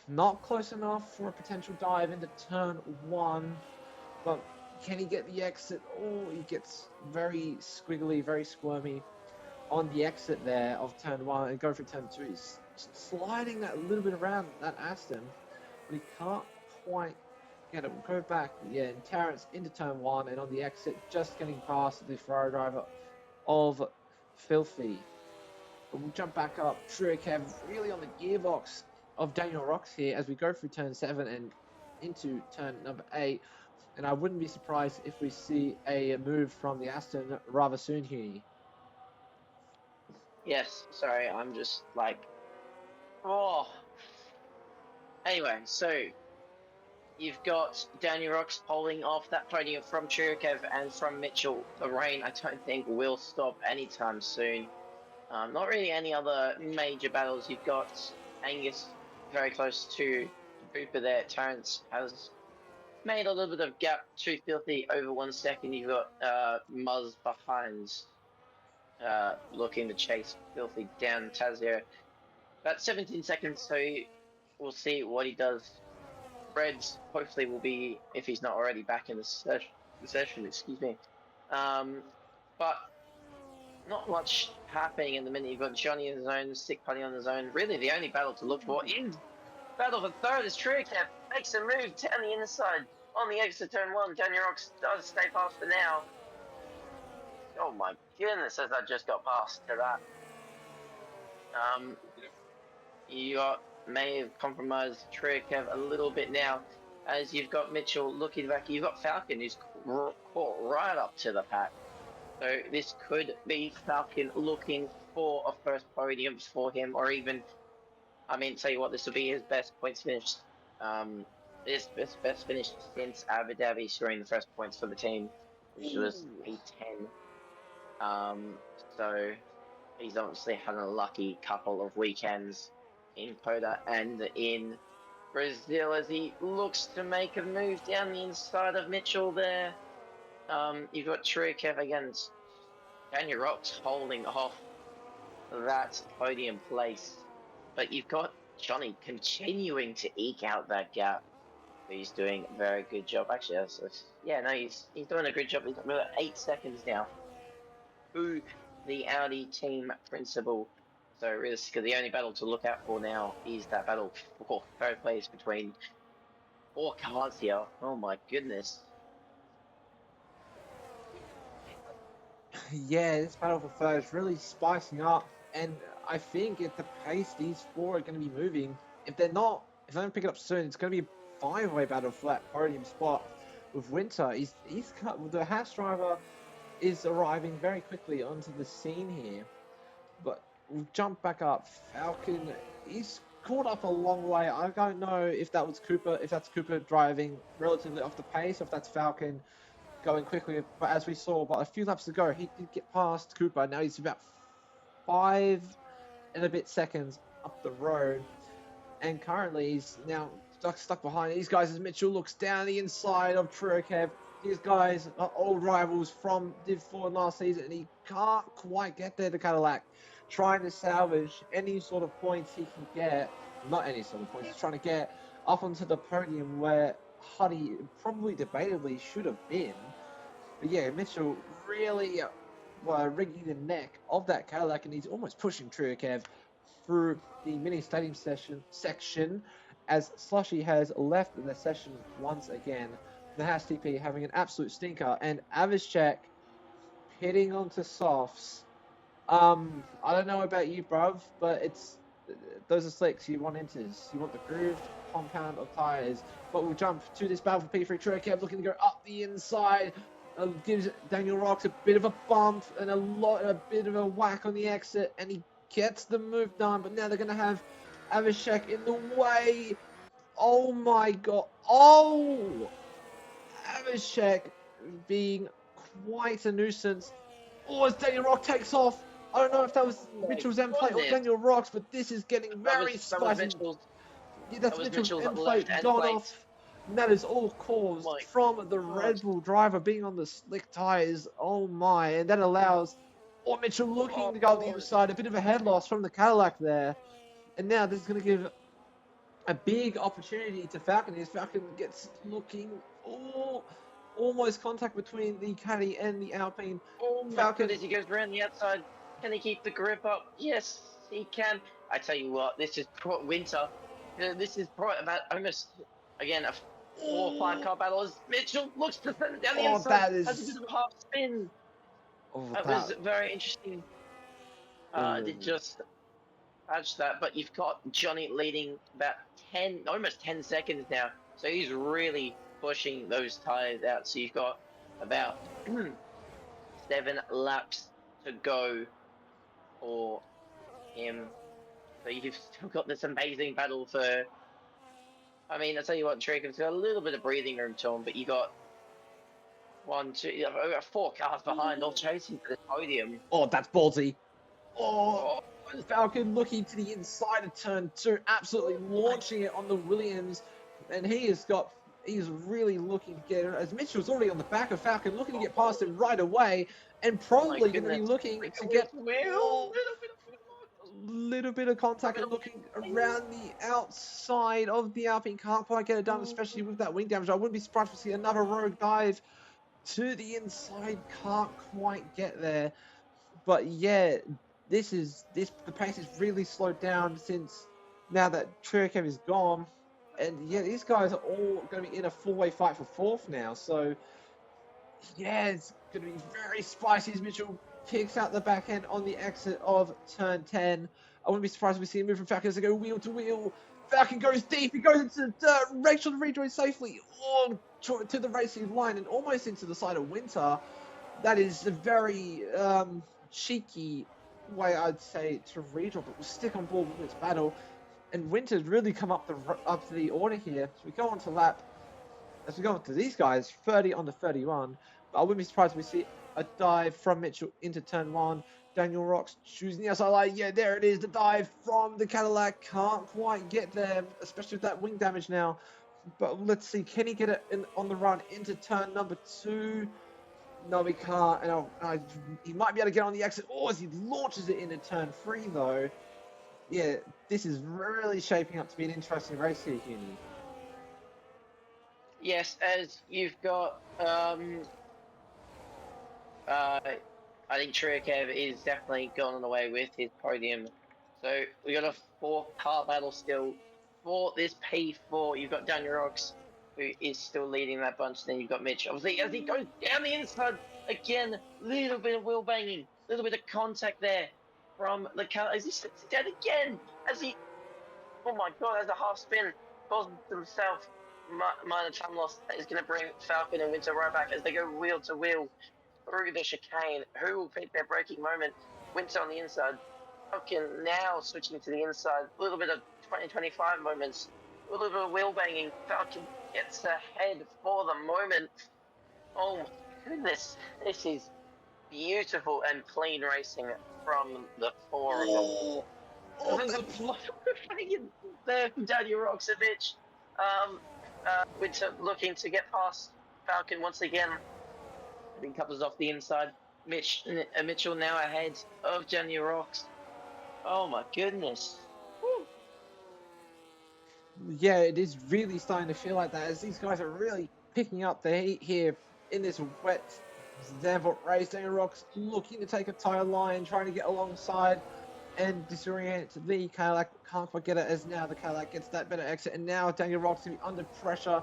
not close enough for a potential dive into turn one, but can he get the exit? Oh, he gets very squiggly, very squirmy on the exit there of turn one and go for turn two. He's sliding that little bit around that Aston, but he can't quite get it. We'll go back, yeah, and Terrence into turn one and on the exit, just getting past the Ferrari driver of Filthy. But we'll jump back up. Trikev really on the gearbox of Daniel Rocks here as we go through turn 7 and into turn number 8. And I wouldn't be surprised if we see a move from the Aston rather soon here. Yes, sorry, I'm just like, oh. Anyway, so you've got Daniel Rocks pulling off that podium from Chirikev and from Mitchell. The rain, I don't think, will stop anytime soon. Not really any other major battles. You've got Angus very close to Cooper there. Terrence has made a little bit of gap to Filthy over 1 second. You've got Muzz behind, looking to chase Filthy down Tazio. About 17 seconds, so we'll see what he does. Reds hopefully will be, if he's not already, back in the session, excuse me. But not much happening in the minute. You've got Johnny in his own, Stick Putty on his own. Really, the only battle to look for in battle for third is Truecap. Makes a move down the inside on the exit turn one. Daniel Rocks does stay past for now. Oh my goodness, as I just got past to that. You may have compromised Truecap a little bit now, as you've got Mitchell looking back. You've got Falcon, who's caught right up to the pack. So this could be Falcon looking for a first podium for him, or even, I mean, tell you what, this will be his best points finish. His best finish since Abu Dhabi, scoring the first points for the team, which was P10. So he's obviously had a lucky couple of weekends in Coda and in Brazil as he looks to make a move down the inside of Mitchell there. You've got Truekev against Daniel Rocks holding off that podium place. But you've got Johnny continuing to eke out that gap. He's doing a very good job. Actually, he's doing a good job. He's got about 8 seconds now to the Audi team principal. So realistically, the only battle to look out for now is that battle for third place between 4 cars here. Oh my goodness. Yeah, this battle for third is really spicing up, and I think at the pace these 4 are going to be moving, if they don't pick it up soon, it's going to be a 5-way battle for that podium spot. With Winter, the Haas driver is arriving very quickly onto the scene here, but we'll jump back up. Falcon, he's caught up a long way. I don't know if that's Cooper driving relatively off the pace, or if that's Falcon going quickly, but as we saw, but a few laps ago, he did get past Cooper. Now he's about 5 and a bit seconds up the road, and currently he's now stuck behind these guys as Mitchell looks down the inside of Truekev. These guys are old rivals from Div 4 last season, and he can't quite get there to Cadillac, trying to salvage any sort of points he can get. Not any sort of points, he's trying to get up onto the podium where Huddy probably debatably should have been. But yeah, Mitchell really rigging the neck of that Cadillac, and he's almost pushing Truekev through the mini stadium section as Slushy has left the session once again. The Haas TP having an absolute stinker, and Avishek hitting onto softs. I don't know about you, bruv, but those are slicks. You want inters. You want the grooved compound of tires. But we'll jump to this battle for P3. Truekev looking to go up the inside. Gives Daniel Rocks a bit of a bump and a bit of a whack on the exit, and he gets the move done. But now they're going to have Avishek in the way Oh my god. Oh! Avishek being quite a nuisance. Oh, as Daniel Rock takes off. I don't know if that was Oh my Mitchell's end plate or goodness. Daniel Rock's, but this is getting very That was spicy. Mitchell's. Yeah, That that's was Mitchell's Mitchell's end left plate hand gone plate. off. And that is all Oh caused my from the god. Red Bull driver being on the slick tires. Oh my. And that allows Mitchell looking to go on the Oh, inside. A bit of a head loss from the Cadillac there. And now this is going to give a big opportunity to Falcon. As Falcon gets looking, almost contact between the Caddy and the Alpine. oh my Falcon, goodness, he goes around the outside. Can he keep the grip up? Yes, he can. I tell you what, this is winter. This is about almost, again, a 4 or 5 oh, car battle as Mitchell looks to send it down the oh, inside. that Has a bit is, of a half spin. oh, That was that, very interesting. oh, Did just touch that, but you've got Johnny leading about 10, almost 10 seconds now. So he's really pushing those tires out. So you've got about 7 laps to go for him. So you've still got this amazing battle for. I mean, I tell you what, Drake has got a little bit of breathing room to him, but you got 1, 2, you have 4 cars behind, all chasing for the podium. oh, that's ballsy. Oh, Oh, Falcon looking to the inside of turn 2, absolutely launching it on the Williams, and he's really looking to get it, as Mitchell's already on the back of Falcon, looking to get past him right away, and my probably going to be goodness! looking Like to a get wheel, little bit of contact and looking around the outside of the Alpine. Can't quite get it done, especially with that wing damage. I wouldn't be surprised to see another rogue dive to the inside. Can't quite get there. But yeah, the pace is really slowed down since now that Cherkev is gone. And yeah, these guys are all going to be in a four-way fight for fourth now. So yeah, it's going to be very spicy as Mitchell kicks out the back end on the exit of turn 10. I wouldn't be surprised if we see a move from Falcon as they go wheel to wheel. Falcon goes deep. He goes into dirt. Rachel to rejoin safely. To the racing line and almost into the side of Winter. That is a very cheeky way, I'd say, to redraw, but we'll stick on board with its battle. And Winter's really come up the order here. So we go on to lap, as we go on to these guys, 30 on to 31. But I wouldn't be surprised if we see a dive from Mitchell into turn 1. Daniel Rocks choosing the outside line. Yeah, there it is, the dive from the Cadillac. Can't quite get there, especially with that wing damage now. But let's see, can he get it on the run into turn number 2? No, he can't. And he might be able to get on the exit. As he launches it into turn 3, though. Yeah, this is really shaping up to be an interesting race here, Hunie. yes, as you've got, I think Cherkev is definitely gone away with his podium. So we got a 4-car battle still for this P4. You've got Daniel Rocks, who is still leading that bunch. Then you've got Mitch. Obviously, as he goes down the inside again, little bit of wheel banging, little bit of contact there from the car. As he sits it down again, as he, oh my god, has a half spin, causes himself minor time loss. That is going to bring Falcon and Winter right back as they go wheel to wheel through the chicane. Who will pick their braking moment? Winter on the inside. Falcon now switching to the inside. A little bit of 2025 moments. A little bit of wheel banging. Falcon gets ahead for the moment. Oh my goodness. This is beautiful and clean racing from the 4 of them. There's a lot of banging there from Daniel Roxovich. Winter looking to get past Falcon once again. I think covers off the inside. Mitchell now ahead of Jenny Rocks. Oh my goodness. Woo. Yeah, it is really starting to feel like that as these guys are really picking up the heat here in this wet Zandvoort race. Daniel Rocks looking to take a tire line, trying to get alongside and disorient the Cadillac. Can't quite get it as now the Cadillac gets that better exit. And now Daniel Rocks going to be under pressure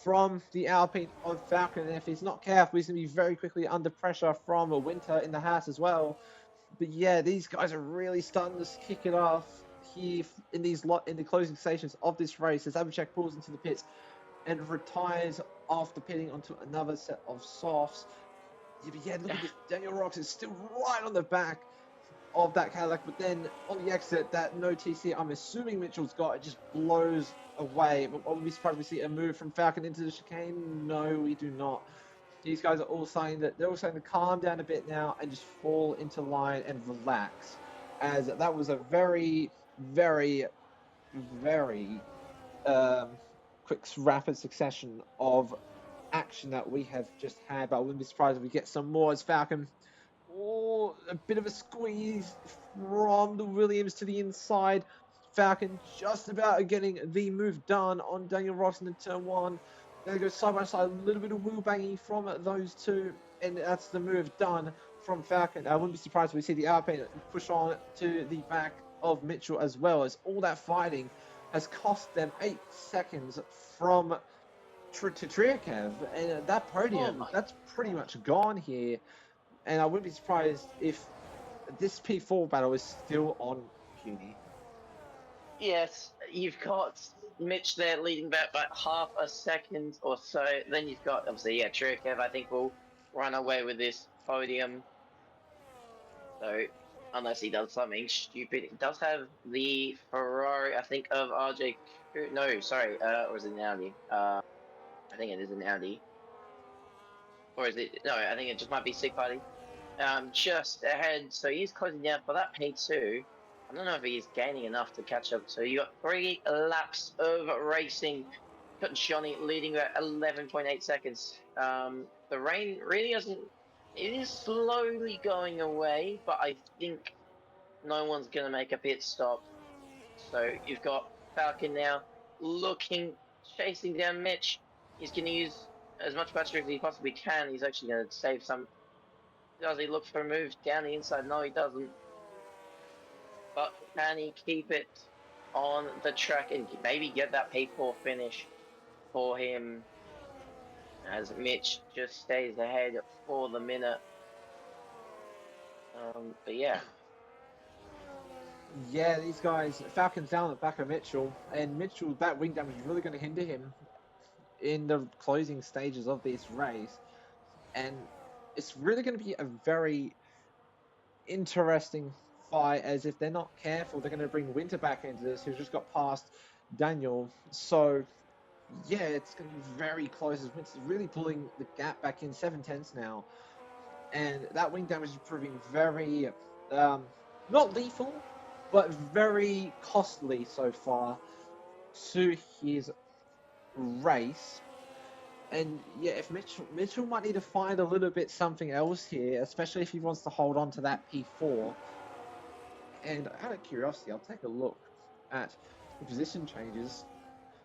from the Alpine of Falcon. And if he's not careful, he's going to be very quickly under pressure from a Winter in the Haas as well. But yeah, these guys are really starting to kick it off here in the closing stations of this race as Abhishek pulls into the pits and retires after pitting onto another set of softs. Yeah, but yeah, look at this. Daniel Rocks is still right on the back. of that Cadillac, but then on the exit, that no TC, I'm assuming Mitchell's got, it just blows away. But I would be surprised if we see a move from Falcon into the chicane. No, we do not. These guys are all saying that they're all saying to calm down a bit now and just fall into line and relax, as that was a very, very, very quick, rapid succession of action that we have just had. But I wouldn't be surprised if we get some more as Falcon. Oh, a bit of a squeeze from the Williams to the inside. Falcon just about getting the move done on Daniel Roxon in turn one. They go side by side, a little bit of wheel banging from those two, and that's the move done from Falcon. I wouldn't be surprised if we see the Alpine push on to the back of Mitchell as well, as all that fighting has cost them 8 seconds from to Triakev, and that podium, that's pretty much gone here. And I wouldn't be surprised if this P4 battle is still on Puny. Yes, you've got Mitch there leading back by half a second or so. Then you've got, obviously, Chirikev, I think, will run away with this podium. So, unless he does something stupid. He does have the Ferrari, I think, of RJ. No, sorry, or is it an Audi? I think it is an Audi. Or is it? No, I think it just might be Sick Party. Just ahead, so he's closing down for that P2. I don't know if he's gaining enough to catch up. So you got 3 laps of racing. Got Johnny leading at 11.8 seconds. The rain really doesn't. It is slowly going away, but I think no one's gonna make a pit stop. So you've got Falcon now looking, chasing down Mitch. He's gonna use as much battery as he possibly can. He's actually gonna save some. Does he look for a move down the inside? No, he doesn't. But can he keep it on the track and maybe get that P4 finish for him as Mitch just stays ahead for the minute? But yeah. Yeah, these guys, Falcon's down at the back of Mitchell, and Mitchell, that wing damage is really going to hinder him in the closing stages of this race. And it's really going to be a very interesting fight, as if they're not careful, they're going to bring Winter back into this, who's just got past Daniel. So, yeah, it's going to be very close, as Winter's really pulling the gap back in 7/10 now. And that wing damage is proving very, not lethal, but very costly so far to his race. And yeah, if Mitchell might need to find a little bit something else here, especially if he wants to hold on to that P4. And out of curiosity, I'll take a look at the position changes.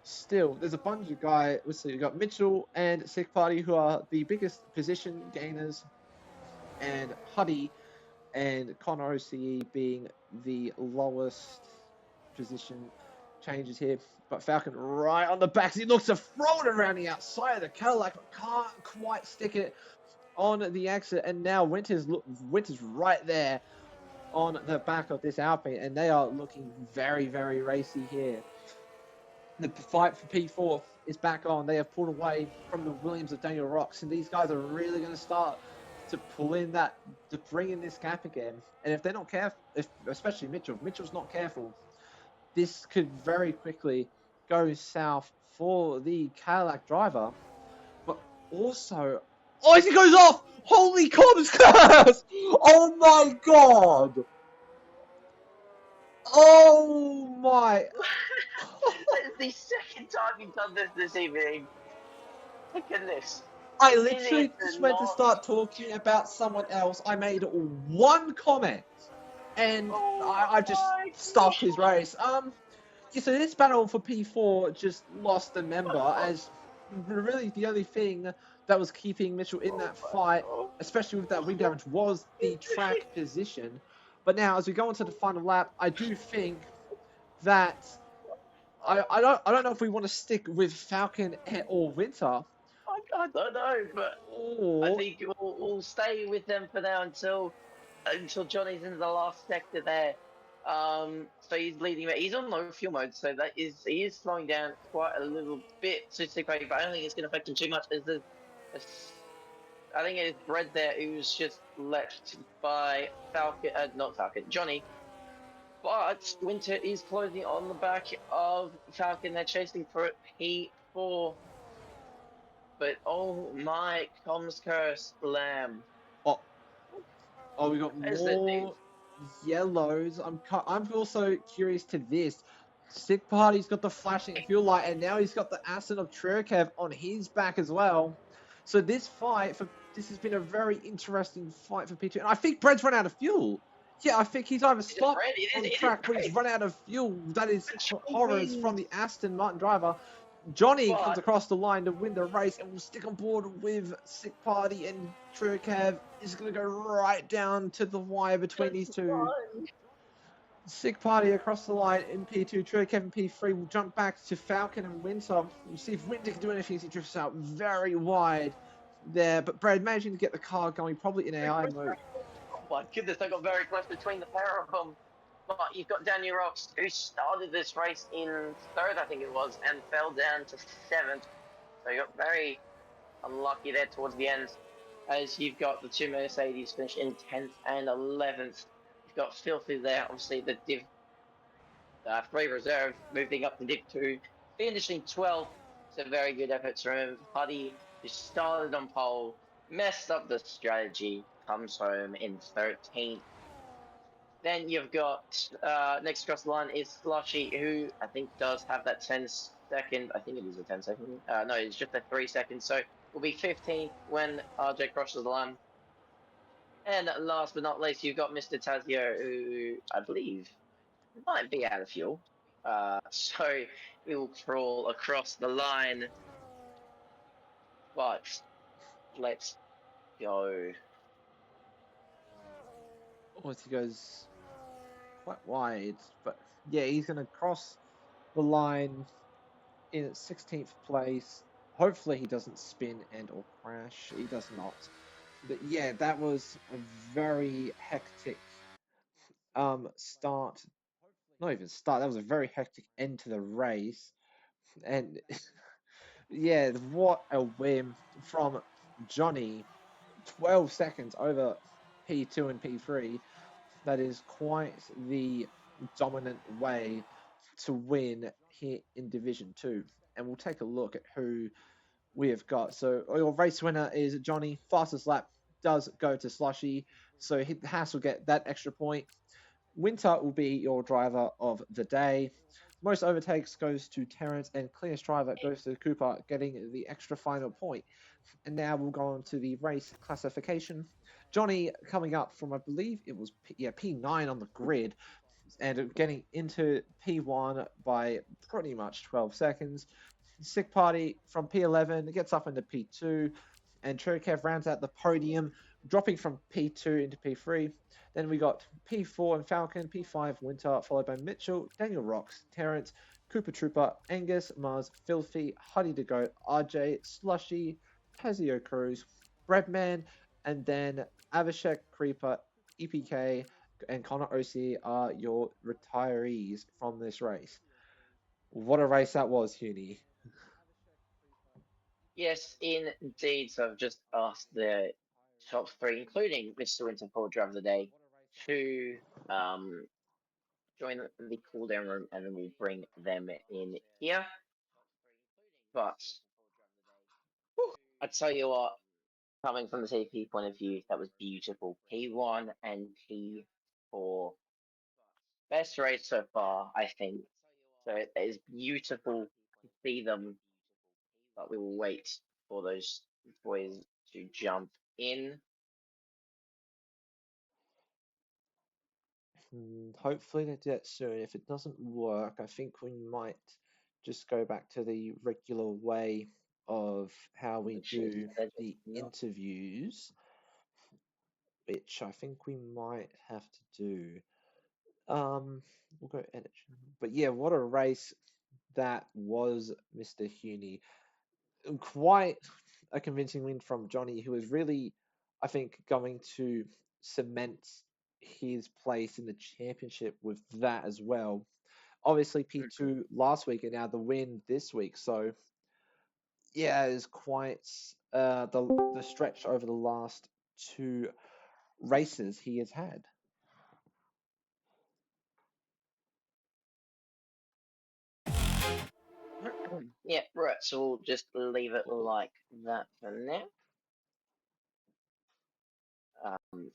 Still, there's a bunch of guys. So you've got Mitchell and Sick Party, who are the biggest position gainers, and Huddy and Connor OCE being the lowest position changes here. But Falcon right on the back. He looks to throw it around the outside of the Cadillac, but can't quite stick it on the exit. And now Winter's right there on the back of this Alpine, and they are looking very, very racy here. The fight for P4 is back on. They have pulled away from the Williams of Daniel Rocks, and these guys are really going to start to pull in that, to bring in this gap again. And if they're not careful, especially Mitchell, if Mitchell's not careful, this could very quickly go south for the Cadillac driver. But also, oh, he goes off! Holy cobbs curse! Oh my god! Oh my! That is the second time you've done this evening. Look at this. I literally just went to start talking about someone else. I made one comment, and I just stopped his race. Yeah, so this battle for P4 just lost a member, as really the only thing that was keeping Mitchell in that fight, especially with that wing damage, was the track position. But now, as we go into the final lap, I do think that I don't know if we want to stick with Falcon or Winter. I don't know, but I think we'll stay with them for now until Johnny's in the last sector there. So he's leading. He's on low fuel mode, so he is slowing down quite a little bit to Sick Party, but I don't think it's going to affect him too much. As I think it is Brett there who's just left by Falcon, not Falcon, Johnny. But Winter is closing on the back of Falcon. They're chasing for P4. But oh my comms curse, Lamb. Oh, oh, we got Is that dude? more yellows. I'm also curious to this. Sick Party's got the flashing fuel light, and now he's got the acid of Cherkev on his back as well. So this has been a very interesting fight for P2. And I think Brett's run out of fuel. Yeah, I think he's either Is it stopped Brett? on It is track, but he's Brett. run out of fuel. That is Control horrors from wind. the Aston Martin driver. Johnny comes But across the line to win the race and will stick on board with Sick Party, and Cherkev is going to go right down to the wire between these two. Sick Party across the line in P2. Cherkev in P3 will jump back to Falcon and Winter. We'll see if Winter can do anything as he drifts out very wide there. But Brad managing to get the car going, probably in AI mode. oh my goodness, I got very close between the pair of them. But you've got Daniel Rocks, who started this race in third, I think it was, and fell down to seventh. So you got very unlucky there towards the end. As you've got the two Mercedes finish in 10th and 11th. You've got Filthy there, obviously the Div 3 reserve moving up to Div 2, finishing 12th. It's a very good effort from him. Putty, who started on pole, messed up the strategy, comes home in 13th. Then you've got next across the line is Slushy, who I think does have that 10-second. I think it is a 10-second. No, it's just a 3 second. So will be 15th when RJ crosses the line. And last but not least, you've got Mr. Tazio, who I believe might be out of fuel. So he will crawl across the line. But let's go. Once he goes quite wide, but yeah, he's going to cross the line in 16th place. Hopefully he doesn't spin and or crash. He does not. But yeah, that was a very hectic start. Not even start. That was a very hectic end to the race. And yeah, what a win from Johnny. 12 seconds over P2 and P3. That is quite the dominant way to win here in Division 2. And we'll take a look at who we have got. So your race winner is Johnny. Fastest lap does go to Slushy. So Haas will get that extra point. Winter will be your driver of the day. Most overtakes goes to Terrence, and cleanest driver goes to Cooper, getting the extra final point. And now we'll go on to the race classification. Johnny coming up from, I believe it was P9 on the grid, and getting into P1 by pretty much 12 seconds. Sick Party from P11 gets up into P2, and Cherkev rounds out the podium, dropping from P2 into P3. Then we got P4 and Falcon, P5 Winter, followed by Mitchell, Daniel Rocks, Terrence, Cooper Trooper, Angus, Mars, Filthy, Huddy the Goat, RJ, Slushy, Tazio Cruz, Breadman, and then Avishek, Creeper, EPK, and Connor OC are your retirees from this race. What a race that was, Hunie. Yes, indeed. So I've just asked the top three, including Mr. Winterford Driver of the Day, to join the cool down room, and then we'll bring them in here. But I tell you what, coming from the TP point of view, that was beautiful. P1 and P4, best race so far, I think. So it is beautiful to see them, but we will wait for those boys to jump in. Hopefully they do that soon. If it doesn't work, I think we might just go back to the regular way of how we do the interviews, which I think we might have to do. We'll go edit. But yeah, what a race that was, Mr. Huney. Quite a convincing win from Johnny, who is really, I think, going to cement his place in the championship with that as well. Obviously, P2 last week and now the win this week. So, yeah, is quite the stretch over the last 2 races he has had. Yeah, right. So we'll just leave it like that for now. Um,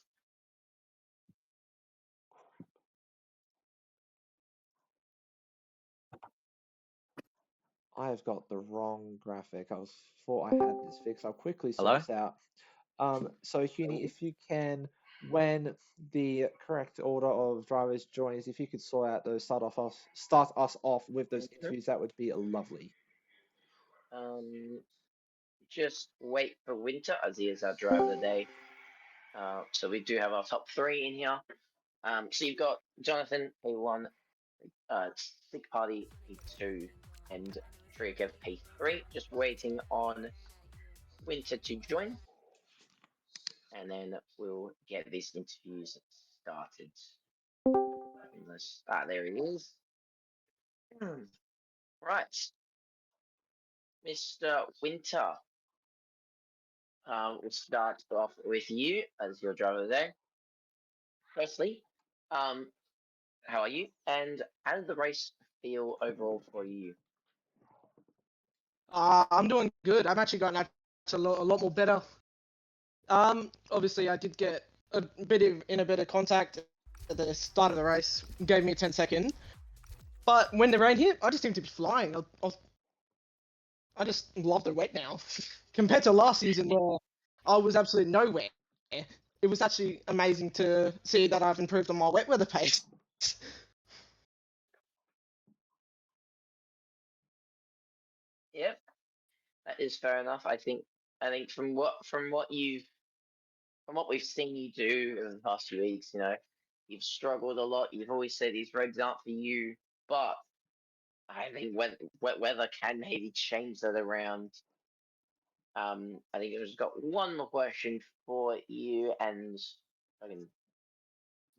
I've got the wrong graphic. Thought I had this fixed. I'll quickly sort Hello? this out. So Hughie, if you can, when the correct order of drivers joins, if you could sort out those, start us off with those interviews, that would be lovely. Um, just wait for Winter as he is our driver of the day. So we do have our top 3 in here. So you've got Jonathan P1, Sick Party P2, and Trigger P3. Just waiting on Winter to join, and then we'll get these interviews started. There he is. Right, Mr. Winter. We'll start off with you as your driver of the day. Firstly, how are you? And how did the race feel overall for you? I'm doing good. I've actually gotten a lot more better. Obviously I did get a bit of contact at the start of the race, gave me a 10-second. But when the rain hit, I just seemed to be flying. I just love the wet now. Compared to last season where I was absolutely nowhere. It was actually amazing to see that I've improved on my wet weather pace. Yep, that is fair enough. I think from what we've seen you do over the past few weeks, you've struggled a lot. You've always said these regs aren't for you, but I think wet weather can maybe change that around. I think I've just got one more question for you, and I can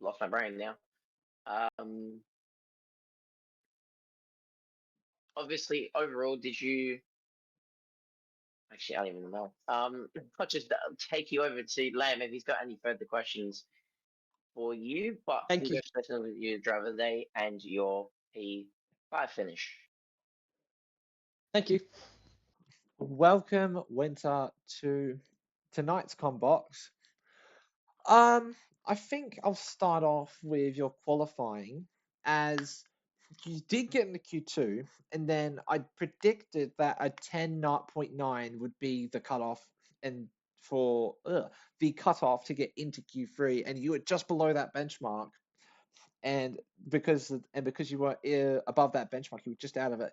lost my brain now. Um, Obviously, overall, did you? Actually, I don't even know. I'll just take you over to Lamb if he's got any further questions for you. But Thank you. congratulations with your driver of the day and your P5 finish. Thank you. Welcome, Winter, to tonight's Combox. I think I'll start off with your qualifying, as you did get in the Q2, and then I predicted that a 10.9 would be the cutoff, and for the cutoff to get into Q3, and you were just below that benchmark, and because you were above that benchmark, you were just out of it.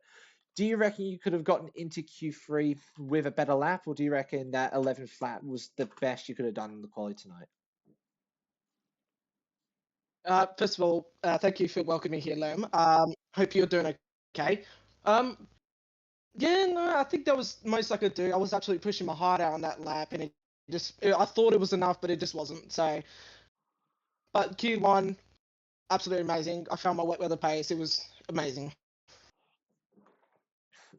Do you reckon you could have gotten into Q3 with a better lap, or do you reckon that 11 flat was the best you could have done in the quali tonight? First of all, thank you for welcoming me here, Lam. Hope you're doing okay. Yeah, no, I think that was most I could do. I was actually pushing my heart out on that lap, and I thought it was enough, but it just wasn't. So, but Q1, absolutely amazing. I found my wet weather pace. It was amazing.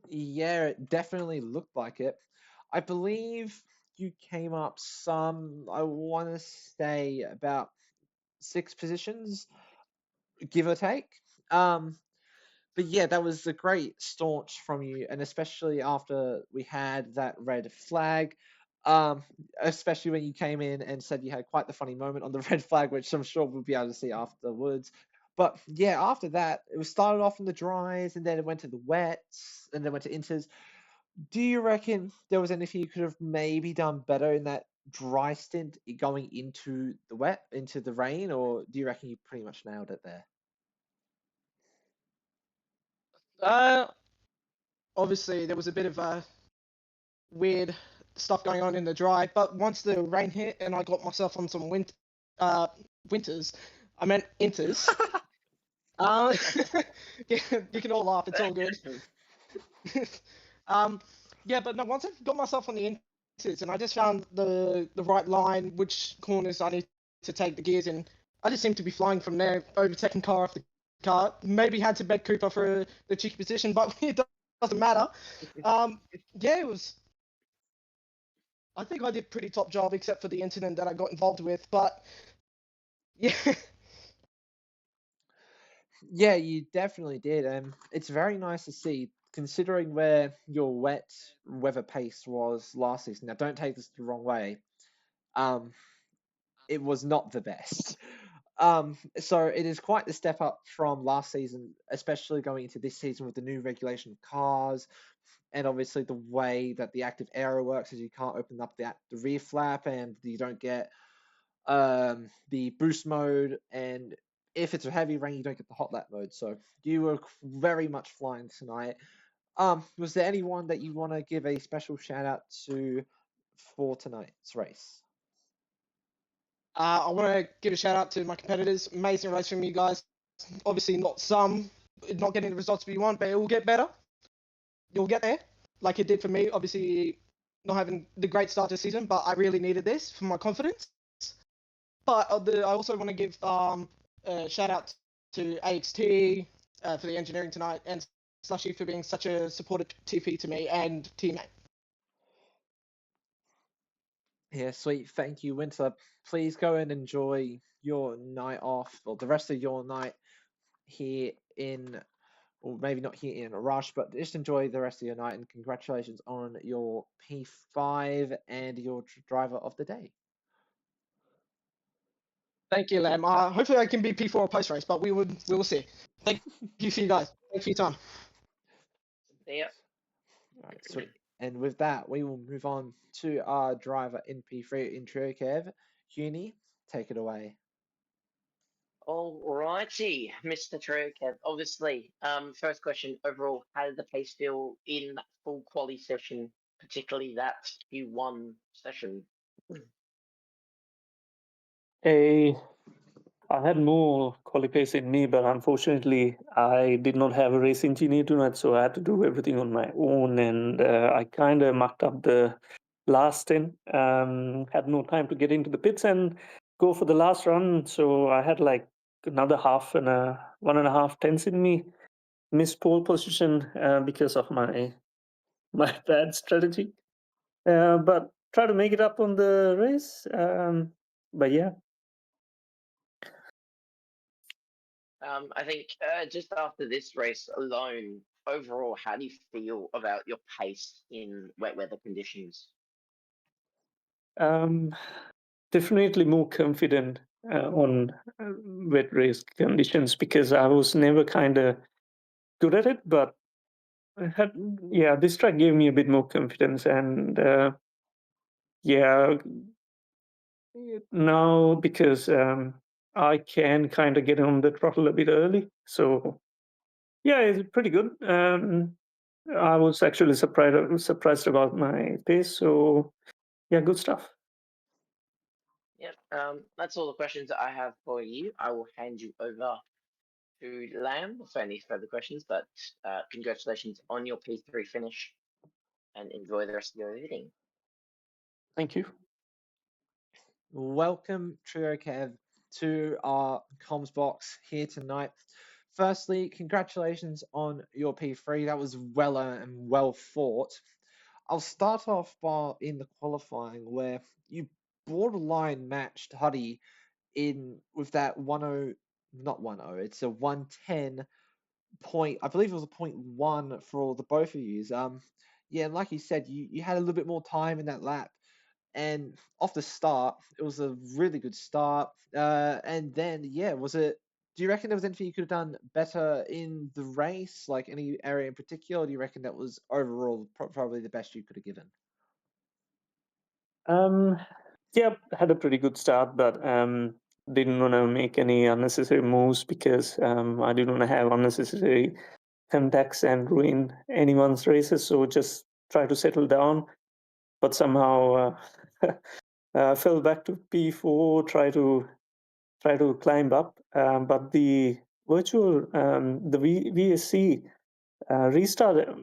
Yeah, it definitely looked like it. I believe you came up I want to say about 6 positions, give or take. But yeah, that was a great staunch from you, and especially after we had that red flag. Especially when you came in and said you had quite the funny moment on the red flag, which I'm sure we'll be able to see afterwards. But yeah, after that, it was started off in the dries, and then it went to the wets, and then went to inters. Do you reckon there was anything you could have maybe done better in that dry stint going into the rain, or do you reckon you pretty much nailed it there? Obviously there was a bit of weird stuff going on in the dry, but once the rain hit and I got myself on some winters, I meant inters. Yeah, you can all laugh. It's all good. Yeah, but no. Once I got myself on the inters, and I just found the right line, which corners I need to take the gears in. I just seemed to be flying from there, overtaking car after car. Maybe had to bet Cooper for the cheeky position, but it doesn't matter. Yeah, it was I think I did pretty top job, except for the incident that I got involved with. But yeah, Yeah, you definitely did. It's very nice to see, considering where your wet weather pace was last season. Now, don't take this the wrong way. Um, it was not the best. So it is quite the step up from last season, especially going into this season with the new regulation of cars, and obviously the way that the active aero works is you can't open up the rear flap, and you don't get the boost mode, and if it's a heavy rain, you don't get the hot lap mode. So you were very much flying tonight. Was there anyone that you want to give a special shout out to for tonight's race? I want to give a shout out to my competitors. Amazing race from you guys. Obviously, not getting the results we want, but it will get better. You'll get there, like it did for me. Obviously, not having the great start to the season, but I really needed this for my confidence. But I also want to give a shout out to AXT for the engineering tonight, and Slushy for being such a supportive TP to me and teammate. Yeah, sweet. Thank you, Winter. Please go and enjoy your night off, or the rest of your night here in, or maybe not here in a rush, but just enjoy the rest of your night. And congratulations on your P5 and your driver of the day. Thank you, Lam. Hopefully I can be P4 post race, but we will see. Thank you for you guys. Thank you for your time. Yep. All right, sweet. And with that, we will move on to our driver in P3 in Triokev. Uni, take it away. Alrighty, Mr. Trukev. Obviously, first question overall, how did the pace feel in that full quali session, particularly that Q1 session? I I had more quali pace in me, but unfortunately, I did not have a race engineer tonight, so I had to do everything on my own, and I kind of mucked up the last 10. Had no time to get into the pits and go for the last run, so I had like another half and a 1.5 tenths in me. Missed pole position because of my my bad strategy, but try to make it up on the race. But yeah. I think just after this race alone, overall, how do you feel about your pace in wet weather conditions? Um, Definitely more confident on wet race conditions because I was never kind of good at it, but I had, yeah, this track gave me a bit more confidence, and yeah, now because I can kind of get on the throttle a bit early, so yeah, it's pretty good. I was actually surprised about my pace, so yeah, good stuff. Yep. That's all the questions that I have for you. I will hand you over to Lamb for any further questions, but congratulations on your P3 finish and enjoy the rest of your evening. Thank you. Welcome, Triokev, to our comms box here tonight. Firstly, congratulations on your P3. That was well earned and well fought. I'll start off in the qualifying where you borderline matched Huddy in with that 10, not 10, it's a 110 point. I believe it was a point one for the both of you. Yeah, and like you said, you had a little bit more time in that lap, and off the start, it was a really good start. And then yeah, was it? Do you reckon there was anything you could have done better in the race, like any area in particular? Or do you reckon that was overall probably the best you could have given? Um, yeah, had a pretty good start, but didn't want to make any unnecessary moves because I didn't want to have unnecessary contacts and ruin anyone's races. So just try to settle down. But somehow fell back to P4. Try to climb up, but the VSC restart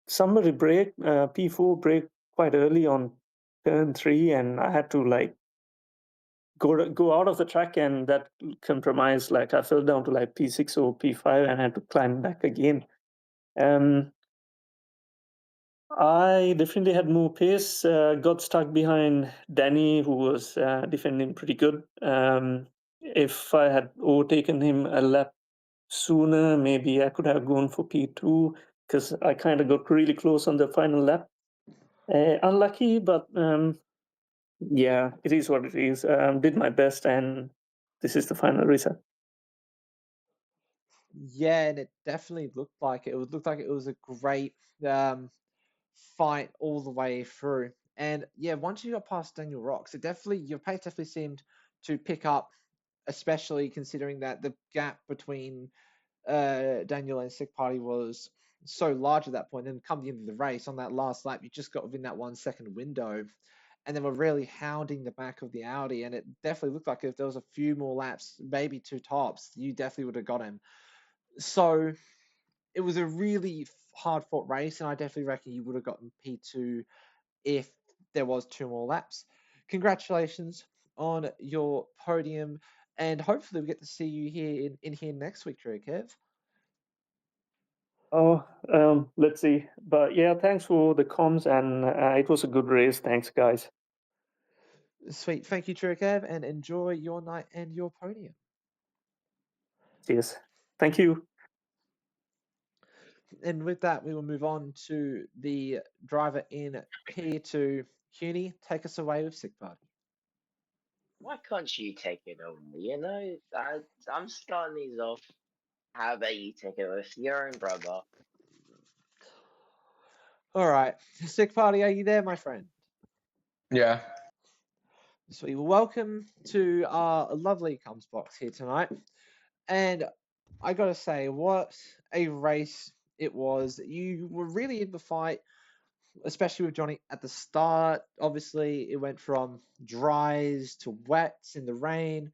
somebody break P4 break quite early on turn 3, and I had to like go out of the track, and that compromised, like I fell down to like P6 or P5 and had to climb back again. um I definitely had more pace. Got stuck behind Danny, who was defending pretty good. If I had overtaken him a lap sooner, maybe I could have gone for P2 because I kind of got really close on the final lap. Unlucky, but yeah, it is what it is. Did my best, and this is the final result. Yeah, and it definitely looked like it. It looked like it was a great fight all the way through. And yeah, once you got past Daniel Rocks, your pace definitely seemed to pick up, especially considering that the gap between Daniel and Sick Party was so large at that point. And come the end of the race, on that last lap, you just got within that 1 second window, and they were really hounding the back of the Audi. And it definitely looked like if there was a few more laps, maybe two tops, you definitely would have got him. So it was a really hard fought race, and I definitely reckon you would have gotten P2 if there was two more laps. Congratulations on your podium, and hopefully we get to see you here in here next week, Drew Kev. Oh, let's see. But yeah, thanks for the comms, and it was a good race. Thanks, guys. Sweet. Thank you, Drew Kev, and enjoy your night and your podium. Cheers. Thank you. And with that, we will move on to the driver in P2. Cuny, take us away with Sick Party. Why can't you take it over? You know, I'm starting these off. How about you take it with your own brother? All right, Sick Party, are you there, my friend? Yeah. So welcome to our lovely comms box here tonight. And I gotta say, what a race it was. You were really in the fight, especially with Johnny at the start. Obviously, it went from dries to wets in the rain.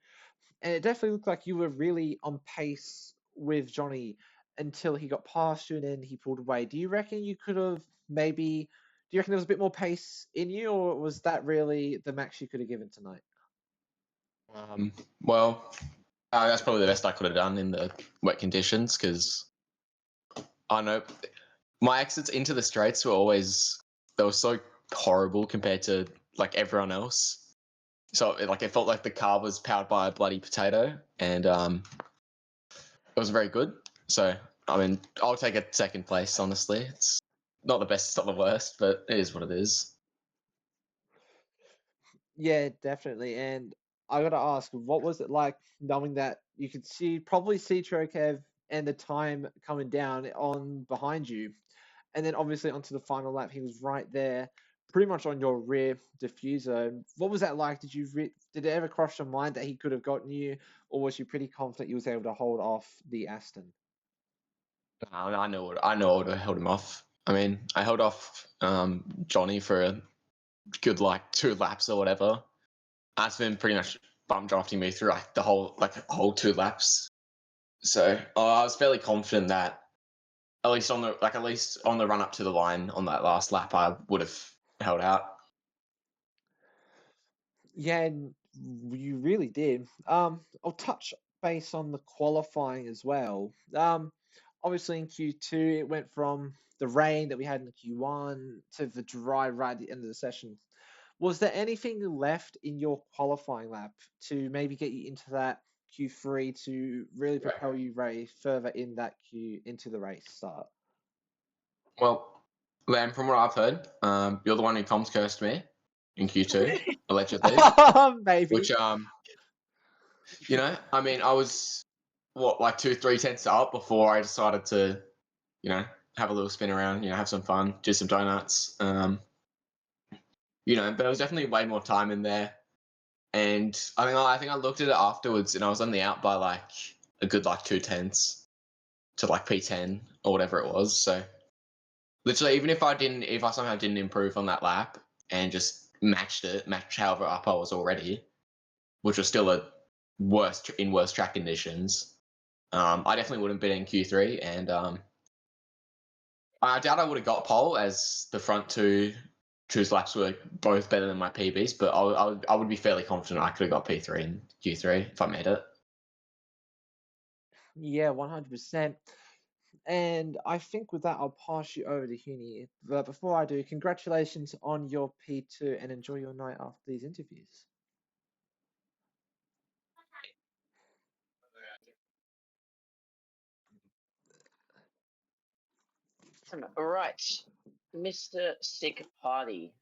And it definitely looked like you were really on pace with Johnny until he got past you and then he pulled away. Do you reckon you could have maybe? Do you reckon there was a bit more pace in you, or was that really the max you could have given tonight? Well, that's probably the best I could have done in the wet conditions because I know my exits into the straights were they were so horrible compared to like everyone else. So it felt like the car was powered by a bloody potato, and it was very good. So I mean, I'll take a second place. Honestly, it's not the best, it's not the worst, but it is what it is. Yeah, definitely. And I gotta ask, what was it like knowing that you could probably see Trokev and the time coming down on behind you, and then obviously onto the final lap, he was right there, pretty much on your rear diffuser. What was that like? Did it ever cross your mind that he could have gotten you, or was you pretty confident he was able to hold off the Aston? I know I would have held him off. I mean, I held off Johnny for a good like 2 laps or whatever. That's been pretty much bum drafting me through like the whole 2 laps. So I was fairly confident that at least on the run up to the line on that last lap, I would have held out. Yeah, and you really did. I'll touch base on the qualifying as well. Obviously in Q2 it went from the rain that we had in Q1 to the dry right at the end of the session. Was there anything left in your qualifying lap to maybe get you into that Q3 to really propel you further in that Q into the race start? Well, Lamb, from what I've heard, you're the one who comms cursed me in Q2 allegedly, Maybe. which you know, I mean, I was like 2-3 tenths up before I decided to, you know, have a little spin around, you know, have some fun, do some donuts. You know, but there was definitely way more time in there. And I think I looked at it afterwards and I was only out by like a good like 2 tenths to like P10 or whatever it was. So literally, even if I somehow didn't improve on that lap and just matched however up I was already, which was still worse track conditions, I definitely wouldn't been in Q3, and I doubt I would have got pole as the front two choose laps were both better than my PBs, but I would be fairly confident I could have got P3 in Q3 if I made it. Yeah, 100%. And I think with that, I'll pass you over to Huni. But before I do, congratulations on your P2 and enjoy your night after these interviews. All right, Mr. Sick Party.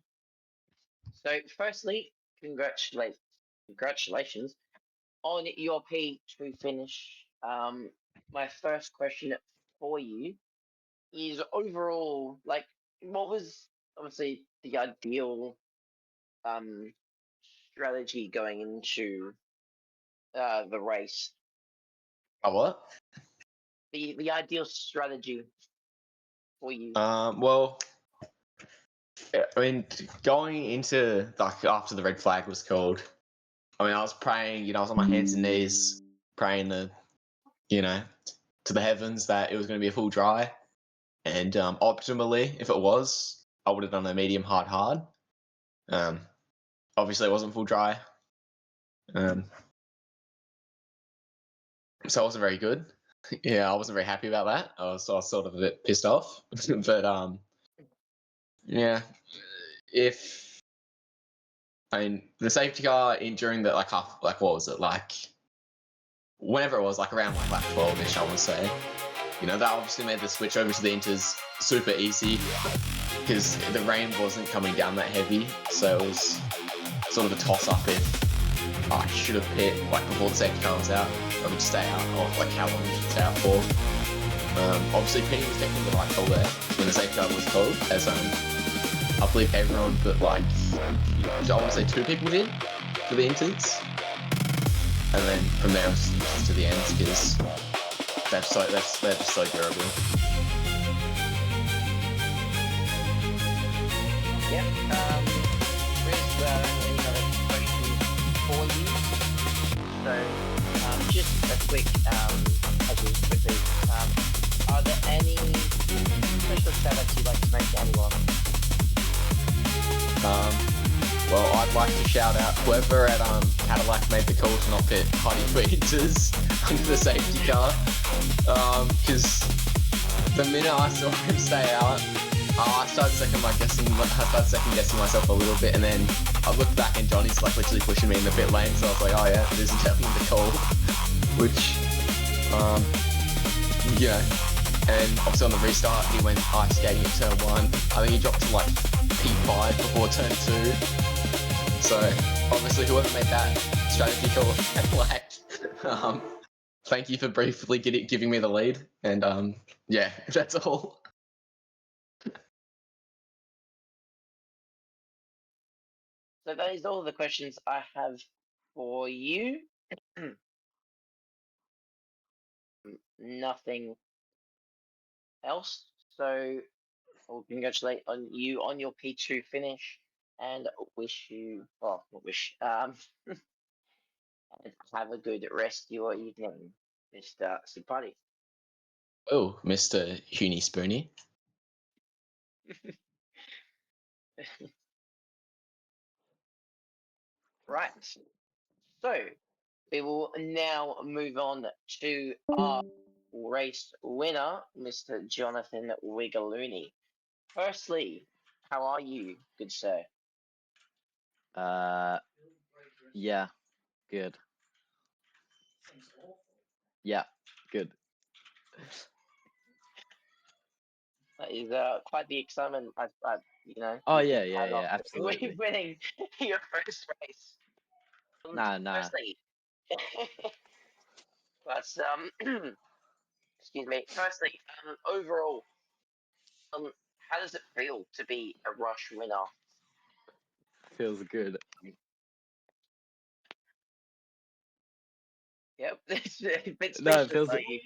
So, firstly, congratulations on your P2 finish. My first question for you is overall, like, what was obviously the ideal um strategy going into the race? Oh, what? The ideal strategy for you. Well, I mean, going into like after the red flag was called, I mean, I was praying. I was on my hands and knees praying to, to the heavens that it was going to be a full dry, and optimally, if it was, I would have done a medium hard. Obviously, it wasn't full dry, so I wasn't very good. Yeah, I wasn't very happy about that. I was sort of a bit pissed off, but yeah, if I mean the safety car during the what was it whenever it was around lap 12ish, I would say. That obviously made the switch over to the Inters super easy because the rain wasn't coming down that heavy, so it was sort of a toss up if I should have pit before the safety car was out, or to stay out, or how long we should stay out for. Obviously, pitting was definitely the right call there when the safety car was called, as I believe everyone but I want to say 2 people did for the Inters, and then from there it was just to the ends because they're just so durable. Yep. Here's another question for you. So, just a quick, quickly, are there any special shoutouts you'd like to make to anyone? Well, I'd like to shout out whoever at Cadillac made the call to not pit Honey Peters under the safety car, because the minute I saw him stay out, I started second guessing myself a little bit, and then I looked back and Johnny's literally pushing me in the pit lane, so I was like, oh yeah, this is definitely the call, which, yeah, and obviously on the restart he went ice skating at turn 1. I think he dropped to P5 before turn 2, so obviously whoever made that strategy call at Cadillac, thank you for briefly giving me the lead, and yeah, that's all. So that is all the questions I have for you. Nothing else. So I'll congratulate on you on your P2 finish and wish you, well, not wish, and have a good rest of your evening, Mr. Sipati. Oh, Mr. Huni Spoony. Right. So we will now move on to our race winner, Mr. Jonathan Wigalooney. Firstly, how are you, good sir? Yeah, good. Yeah, good. That is quite the excitement Oh you've yeah, had of absolutely. winning your first race. Nah. Firstly, that's excuse me. Firstly, overall, how does it feel to be a Rush winner? Feels good. Yep, it's a bit No, it speechless, feels. are you?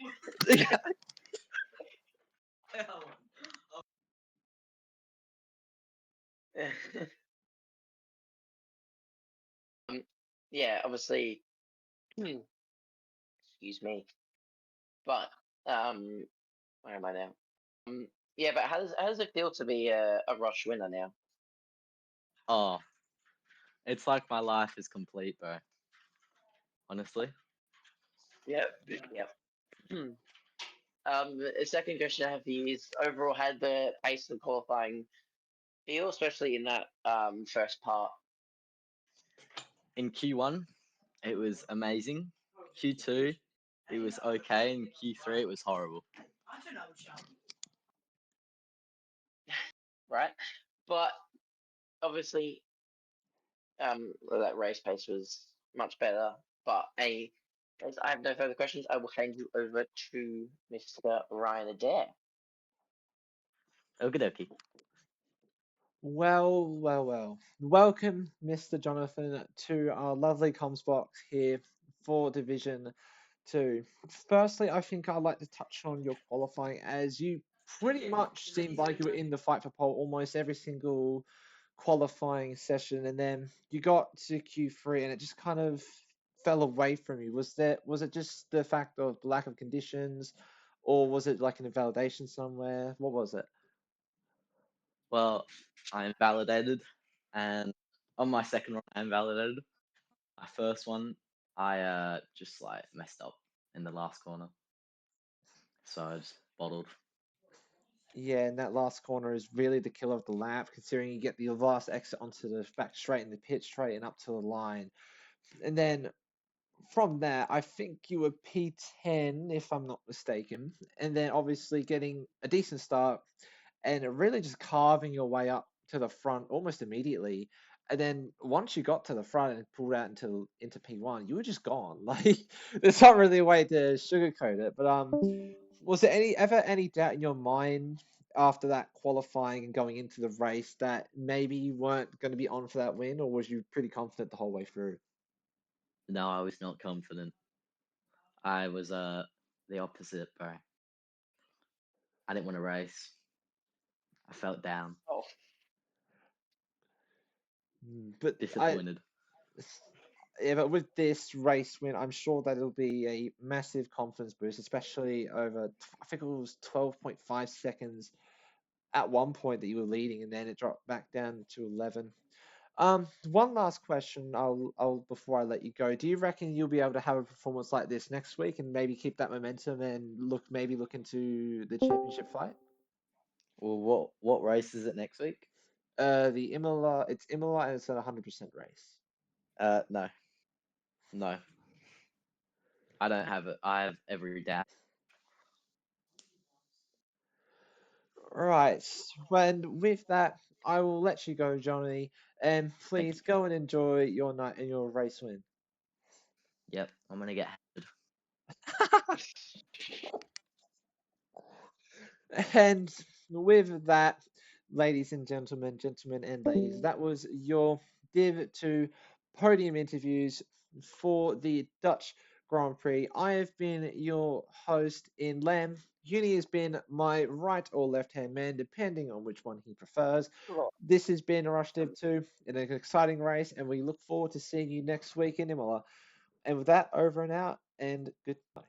Yeah, obviously. Excuse me, but where am I now? Yeah, but how does it feel to be a Rush winner now? Oh, it's like my life is complete, bro. Honestly. Yep, yep. The second question I have for you is overall, had the pace of qualifying feel, especially in that first part? In Q1, it was amazing. Q2, it was okay. In Q3, it was horrible. Right, but obviously, that race pace was much better. But as I have no further questions, I will hand you over to Mr. Ryan Adair. Okie dokie. Well. Welcome, Mr. Jonathan, to our lovely comms box here for Division 2. Firstly, I think I'd like to touch on your qualifying, as you pretty much seemed like you were in the fight for pole almost every single qualifying session, and then you got to Q3 and it just kind of fell away from you. Was it just the fact of the lack of conditions, or was it like an invalidation somewhere? What was it? Well, I invalidated, and on my second run, I invalidated. My first one, I just like messed up in the last corner, so I just bottled. Yeah, and that last corner is really the killer of the lap, considering you get the last exit onto the back straight in the pit straight and up to the line. And then from there, I think you were P10, if I'm not mistaken. And then obviously getting a decent start and really just carving your way up to the front almost immediately. And then once you got to the front and pulled out into P1, you were just gone. Like, there's not really a way to sugarcoat it. But was there ever any doubt in your mind after that qualifying and going into the race that maybe you weren't going to be on for that win, or was you pretty confident the whole way through? No, I was not confident. I was the opposite, bro. I didn't want to race. I felt down, Oh, But disappointed. yeah, but with this race win, I'm sure that it'll be a massive confidence boost, especially over, I think it was 12.5 seconds at one point that you were leading, and then it dropped back down to 11. One last question, I'll before I let you go. Do you reckon you'll be able to have a performance like this next week and maybe keep that momentum and look into the championship fight? Well, what race is it next week? The Imola, it's Imola and it's a 100% race. No, I don't have it. I have every doubt. Right. And with that, I will let you go, Johnny. And Thank please you. go and enjoy your night and your race win. Yep, I'm gonna get hammered. And with that, ladies and gentlemen and ladies, that was your Div 2 podium interviews for the Dutch Grand Prix. I have been your host in Lam. Uni has been my right or left hand man, depending on which one he prefers. This has been Rush Div 2 in an exciting race, and we look forward to seeing you next week in Imola. And with that, over and out, and good night.